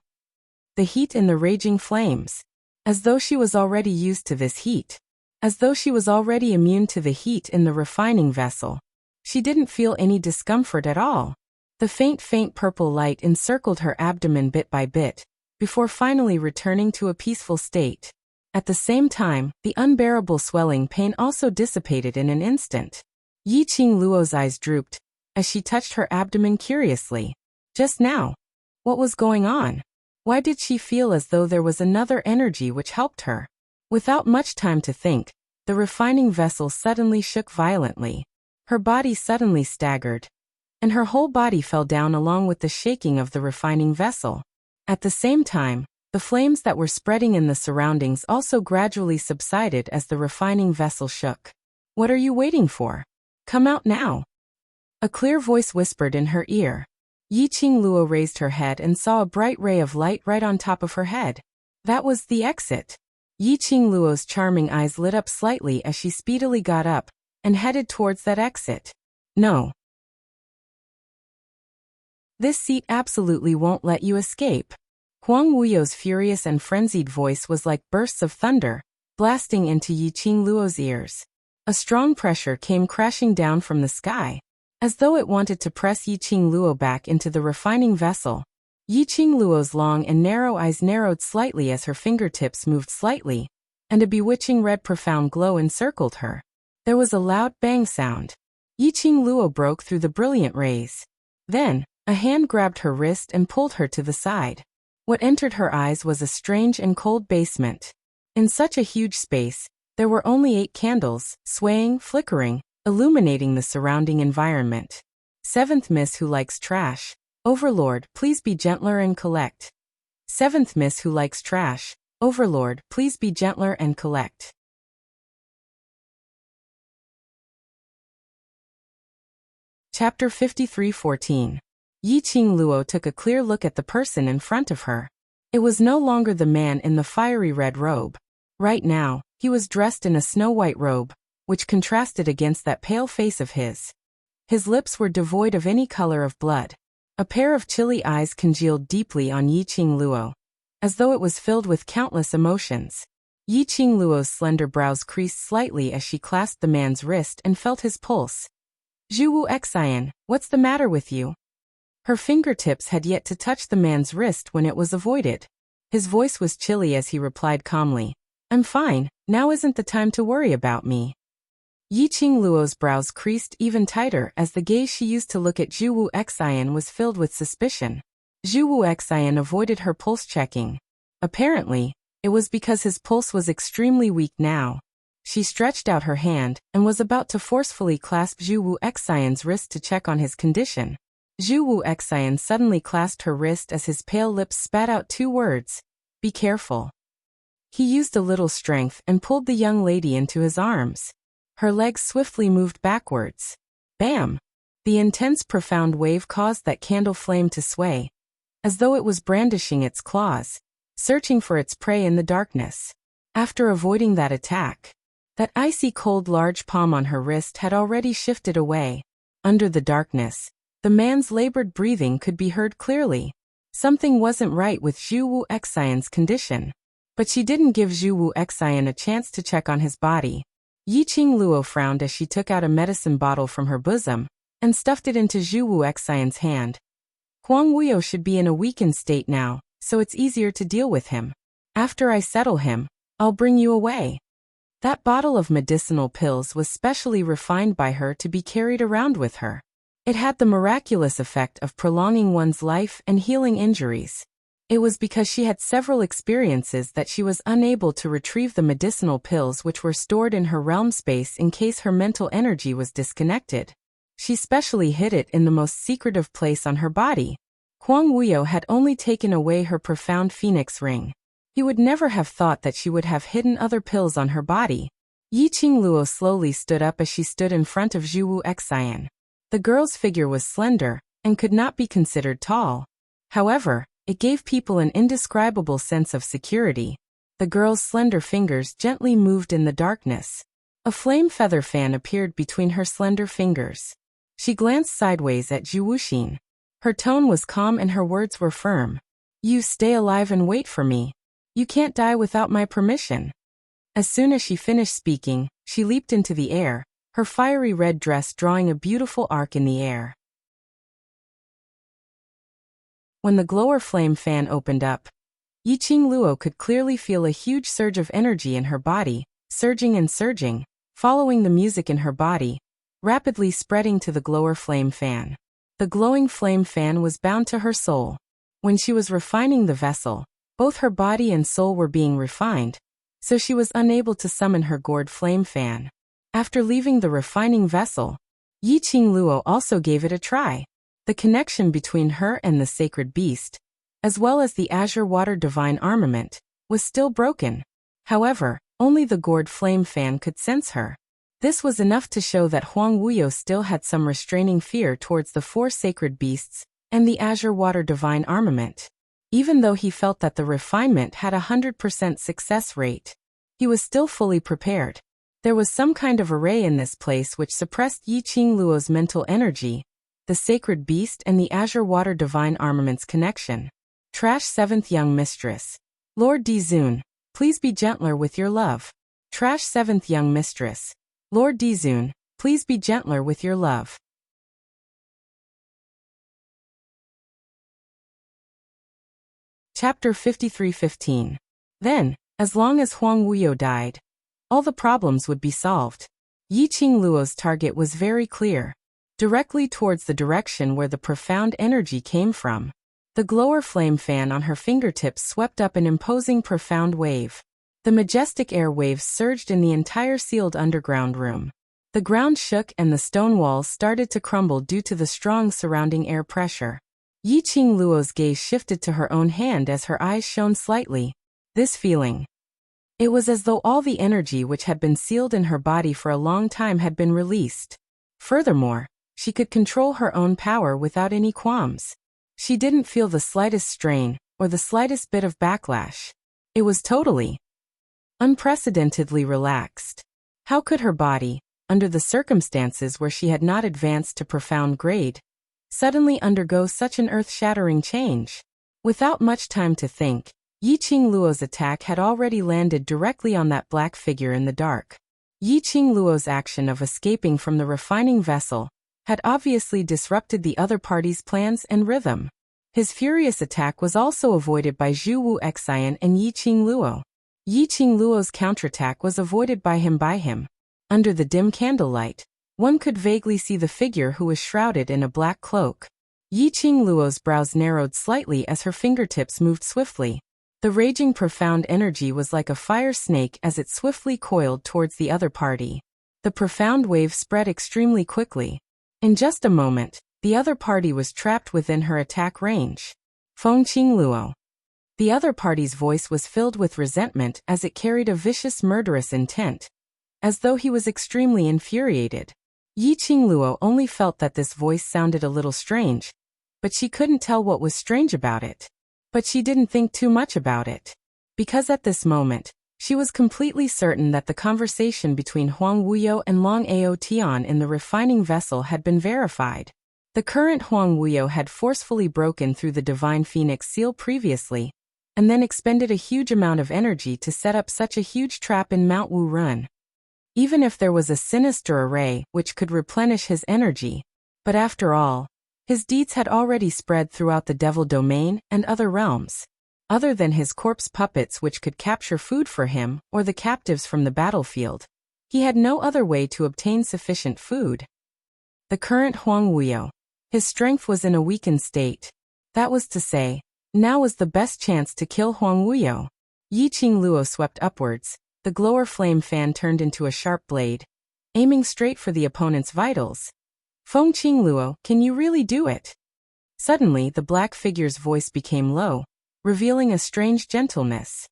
the heat in the raging flames. As though she was already used to this heat. As though she was already immune to the heat in the refining vessel. She didn't feel any discomfort at all. The faint purple light encircled her abdomen bit by bit, before finally returning to a peaceful state. At the same time, the unbearable swelling pain also dissipated in an instant. Yiqing Luo's eyes drooped, as she touched her abdomen curiously. Just now. What was going on? Why did she feel as though there was another energy which helped her? Without much time to think, the refining vessel suddenly shook violently. Her body suddenly staggered, and her whole body fell down along with the shaking of the refining vessel. At the same time, the flames that were spreading in the surroundings also gradually subsided as the refining vessel shook. "What are you waiting for? Come out now," a clear voice whispered in her ear. Yiqing Luo raised her head and saw a bright ray of light right on top of her head. That was the exit. Yiqing Luo's charming eyes lit up slightly as she speedily got up and headed towards that exit. "No. This seat absolutely won't let you escape." Huang Wuyo's furious and frenzied voice was like bursts of thunder, blasting into Yiqing Luo's ears. A strong pressure came crashing down from the sky, as though it wanted to press Yiqing Luo back into the refining vessel. Yiqing Luo's long and narrow eyes narrowed slightly as her fingertips moved slightly, and a bewitching red profound glow encircled her. There was a loud bang sound. Yiqing Luo broke through the brilliant rays. Then, a hand grabbed her wrist and pulled her to the side. What entered her eyes was a strange and cold basement. In such a huge space, there were only 8 candles, swaying, flickering, illuminating the surrounding environment. "Seventh Miss who likes trash. Overlord, please be gentler and collect." "Seventh Miss who likes trash. Overlord, please be gentler and collect." Chapter 53:14. Yiqing Luo took a clear look at the person in front of her. It was no longer the man in the fiery red robe. Right now, he was dressed in a snow-white robe, which contrasted against that pale face of his. His lips were devoid of any color of blood. A pair of chilly eyes congealed deeply on Yiqing Luo, as though it was filled with countless emotions. Yiqing Luo's slender brows creased slightly as she clasped the man's wrist and felt his pulse. "Zhuwu Xian, what's the matter with you?" Her fingertips had yet to touch the man's wrist when it was avoided. His voice was chilly as he replied calmly, "I'm fine, now isn't the time to worry about me." Yiqing Luo's brows creased even tighter as the gaze she used to look at Zhuwu Xian was filled with suspicion. Zhuwu Xian avoided her pulse checking. Apparently, it was because his pulse was extremely weak now. She stretched out her hand and was about to forcefully clasp Zhuwu Xian's wrist to check on his condition. Zhuwu Xian suddenly clasped her wrist as his pale lips spat out 2 words, "Be careful." He used a little strength and pulled the young lady into his arms. Her legs swiftly moved backwards. Bam! The intense profound wave caused that candle flame to sway, as though it was brandishing its claws, searching for its prey in the darkness. After avoiding that attack, that icy cold large palm on her wrist had already shifted away. Under the darkness, the man's labored breathing could be heard clearly. Something wasn't right with Zhuwu Xian's condition. But she didn't give Zhuwu Xian a chance to check on his body. Yiqing Luo frowned as she took out a medicine bottle from her bosom and stuffed it into Zhuwu Xian's hand. "Huang Wuyo should be in a weakened state now, so it's easier to deal with him. After I settle him, I'll bring you away." That bottle of medicinal pills was specially refined by her to be carried around with her. It had the miraculous effect of prolonging one's life and healing injuries. It was because she had several experiences that she was unable to retrieve the medicinal pills which were stored in her realm space in case her mental energy was disconnected. She specially hid it in the most secretive place on her body. Huang Wuyo had only taken away her profound phoenix ring. He would never have thought that she would have hidden other pills on her body. Yi Qingluo slowly stood up as she stood in front of Zhu Wu Xian. The girl's figure was slender, and could not be considered tall. However, it gave people an indescribable sense of security. The girl's slender fingers gently moved in the darkness. A flame feather fan appeared between her slender fingers. She glanced sideways at Zhu Wuxin. Her tone was calm and her words were firm. "You stay alive and wait for me. You can't die without my permission." As soon as she finished speaking, she leaped into the air, her fiery red dress drawing a beautiful arc in the air. When the glower flame fan opened up, Yi Qingluo could clearly feel a huge surge of energy in her body, surging and surging, following the music in her body, rapidly spreading to the glower flame fan. The glowing flame fan was bound to her soul. When she was refining the vessel, both her body and soul were being refined, so she was unable to summon her gourd flame fan. After leaving the refining vessel, Yi Qingluo also gave it a try. The connection between her and the sacred beast, as well as the azure water divine armament, was still broken. However, only the gourd flame fan could sense her. This was enough to show that Huang Wuyo still had some restraining fear towards the 4 sacred beasts and the azure water divine armament. Even though he felt that the refinement had 100% success rate, he was still fully prepared. There was some kind of array in this place which suppressed Yi Qingluo's mental energy, the sacred beast and the azure water divine armament's connection. Trash 7th young mistress. Lord Dizun, please be gentler with your love. Trash 7th young mistress. Lord Dizun, please be gentler with your love. Chapter 53:15. Then, as long as Huang Wuyo died, all the problems would be solved. Yi Qingluo's target was very clear, directly towards the direction where the profound energy came from. The glower flame fan on her fingertips swept up an imposing profound wave. The majestic air waves surged in the entire sealed underground room. The ground shook and the stone walls started to crumble due to the strong surrounding air pressure. Yi Qingluo's gaze shifted to her own hand as her eyes shone slightly. This feeling. It was as though all the energy which had been sealed in her body for a long time had been released. Furthermore, she could control her own power without any qualms. She didn't feel the slightest strain or the slightest bit of backlash. It was totally, unprecedentedly relaxed. How could her body, under the circumstances where she had not advanced to profound grade, suddenly undergo such an earth-shattering change? Without much time to think, Yi Qingluo's attack had already landed directly on that black figure in the dark. Yi Qingluo's action of escaping from the refining vessel had obviously disrupted the other party's plans and rhythm. His furious attack was also avoided by Zhu Wu Xian and Yi Qingluo. Yi Qingluo's counterattack was avoided by him. Under the dim candlelight, one could vaguely see the figure who was shrouded in a black cloak. Yi Qingluo's brows narrowed slightly as her fingertips moved swiftly. The raging profound energy was like a fire snake as it swiftly coiled towards the other party. The profound wave spread extremely quickly. In just a moment, the other party was trapped within her attack range. Feng Qingluo. The other party's voice was filled with resentment as it carried a vicious murderous intent, as though he was extremely infuriated. Yi Qingluo only felt that this voice sounded a little strange, but she couldn't tell what was strange about it. But she didn't think too much about it, because at this moment, she was completely certain that the conversation between Huang Wuyo and Long Ao Tian in the refining vessel had been verified. The current Huang Wuyo had forcefully broken through the divine phoenix seal previously, and then expended a huge amount of energy to set up such a huge trap in Mount Wu Run. Even if there was a sinister array which could replenish his energy, but after all, his deeds had already spread throughout the devil domain and other realms. Other than his corpse puppets which could capture food for him or the captives from the battlefield, he had no other way to obtain sufficient food. The current Huang Wuyo, His strength was in a weakened state. That was to say, now was the best chance to kill Huang Wuyo. Yi Qingluo swept upwards, the glower flame fan turned into a sharp blade, aiming straight for the opponent's vitals. Feng Qingluo, can you really do it? Suddenly the black figure's voice became low, revealing a strange gentleness.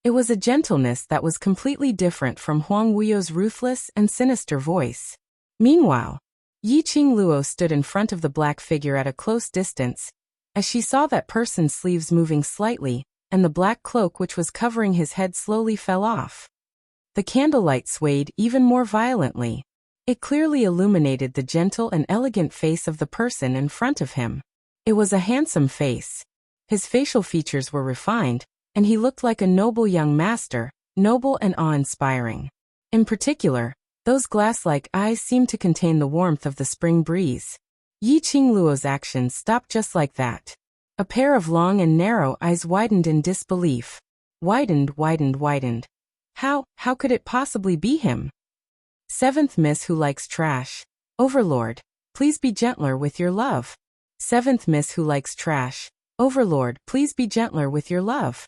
It was a gentleness that was completely different from Huang Wuyo's ruthless and sinister voice. Meanwhile, Yi Qingluo stood in front of the black figure at a close distance, as she saw that person's sleeves moving slightly, and the black cloak which was covering his head slowly fell off. The candlelight swayed even more violently. It clearly illuminated the gentle and elegant face of the person in front of him. It was a handsome face. His facial features were refined, and he looked like a noble young master, noble and awe-inspiring. In particular, those glass-like eyes seemed to contain the warmth of the spring breeze. Yi Qingluo's actions stopped just like that. A pair of long and narrow eyes widened in disbelief. Widened. How could it possibly be him? Seventh Miss Who Likes Trash. Overlord, please be gentler with your love. Seventh Miss Who Likes Trash. Overlord, please be gentler with your love.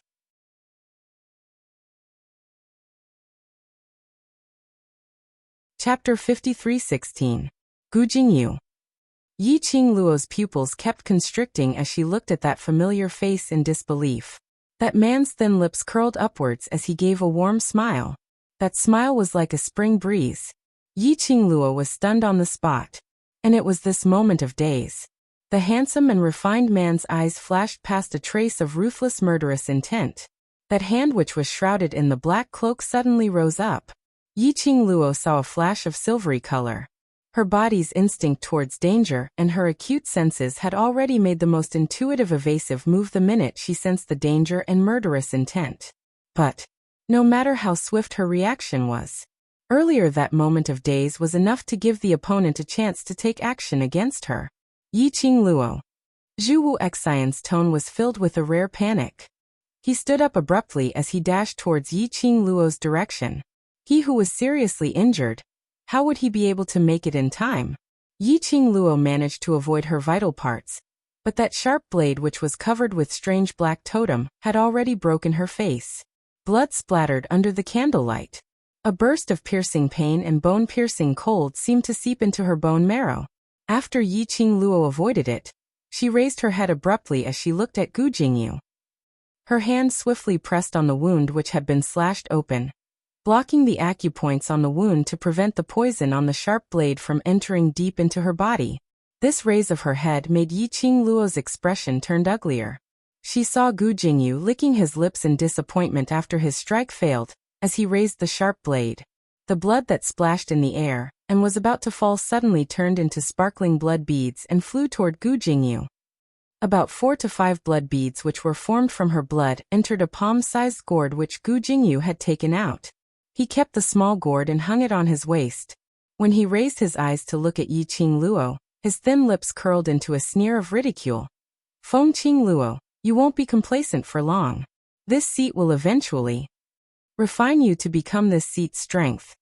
Chapter 53:16. Gu Jingyu. Yi Qingluo's pupils kept constricting as she looked at that familiar face in disbelief. That man's thin lips curled upwards as he gave a warm smile. That smile was like a spring breeze. Yi Qingluo was stunned on the spot. And it was this moment of days. The handsome and refined man's eyes flashed past a trace of ruthless murderous intent. That hand which was shrouded in the black cloak suddenly rose up. Yi Qingluo saw a flash of silvery color. Her body's instinct towards danger and her acute senses had already made the most intuitive evasive move the minute she sensed the danger and murderous intent. But, no matter how swift her reaction was, earlier that moment of days was enough to give the opponent a chance to take action against her. Yi Qingluo. Zhu Wu Xian's tone was filled with a rare panic. He stood up abruptly as he dashed towards Yi Qingluo's direction. He who was seriously injured, how would he be able to make it in time? Yi Qingluo managed to avoid her vital parts, but that sharp blade which was covered with strange black totem had already broken her face. Blood splattered under the candlelight. A burst of piercing pain and bone-piercing cold seemed to seep into her bone marrow. After Yi Qingluo avoided it, she raised her head abruptly as she looked at Gu Jingyu. Her hand swiftly pressed on the wound which had been slashed open, blocking the acupoints on the wound to prevent the poison on the sharp blade from entering deep into her body. This raise of her head made Yi Qingluo's expression turn uglier. She saw Gu Jingyu licking his lips in disappointment after his strike failed, as he raised the sharp blade. The blood that splashed in the air, and was about to fall suddenly turned into sparkling blood beads and flew toward Gu Jingyu. About 4 to 5 blood beads which were formed from her blood entered a palm-sized gourd which Gu Jingyu had taken out. He kept the small gourd and hung it on his waist. When he raised his eyes to look at Yi Qingluo, his thin lips curled into a sneer of ridicule. Feng Qingluo, you won't be complacent for long. This seat will eventually refine you to become this seat's strength.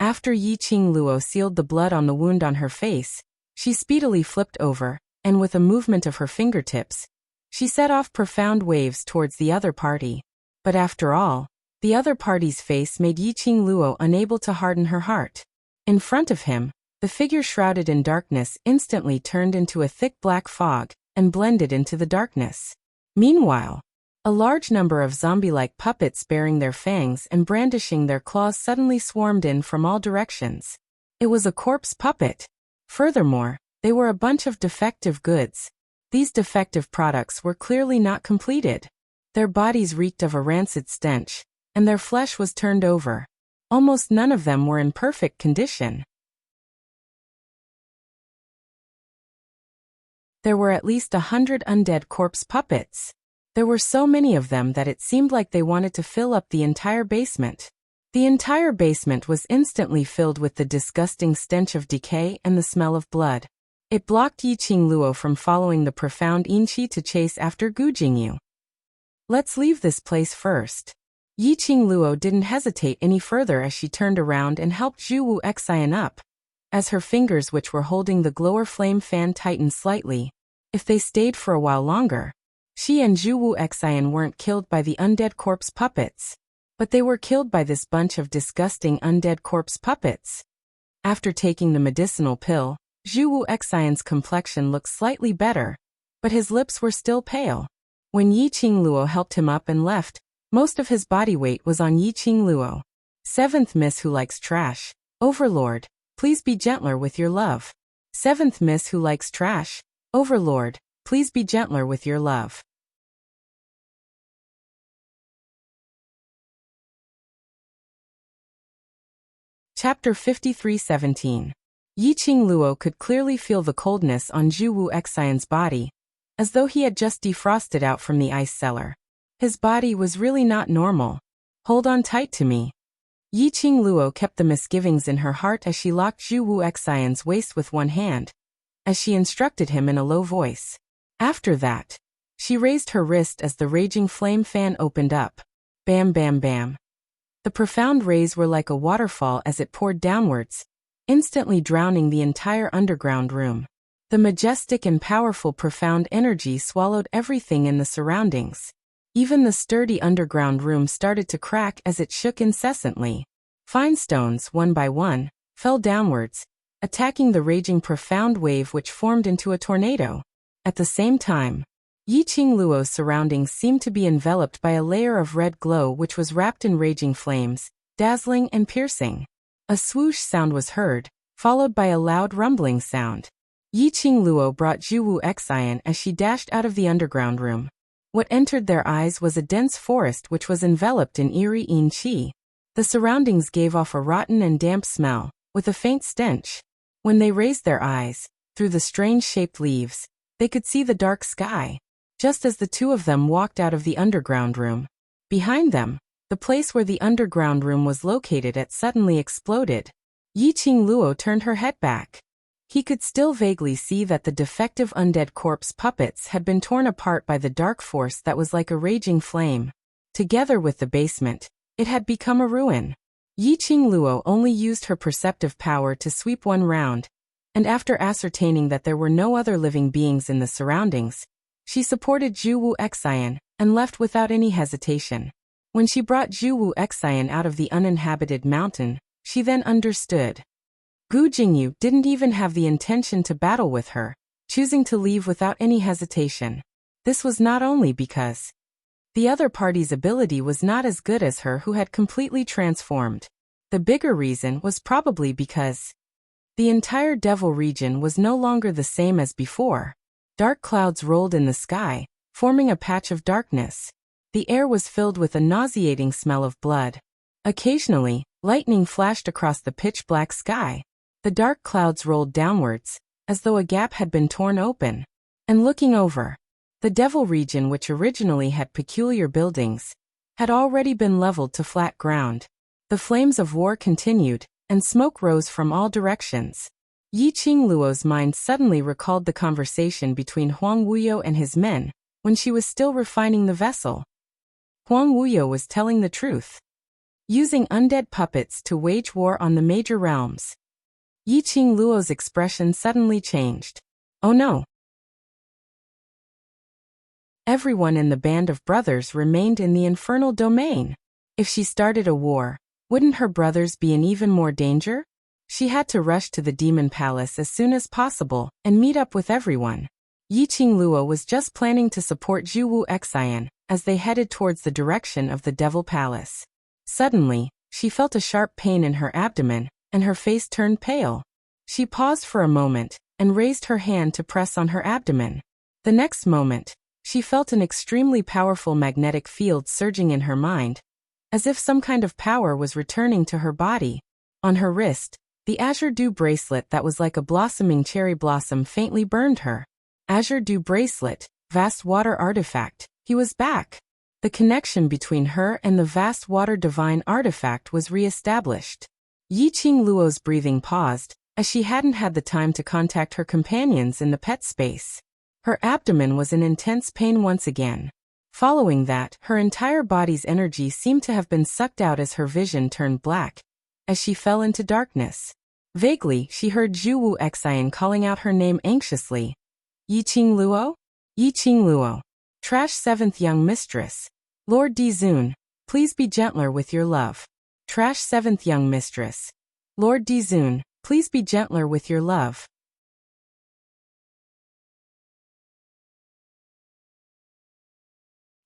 After Yi Qingluo sealed the blood on the wound on her face, she speedily flipped over, and with a movement of her fingertips, she set off profound waves towards the other party. But after all, the other party's face made Yi Qingluo unable to harden her heart. In front of him, the figure shrouded in darkness instantly turned into a thick black fog and blended into the darkness. Meanwhile, a large number of zombie-like puppets bearing their fangs and brandishing their claws suddenly swarmed in from all directions. It was a corpse puppet. Furthermore, they were a bunch of defective goods. These defective products were clearly not completed. Their bodies reeked of a rancid stench, and their flesh was turned over. Almost none of them were in perfect condition. There were at least 100 undead corpse puppets. There were so many of them that it seemed like they wanted to fill up the entire basement. The entire basement was instantly filled with the disgusting stench of decay and the smell of blood. It blocked Yi Qingluo from following the profound Inqi to chase after Gu Jingyu. Let's leave this place first. Yi Qingluo didn't hesitate any further as she turned around and helped Zhu Wu Xian up. as her fingers which were holding the glower flame fan tightened slightly. If they stayed for a while longer, she and Zhu Wu Xian weren't killed by the undead corpse puppets, but they were killed by this bunch of disgusting undead corpse puppets. After taking the medicinal pill, Zhu Wu Xian's complexion looked slightly better, but his lips were still pale. When Yi Qingluo helped him up and left, most of his body weight was on Yi Qingluo. 7th Miss Who Likes Trash. Overlord, please be gentler with your love. 7th Miss Who Likes Trash. Overlord, please be gentler with your love. Chapter 53:17. Yi Qingluo could clearly feel the coldness on Zhu Wu Xian's body, as though he had just defrosted out from the ice cellar. His body was really not normal. Hold on tight to me. Yi Qingluo kept the misgivings in her heart as she locked Zhu Wu Xian's waist with one hand, as she instructed him in a low voice. After that, she raised her wrist as the raging flame fan opened up. Bam bam bam. The profound rays were like a waterfall as it poured downwards, instantly drowning the entire underground room. The majestic and powerful profound energy swallowed everything in the surroundings. Even the sturdy underground room started to crack as it shook incessantly. Fine stones, one by one, fell downwards, attacking the raging profound wave which formed into a tornado. At the same time, Yi Qingluo's surroundings seemed to be enveloped by a layer of red glow which was wrapped in raging flames, dazzling and piercing. A swoosh sound was heard, followed by a loud rumbling sound. Yi Qingluo brought Zhu Wu Xian as she dashed out of the underground room. What entered their eyes was a dense forest which was enveloped in eerie yin qi. The surroundings gave off a rotten and damp smell, with a faint stench. When they raised their eyes, through the strange-shaped leaves, they could see the dark sky. Just as the two of them walked out of the underground room, behind them, the place where the underground room was located at suddenly exploded. Yi Qingluo turned her head back. He could still vaguely see that the defective undead corpse puppets had been torn apart by the dark force that was like a raging flame. Together with the basement, it had become a ruin. Yi Qingluo only used her perceptive power to sweep one round, and after ascertaining that there were no other living beings in the surroundings, she supported Zhu Wu Xian and left without any hesitation. When she brought Zhu Wu Xian out of the uninhabited mountain, she then understood. Gu Jingyu didn't even have the intention to battle with her, choosing to leave without any hesitation. This was not only because the other party's ability was not as good as her who had completely transformed. The bigger reason was probably because the entire devil region was no longer the same as before. Dark clouds rolled in the sky, forming a patch of darkness. The air was filled with a nauseating smell of blood. Occasionally, lightning flashed across the pitch-black sky. The dark clouds rolled downwards, as though a gap had been torn open. And looking over, the devil region, which originally had peculiar buildings, had already been leveled to flat ground. The flames of war continued, and smoke rose from all directions. Yi Qingluo's mind suddenly recalled the conversation between Huang Wuyo and his men, when she was still refining the vessel. Huang Wuyo was telling the truth. Using undead puppets to wage war on the major realms. Yi Qingluo's expression suddenly changed. Oh no! Everyone in the band of brothers remained in the infernal domain. If she started a war, wouldn't her brothers be in even more danger? She had to rush to the demon palace as soon as possible and meet up with everyone. Yi Qingluo was just planning to support Zhu Wu Xian as they headed towards the direction of the devil palace. Suddenly, she felt a sharp pain in her abdomen, and her face turned pale. She paused for a moment and raised her hand to press on her abdomen. The next moment, she felt an extremely powerful magnetic field surging in her mind, as if some kind of power was returning to her body. On her wrist, the azure dew bracelet that was like a blossoming cherry blossom faintly burned her. Azure dew bracelet, vast water artifact, he was back. The connection between her and the vast water divine artifact was re-established. Yi Qingluo's breathing paused, as she hadn't had the time to contact her companions in the pet space. Her abdomen was in intense pain once again. Following that, her entire body's energy seemed to have been sucked out as her vision turned black, as she fell into darkness. Vaguely, she heard Zhu Wu Xian calling out her name anxiously. Yiqing Luo? Yiqing Luo. Trash 7th young mistress. Lord Dizun, please be gentler with your love. Trash 7th young mistress. Lord Dizun, please be gentler with your love.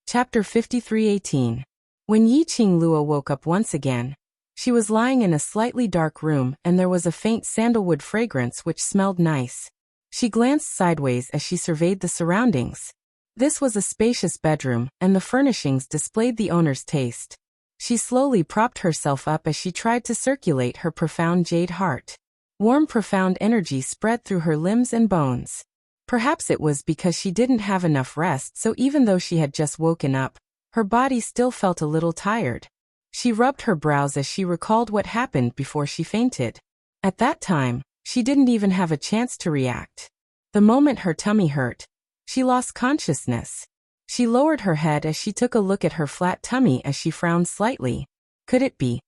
Chapter 53:18. When Yiqing Luo woke up once again, she was lying in a slightly dark room and there was a faint sandalwood fragrance which smelled nice. She glanced sideways as she surveyed the surroundings. This was a spacious bedroom, and the furnishings displayed the owner's taste. She slowly propped herself up as she tried to circulate her profound jade heart. Warm, profound energy spread through her limbs and bones. Perhaps it was because she didn't have enough rest, so even though she had just woken up, her body still felt a little tired. She rubbed her brows as she recalled what happened before she fainted. At that time, she didn't even have a chance to react. The moment her tummy hurt, she lost consciousness. She lowered her head as she took a look at her flat tummy as she frowned slightly. Could it be?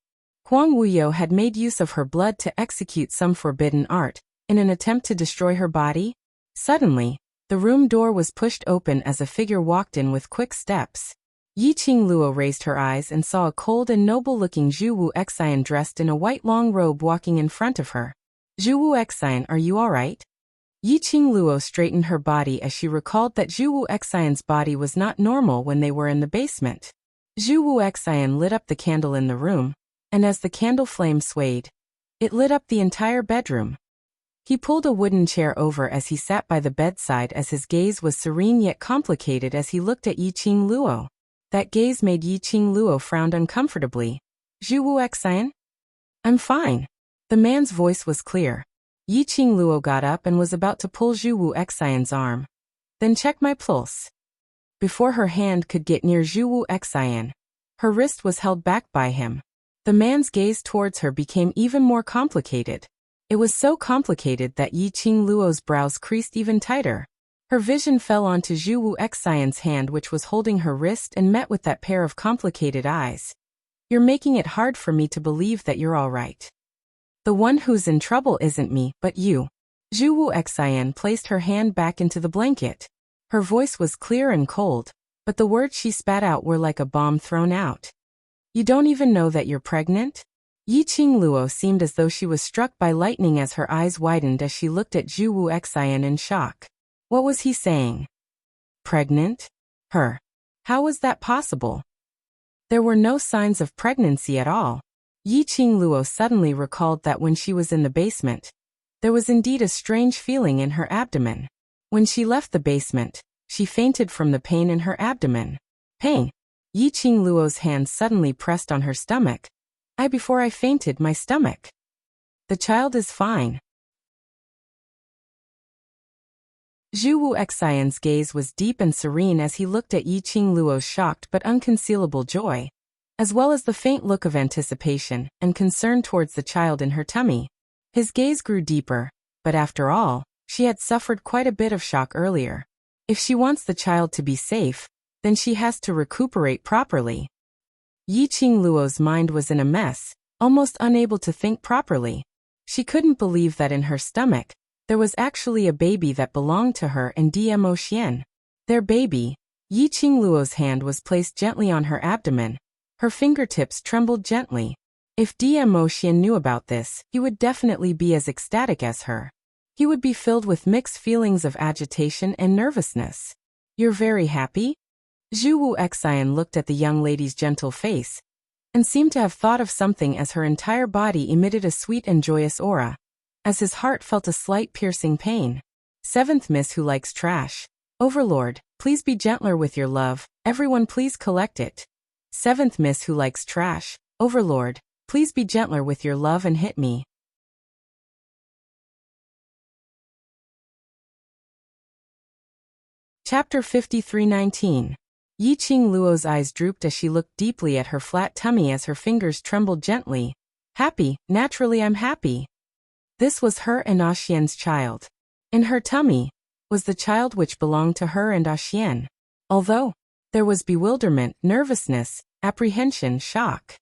Huang Wuyo had made use of her blood to execute some forbidden art, in an attempt to destroy her body? Suddenly, the room door was pushed open as a figure walked in with quick steps. Yiqing Luo raised her eyes and saw a cold and noble-looking Zhu Wu Xian dressed in a white long robe walking in front of her. Zhu Wu Xian, are you alright? Yiqing Luo straightened her body as she recalled that Zhu Wu Xian's body was not normal when they were in the basement. Zhu Wu Xian lit up the candle in the room, and as the candle flame swayed, it lit up the entire bedroom. He pulled a wooden chair over as he sat by the bedside as his gaze was serene yet complicated as he looked at Yiqing Luo. That gaze made Yiqing Luo frown uncomfortably. Zhu Wu Xian? I'm fine. The man's voice was clear. Yiqing Luo got up and was about to pull Zhu Wu Xian's arm. Then check my pulse. Before her hand could get near Zhu Wu Xian, her wrist was held back by him. The man's gaze towards her became even more complicated. It was so complicated that Yiqing Luo's brows creased even tighter. Her vision fell onto Zhu Wu Xian's hand which was holding her wrist and met with that pair of complicated eyes. You're making it hard for me to believe that you're all right. The one who's in trouble isn't me, but you. Zhu Wu Xian placed her hand back into the blanket. Her voice was clear and cold, but the words she spat out were like a bomb thrown out. You don't even know that you're pregnant? Yiqing Luo seemed as though she was struck by lightning as her eyes widened as she looked at Zhu Wu Xian in shock. What was he saying? Pregnant? Her. How was that possible? There were no signs of pregnancy at all. Yiqing Luo suddenly recalled that when she was in the basement, there was indeed a strange feeling in her abdomen. When she left the basement, she fainted from the pain in her abdomen. Pain? Yiqing Luo's hand suddenly pressed on her stomach. Before I fainted, my stomach. The child is fine. Zhu Wu Xian's gaze was deep and serene as he looked at Yiqing Luo's shocked but unconcealable joy, as well as the faint look of anticipation and concern towards the child in her tummy. His gaze grew deeper, but after all, she had suffered quite a bit of shock earlier. If she wants the child to be safe, then she has to recuperate properly. Yiqing Luo's mind was in a mess, almost unable to think properly. She couldn't believe that in her stomach, there was actually a baby that belonged to her and Dmo Xian. Their baby. Yiqing Luo's hand was placed gently on her abdomen. Her fingertips trembled gently. If Dmo Xian knew about this, he would definitely be as ecstatic as her. He would be filled with mixed feelings of agitation and nervousness. You're very happy? Zhu Wu Xian looked at the young lady's gentle face, and seemed to have thought of something as her entire body emitted a sweet and joyous aura, as his heart felt a slight piercing pain. 7th Miss who likes trash. Overlord, please be gentler with your love, everyone please collect it. 7th Miss who likes trash. Overlord, please be gentler with your love and hit me. Chapter 53:19. Yiqing Luo's eyes drooped as she looked deeply at her flat tummy as her fingers trembled gently. Happy, naturally I'm happy. This was her and Xian's child. In her tummy was the child which belonged to her and Xian. Although there was bewilderment, nervousness, apprehension, shock.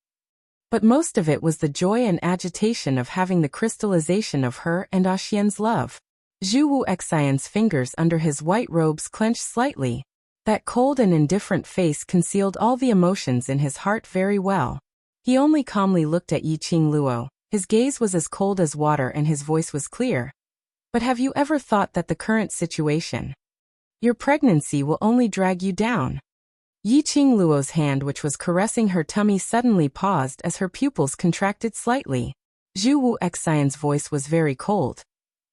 but most of it was the joy and agitation of having the crystallization of her and Xian's love. Zhu Wu Xian's fingers under his white robes clenched slightly. That cold and indifferent face concealed all the emotions in his heart very well. He only calmly looked at Yiqing Luo. His gaze was as cold as water and his voice was clear. But have you ever thought that the current situation, your pregnancy, will only drag you down? Yiqing Luo's hand, which was caressing her tummy, suddenly paused as her pupils contracted slightly. Zhu Wu Xian's voice was very cold.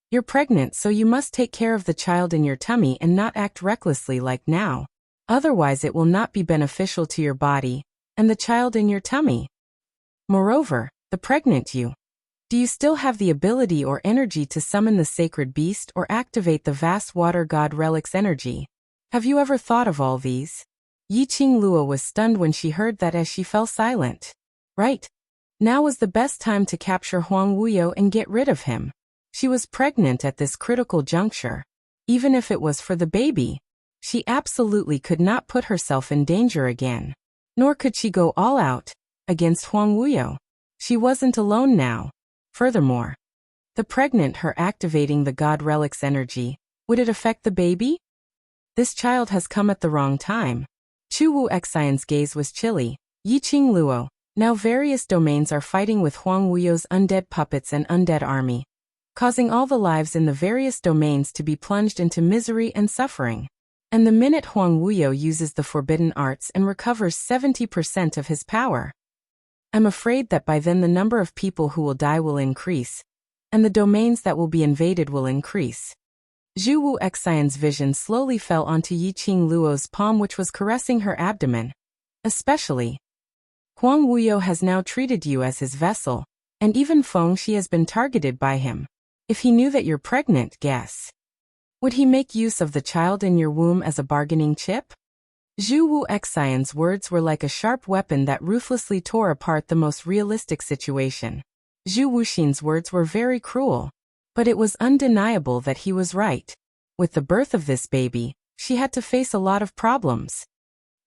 You're pregnant, so you must take care of the child in your tummy and not act recklessly like now. Otherwise it will not be beneficial to your body and the child in your tummy. Moreover, the pregnant you. Do you still have the ability or energy to summon the sacred beast or activate the vast water god relic's energy? Have you ever thought of all these? Yiqing Luo was stunned when she heard that as she fell silent. Right. Now was the best time to capture Huang Wuyo and get rid of him. She was pregnant at this critical juncture. Even if it was for the baby, she absolutely could not put herself in danger again. Nor could she go all out against Huang Wuyo. She wasn't alone now. Furthermore, the pregnant her activating the god relic's energy, would it affect the baby? This child has come at the wrong time. Zhu Wu Xian's gaze was chilly. Yiqing Luo, now various domains are fighting with Huang Wuyo's undead puppets and undead army, causing all the lives in the various domains to be plunged into misery and suffering. And the minute Huang Wuyo uses the forbidden arts and recovers 70% of his power, I'm afraid that by then the number of people who will die will increase, and the domains that will be invaded will increase. Zhu Wu Xian's vision slowly fell onto Yiqing Luo's palm, which was caressing her abdomen. Especially, Huang Wuyo has now treated you as his vessel, and even Feng Shi has been targeted by him. If he knew that you're pregnant, guess, would he make use of the child in your womb as a bargaining chip? Zhu Wu Xian's words were like a sharp weapon that ruthlessly tore apart the most realistic situation. Zhu Wuxin's words were very cruel, but it was undeniable that he was right. With the birth of this baby, she had to face a lot of problems.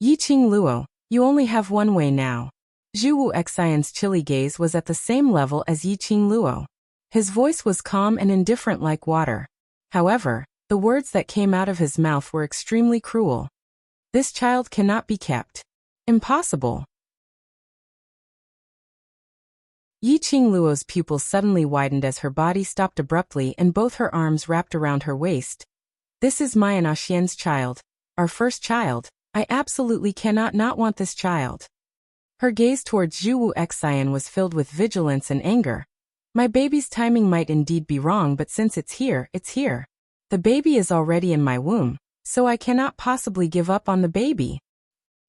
Yiqing Luo, you only have one way now. Zhu Wu Xian's chilly gaze was at the same level as Yiqing Luo. His voice was calm and indifferent like water. However, the words that came out of his mouth were extremely cruel. This child cannot be kept. Impossible. Yiqing Luo's pupils suddenly widened as her body stopped abruptly and both her arms wrapped around her waist. This is my and Xian's child, our first child. I absolutely cannot not want this child. Her gaze towards Zhu Wu Xian was filled with vigilance and anger. My baby's timing might indeed be wrong, but since it's here, it's here. The baby is already in my womb, so I cannot possibly give up on the baby.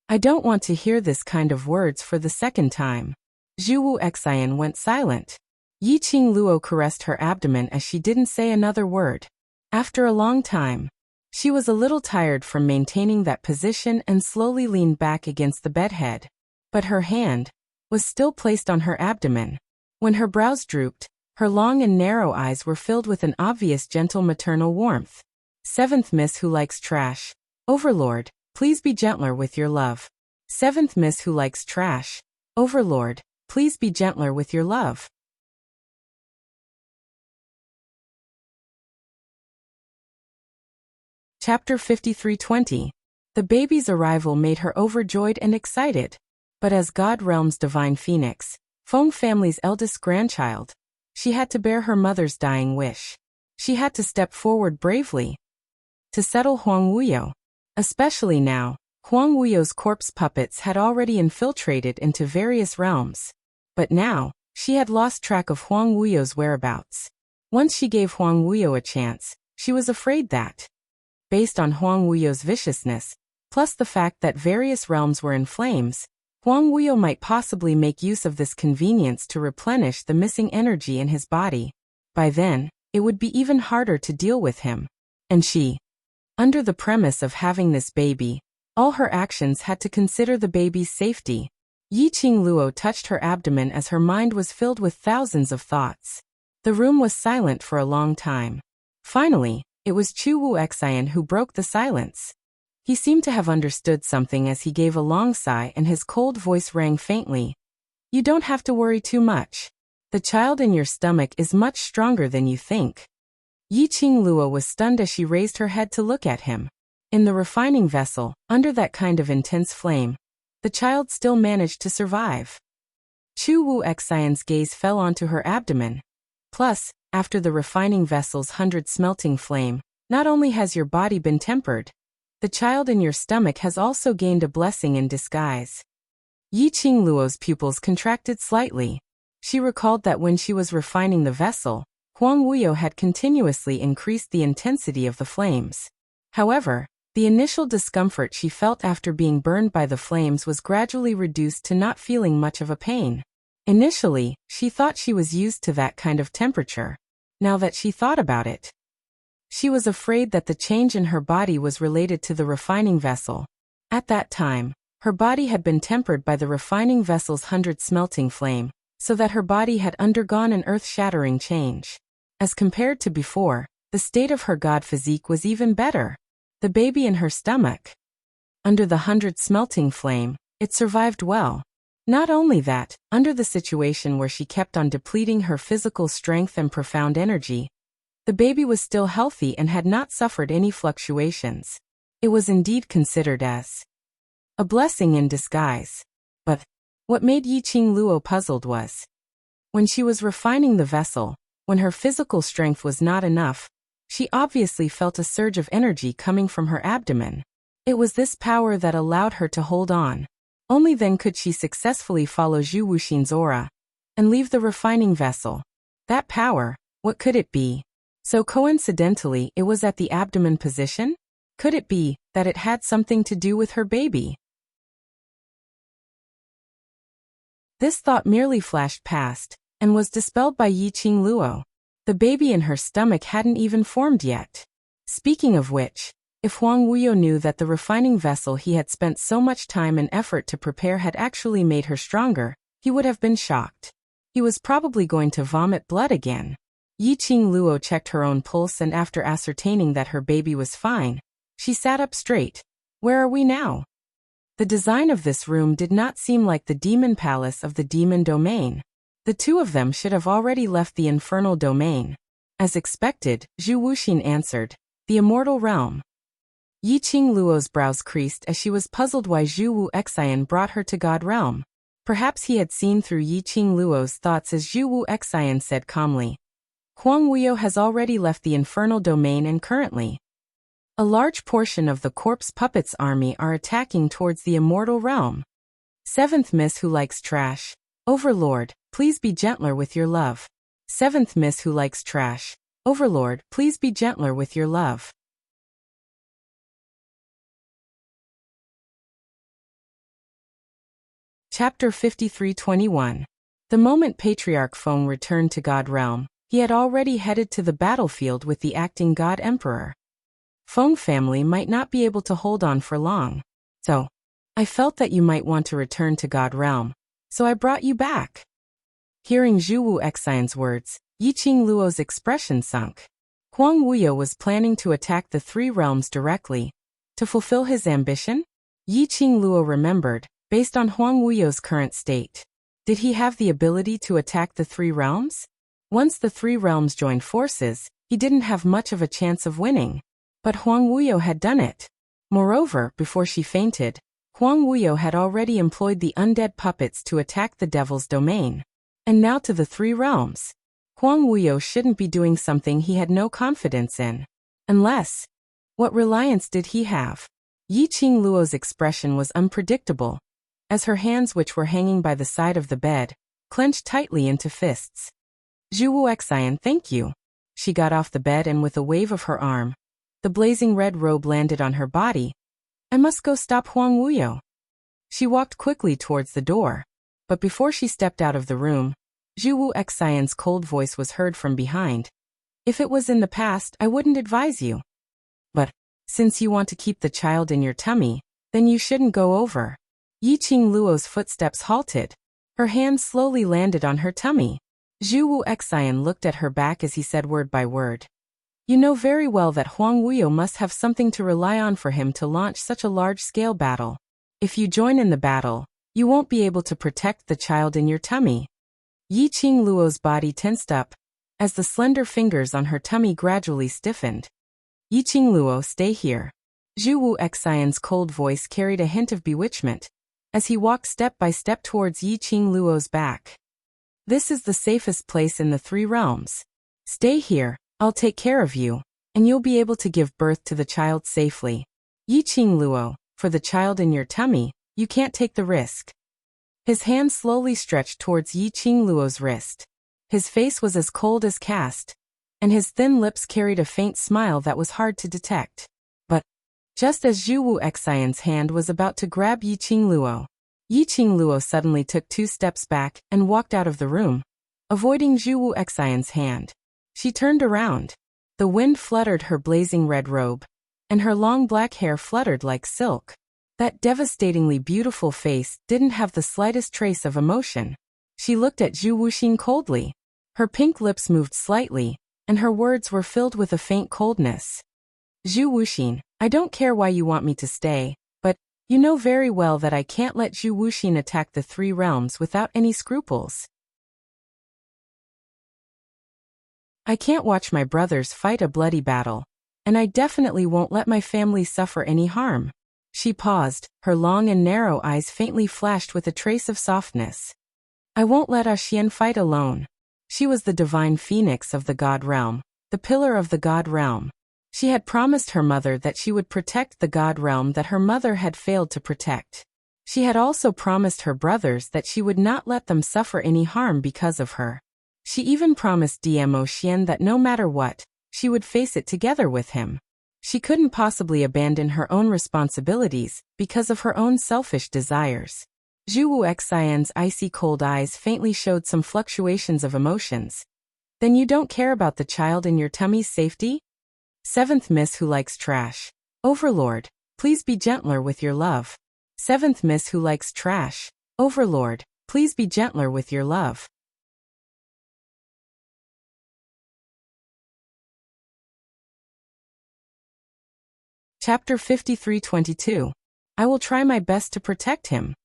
I don't want to hear this kind of words for the second time. Zhu Wu Xian went silent. Yiqing Luo caressed her abdomen as she didn't say another word. After a long time, she was a little tired from maintaining that position and slowly leaned back against the bedhead. But her hand was still placed on her abdomen. When her brows drooped, her long and narrow eyes were filled with an obvious gentle maternal warmth. Seventh Miss Who Likes Trash. Overlord, please be gentler with your love. Seventh Miss Who Likes Trash. Overlord, please be gentler with your love. Chapter 53:20. The baby's arrival made her overjoyed and excited. But as God Realm's divine phoenix, Feng family's eldest grandchild, she had to bear her mother's dying wish. She had to step forward bravely to settle Huang Wuyo. Especially now, Huang Wuyo's corpse puppets had already infiltrated into various realms. But now, she had lost track of Huang Wuyo's whereabouts. Once she gave Huang Wuyo a chance, she was afraid that, based on Huang Wuyo's viciousness, plus the fact that various realms were in flames, Huang Wuyo might possibly make use of this convenience to replenish the missing energy in his body. By then, it would be even harder to deal with him. And she, under the premise of having this baby, all her actions had to consider the baby's safety. Yiqing Luo touched her abdomen as her mind was filled with thousands of thoughts. The room was silent for a long time. Finally, it was Zhu Wu Xian who broke the silence. He seemed to have understood something as he gave a long sigh and his cold voice rang faintly. You don't have to worry too much. The child in your stomach is much stronger than you think. Yi Qingluo was stunned as she raised her head to look at him. In the refining vessel, under that kind of intense flame, the child still managed to survive. Chu Wu Xian's gaze fell onto her abdomen. Plus, after the refining vessel's 100 smelting flame, not only has your body been tempered, the child in your stomach has also gained a blessing in disguise. Yi Qingluo's pupils contracted slightly. She recalled that when she was refining the vessel, Huang Wuyo had continuously increased the intensity of the flames. However, the initial discomfort she felt after being burned by the flames was gradually reduced to not feeling much of a pain. Initially, she thought she was used to that kind of temperature. Now that she thought about it, she was afraid that the change in her body was related to the refining vessel. At that time, her body had been tempered by the refining vessel's 100 smelting flame, so that her body had undergone an earth-shattering change. As compared to before, the state of her god physique was even better. The baby in her stomach, under the 100 smelting flame, it survived well. Not only that, under the situation where she kept on depleting her physical strength and profound energy, the baby was still healthy and had not suffered any fluctuations. It was indeed considered as a blessing in disguise. But what made Yi Qingluo puzzled was, when she was refining the vessel, when her physical strength was not enough, she obviously felt a surge of energy coming from her abdomen. It was this power that allowed her to hold on. Only then could she successfully follow Zhu Wuxin's aura and leave the refining vessel. That power, what could it be? So coincidentally, it was at the abdomen position? Could it be that it had something to do with her baby? This thought merely flashed past and was dispelled by Yi Qingluo. The baby in her stomach hadn't even formed yet. Speaking of which, if Huang Wuyo knew that the refining vessel he had spent so much time and effort to prepare had actually made her stronger, he would have been shocked. He was probably going to vomit blood again. Yi Qingluo checked her own pulse, and after ascertaining that her baby was fine, she sat up straight. Where are we now? The design of this room did not seem like the demon palace of the demon domain. The two of them should have already left the infernal domain. As expected, Zhu Wuxin answered, the immortal realm. Yi Qingluo's brows creased as she was puzzled why Zhu Wu Xian brought her to God realm. Perhaps he had seen through Yi Qingluo's thoughts as Zhu Wu Xian said calmly, Huang Wuyo has already left the infernal domain and currently, a large portion of the corpse puppets army are attacking towards the immortal realm. Seventh Miss Who Likes Trash. Overlord, please be gentler with your love. Seventh Miss Who Likes Trash. Overlord, please be gentler with your love. Chapter 53:21. The moment Patriarch Feng returned to God Realm, he had already headed to the battlefield with the acting God Emperor. Feng family might not be able to hold on for long. So, I felt that you might want to return to God Realm, so I brought you back. Hearing Zhu Wu Xian's words, Yi Qingluo's expression sunk. Huang Wuyo was planning to attack the three realms directly. To fulfill his ambition? Yi Qingluo remembered, based on Huang Wuyo's current state, did he have the ability to attack the three realms? Once the three realms joined forces, he didn't have much of a chance of winning. But Huang Wuyo had done it. Moreover, before she fainted, Huang Wuyo had already employed the undead puppets to attack the devil's domain. And now to the three realms. Huang Wuyo shouldn't be doing something he had no confidence in. Unless, what reliance did he have? Yi Qingluo's expression was unpredictable, as her hands, which were hanging by the side of the bed, clenched tightly into fists. Zhu Wu Xian, thank you. She got off the bed and with a wave of her arm, the blazing red robe landed on her body. I must go stop Huang Wuyo. She walked quickly towards the door. But before she stepped out of the room, Zhu Wu Xian's cold voice was heard from behind. If it was in the past, I wouldn't advise you. But, since you want to keep the child in your tummy, then you shouldn't go over. Yi Qingluo's footsteps halted. Her hand slowly landed on her tummy. Zhu Wu Xian looked at her back as he said word by word. You know very well that Huang Wuyo must have something to rely on for him to launch such a large-scale battle. If you join in the battle, You won't be able to protect the child in your tummy. Yi Qing Luo's body tensed up, as the slender fingers on her tummy gradually stiffened. Yi Qing Luo, stay here. Zhu Wu Xian's cold voice carried a hint of bewitchment, as he walked step by step towards Yi Qing Luo's back. This is the safest place in the 3 realms. Stay here, I'll take care of you, and you'll be able to give birth to the child safely. Yi Qing Luo, for the child in your tummy, you can't take the risk. His hand slowly stretched towards Yi Qing Luo's wrist. His face was as cold as cast, and his thin lips carried a faint smile that was hard to detect. But, just as Zhu Wu Xian's hand was about to grab Yi Qing Luo suddenly took 2 steps back and walked out of the room, avoiding Zhu Wu Xian's hand. She turned around. The wind fluttered her blazing red robe, and her long black hair fluttered like silk. That devastatingly beautiful face didn't have the slightest trace of emotion. She looked at Zhu Wuxin coldly. Her pink lips moved slightly, and her words were filled with a faint coldness. Zhu Wuxin, I don't care why you want me to stay, but you know very well that I can't let Zhu Wuxin attack the 3 realms without any scruples. I can't watch my brothers fight a bloody battle, and I definitely won't let my family suffer any harm. She paused, her long and narrow eyes faintly flashed with a trace of softness. I won't let Xian fight alone. She was the divine phoenix of the God realm, the pillar of the God realm. She had promised her mother that she would protect the God realm that her mother had failed to protect. She had also promised her brothers that she would not let them suffer any harm because of her. She even promised Dmo Xian that no matter what, she would face it together with him. She couldn't possibly abandon her own responsibilities because of her own selfish desires. Zhu Wu Xian's icy cold eyes faintly showed some fluctuations of emotions. Then you don't care about the child in your tummy's safety? 7th Miss Who Likes Trash. Overlord, please be gentler with your love. 7th Miss Who Likes Trash. Overlord, please be gentler with your love. Chapter 53:22. I will try my best to protect him.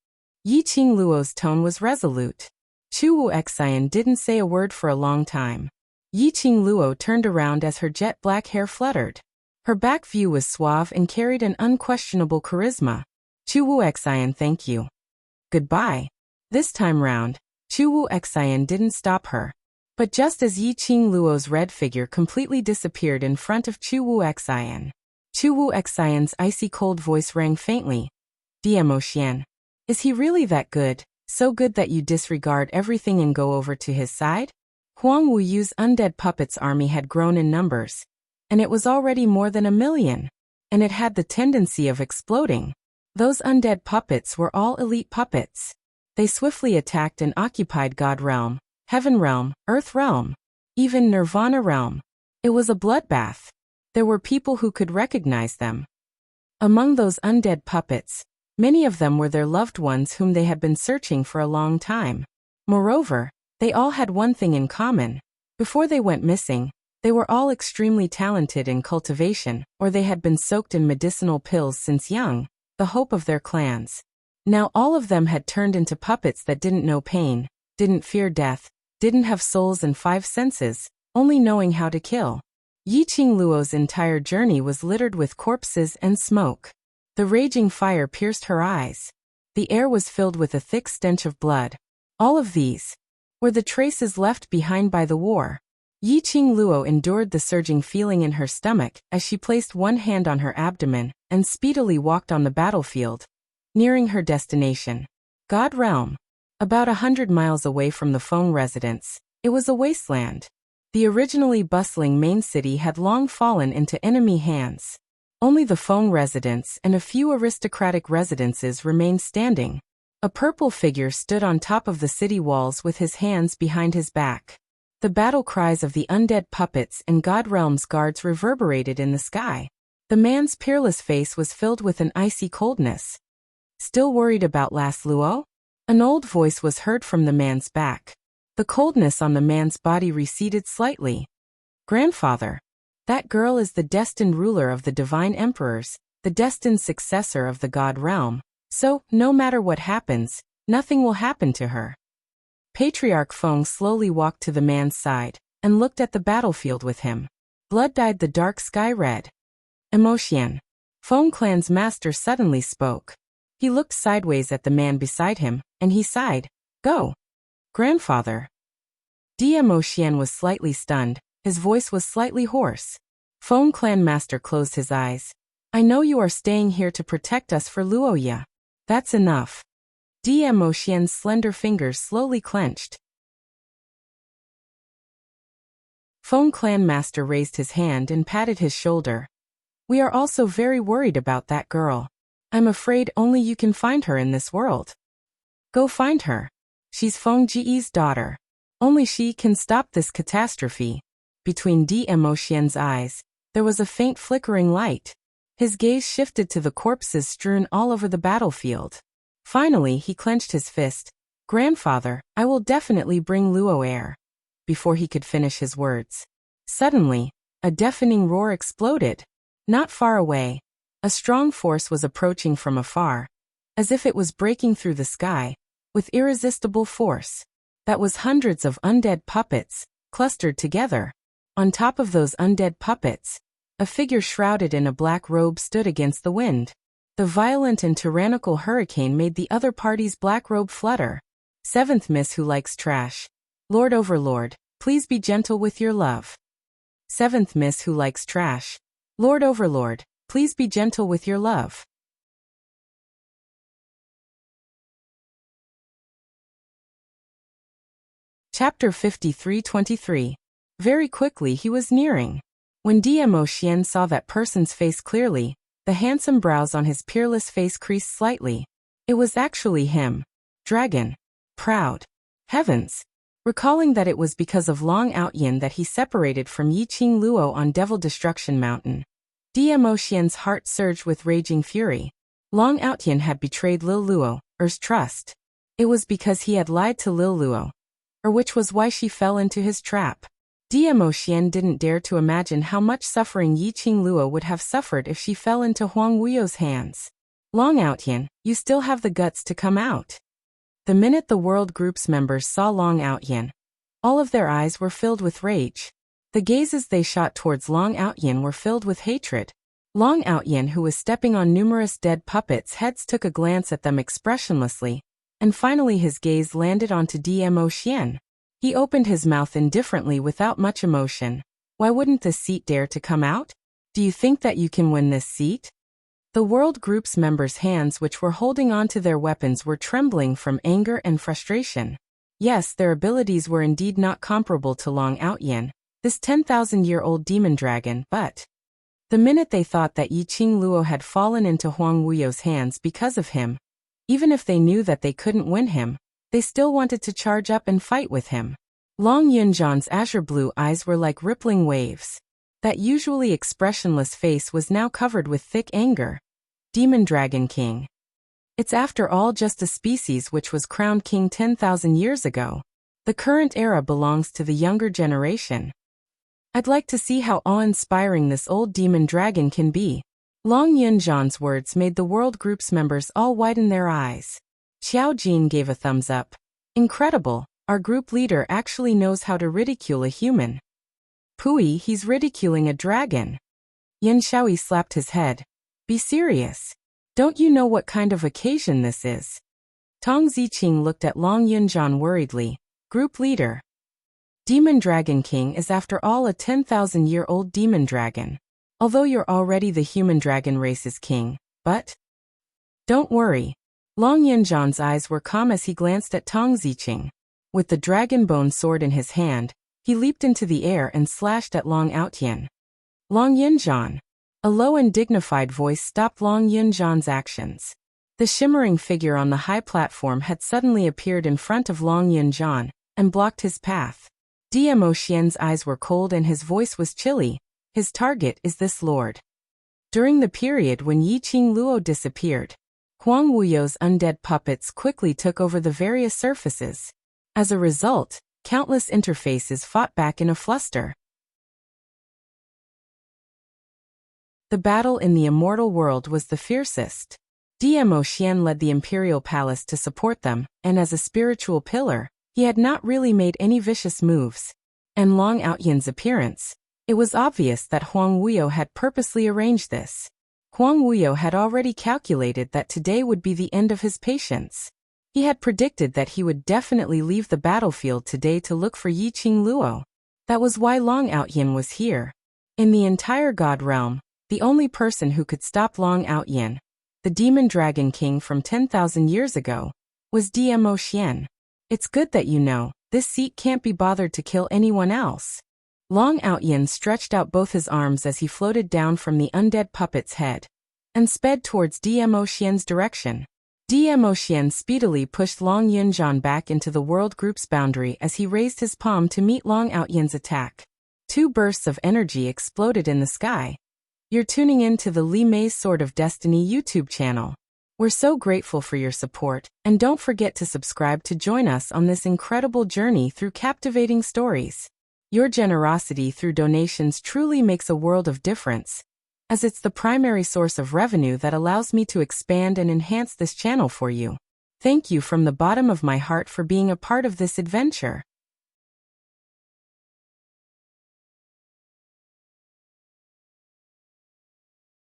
Yi Qing Luo's tone was resolute. Zhu Wu Xian didn't say a word for a long time. Yi Qing Luo turned around as her jet black hair fluttered. Her back view was suave and carried an unquestionable charisma. Zhu Wu Xian, thank you. Goodbye. This time round, Zhu Wu Xian didn't stop her. But just as Yi Qing Luo's red figure completely disappeared in front of Zhu Wu Xian, Zhu Wu Xian's icy cold voice rang faintly. Dmo Xian. Is he really that good, so good that you disregard everything and go over to his side? Huang Wuyu's undead puppets army had grown in numbers, and it was already more than 1 million, and it had the tendency of exploding. Those undead puppets were all elite puppets. They swiftly attacked and occupied God Realm, Heaven Realm, Earth Realm, even Nirvana Realm. It was a bloodbath. There were people who could recognize them. Among those undead puppets, many of them were their loved ones whom they had been searching for a long time. Moreover, they all had one thing in common. Before they went missing, they were all extremely talented in cultivation, or they had been soaked in medicinal pills since young, the hope of their clans. Now all of them had turned into puppets that didn't know pain, didn't fear death, didn't have souls and 5 senses, only knowing how to kill. Yi Qing Luo's entire journey was littered with corpses and smoke. The raging fire pierced her eyes. The air was filled with a thick stench of blood. All of these were the traces left behind by the war. Yi Qing Luo endured the surging feeling in her stomach as she placed one hand on her abdomen and speedily walked on the battlefield, nearing her destination. God Realm. About 100 miles away from the Feng residence, it was a wasteland. The originally bustling main city had long fallen into enemy hands. Only the Feng residence and a few aristocratic residences remained standing. A purple figure stood on top of the city walls with his hands behind his back. The battle cries of the undead puppets and God Realm's guards reverberated in the sky. The man's peerless face was filled with an icy coldness. Still worried about last Luo? An old voice was heard from the man's back. The coldness on the man's body receded slightly. Grandfather. That girl is the destined ruler of the divine emperors, the destined successor of the God realm. So, no matter what happens, Nothing will happen to her. Patriarch Feng slowly walked to the man's side and looked at the battlefield with him. Blood dyed the dark sky red. Emotion. Feng Clan's master suddenly spoke. He looked sideways at the man beside him, and he sighed. Go. Grandfather. Emotion was slightly stunned. His voice was slightly hoarse. Feng Clan master closed his eyes. I know you are staying here to protect us for Luoya. That's enough. Emotion's slender fingers slowly clenched. Feng Clan master raised his hand and patted his shoulder. We are also very worried about that girl. I'm afraid only you can find her in this world. Go find her. She's Feng Ji's daughter. Only she can stop this catastrophe. Between Emotion's eyes, there was a faint flickering light. His gaze shifted to the corpses strewn all over the battlefield. Finally, he clenched his fist. Grandfather, I will definitely bring Luo heir. Before he could finish his words, suddenly, a deafening roar exploded. Not far away, a strong force was approaching from afar, as if it was breaking through the sky, with irresistible force. That was hundreds of undead puppets, clustered together. On top of those undead puppets, a figure shrouded in a black robe stood against the wind. The violent and tyrannical hurricane made the other party's black robe flutter. Seventh Miss Who Likes Trash. Lord Overlord, please be gentle with your love. Seventh Miss Who Likes Trash. Lord Overlord, please be gentle with your love. Chapter 53-23. Very quickly he was nearing. When Emotion saw that person's face clearly, the handsome brows on his peerless face creased slightly. It was actually him. Dragon. Proud. Heavens. Recalling that it was because of Long Outyin that he separated from Yiqing Luo on Devil Destruction Mountain. Emotion's heart surged with raging fury. Long Outyin had betrayed Lil Luo, Er's trust. It was because he had lied to Lil Luo, or which was why she fell into his trap. Emotion didn't dare to imagine how much suffering Yiqing Luo would have suffered if she fell into Huang Wuyo's hands. Long Outyin, you still have the guts to come out. The minute the World Group's members saw Long Outyin, all of their eyes were filled with rage. The gazes they shot towards Long Outyin were filled with hatred. Long Outyin, who was stepping on numerous dead puppets' heads, took a glance at them expressionlessly, and finally his gaze landed onto Emotion. He opened his mouth indifferently without much emotion. Why wouldn't this seat dare to come out? Do you think that you can win this seat? The World Group's members' hands, which were holding onto their weapons, were trembling from anger and frustration. Yes, their abilities were indeed not comparable to Long Outyin, this 10,000-year-old demon dragon, but the minute they thought that Yiqing Luo had fallen into Huang Wuyo's hands because of him, even if they knew that they couldn't win him, they still wanted to charge up and fight with him. Long Yunjan's azure blue eyes were like rippling waves. That usually expressionless face was now covered with thick anger. Demon Dragon King. It's after all just a species which was crowned king 10,000 years ago. The current era belongs to the younger generation. I'd like to see how awe-inspiring this old demon dragon can be. Long Yunjan's words made the World Group's members all widen their eyes. Xiao Jin gave a thumbs up. Incredible, our group leader actually knows how to ridicule a human. Pui, he's ridiculing a dragon. Yin Shaoi slapped his head. Be serious. Don't you know what kind of occasion this is? Tong Ziqing looked at Long Yunjan worriedly. Group leader. Demon Dragon King is after all a 10,000-year-old demon dragon. Although you're already the human dragon race's king, but don't worry. Long Yunjan's eyes were calm as he glanced at Tong Ziqing. With the dragon bone sword in his hand, he leaped into the air and slashed at Long Outyin. Long Yunjan. A low and dignified voice stopped Long Yunjan's actions. The shimmering figure on the high platform had suddenly appeared in front of Long Yunjan and blocked his path. Emotion's eyes were cold and his voice was chilly. His target is this lord. During the period when Yiqing Luo disappeared, Huang Wuyo's undead puppets quickly took over the various surfaces. As a result, countless interfaces fought back in a fluster. The battle in the immortal world was the fiercest. Dmo Xian led the imperial palace to support them, and as a spiritual pillar, he had not really made any vicious moves. And Long Outyan's appearance. It was obvious that Huang Wuyo had purposely arranged this. Huang Wuyo had already calculated that today would be the end of his patience. He had predicted that he would definitely leave the battlefield today to look for Yi Qing Luo. That was why Long Outyan was here. In the entire God realm, the only person who could stop Long Outyan, the Demon Dragon King from 10,000 years ago, was Dmo Xian. It's good that you know, this seat can't be bothered to kill anyone else. Long Outyan stretched out both his arms as he floated down from the undead puppet's head and sped towards Dmo Xian's direction. Dmo Xian speedily pushed Long Yunzhan back into the world group's boundary as he raised his palm to meet Long Outyan's attack. 2 bursts of energy exploded in the sky. You're tuning in to the Li Mei's Sword of Destiny YouTube channel. We're so grateful for your support, and don't forget to subscribe to join us on this incredible journey through captivating stories. Your generosity through donations truly makes a world of difference, as it's the primary source of revenue that allows me to expand and enhance this channel for you. Thank you from the bottom of my heart for being a part of this adventure.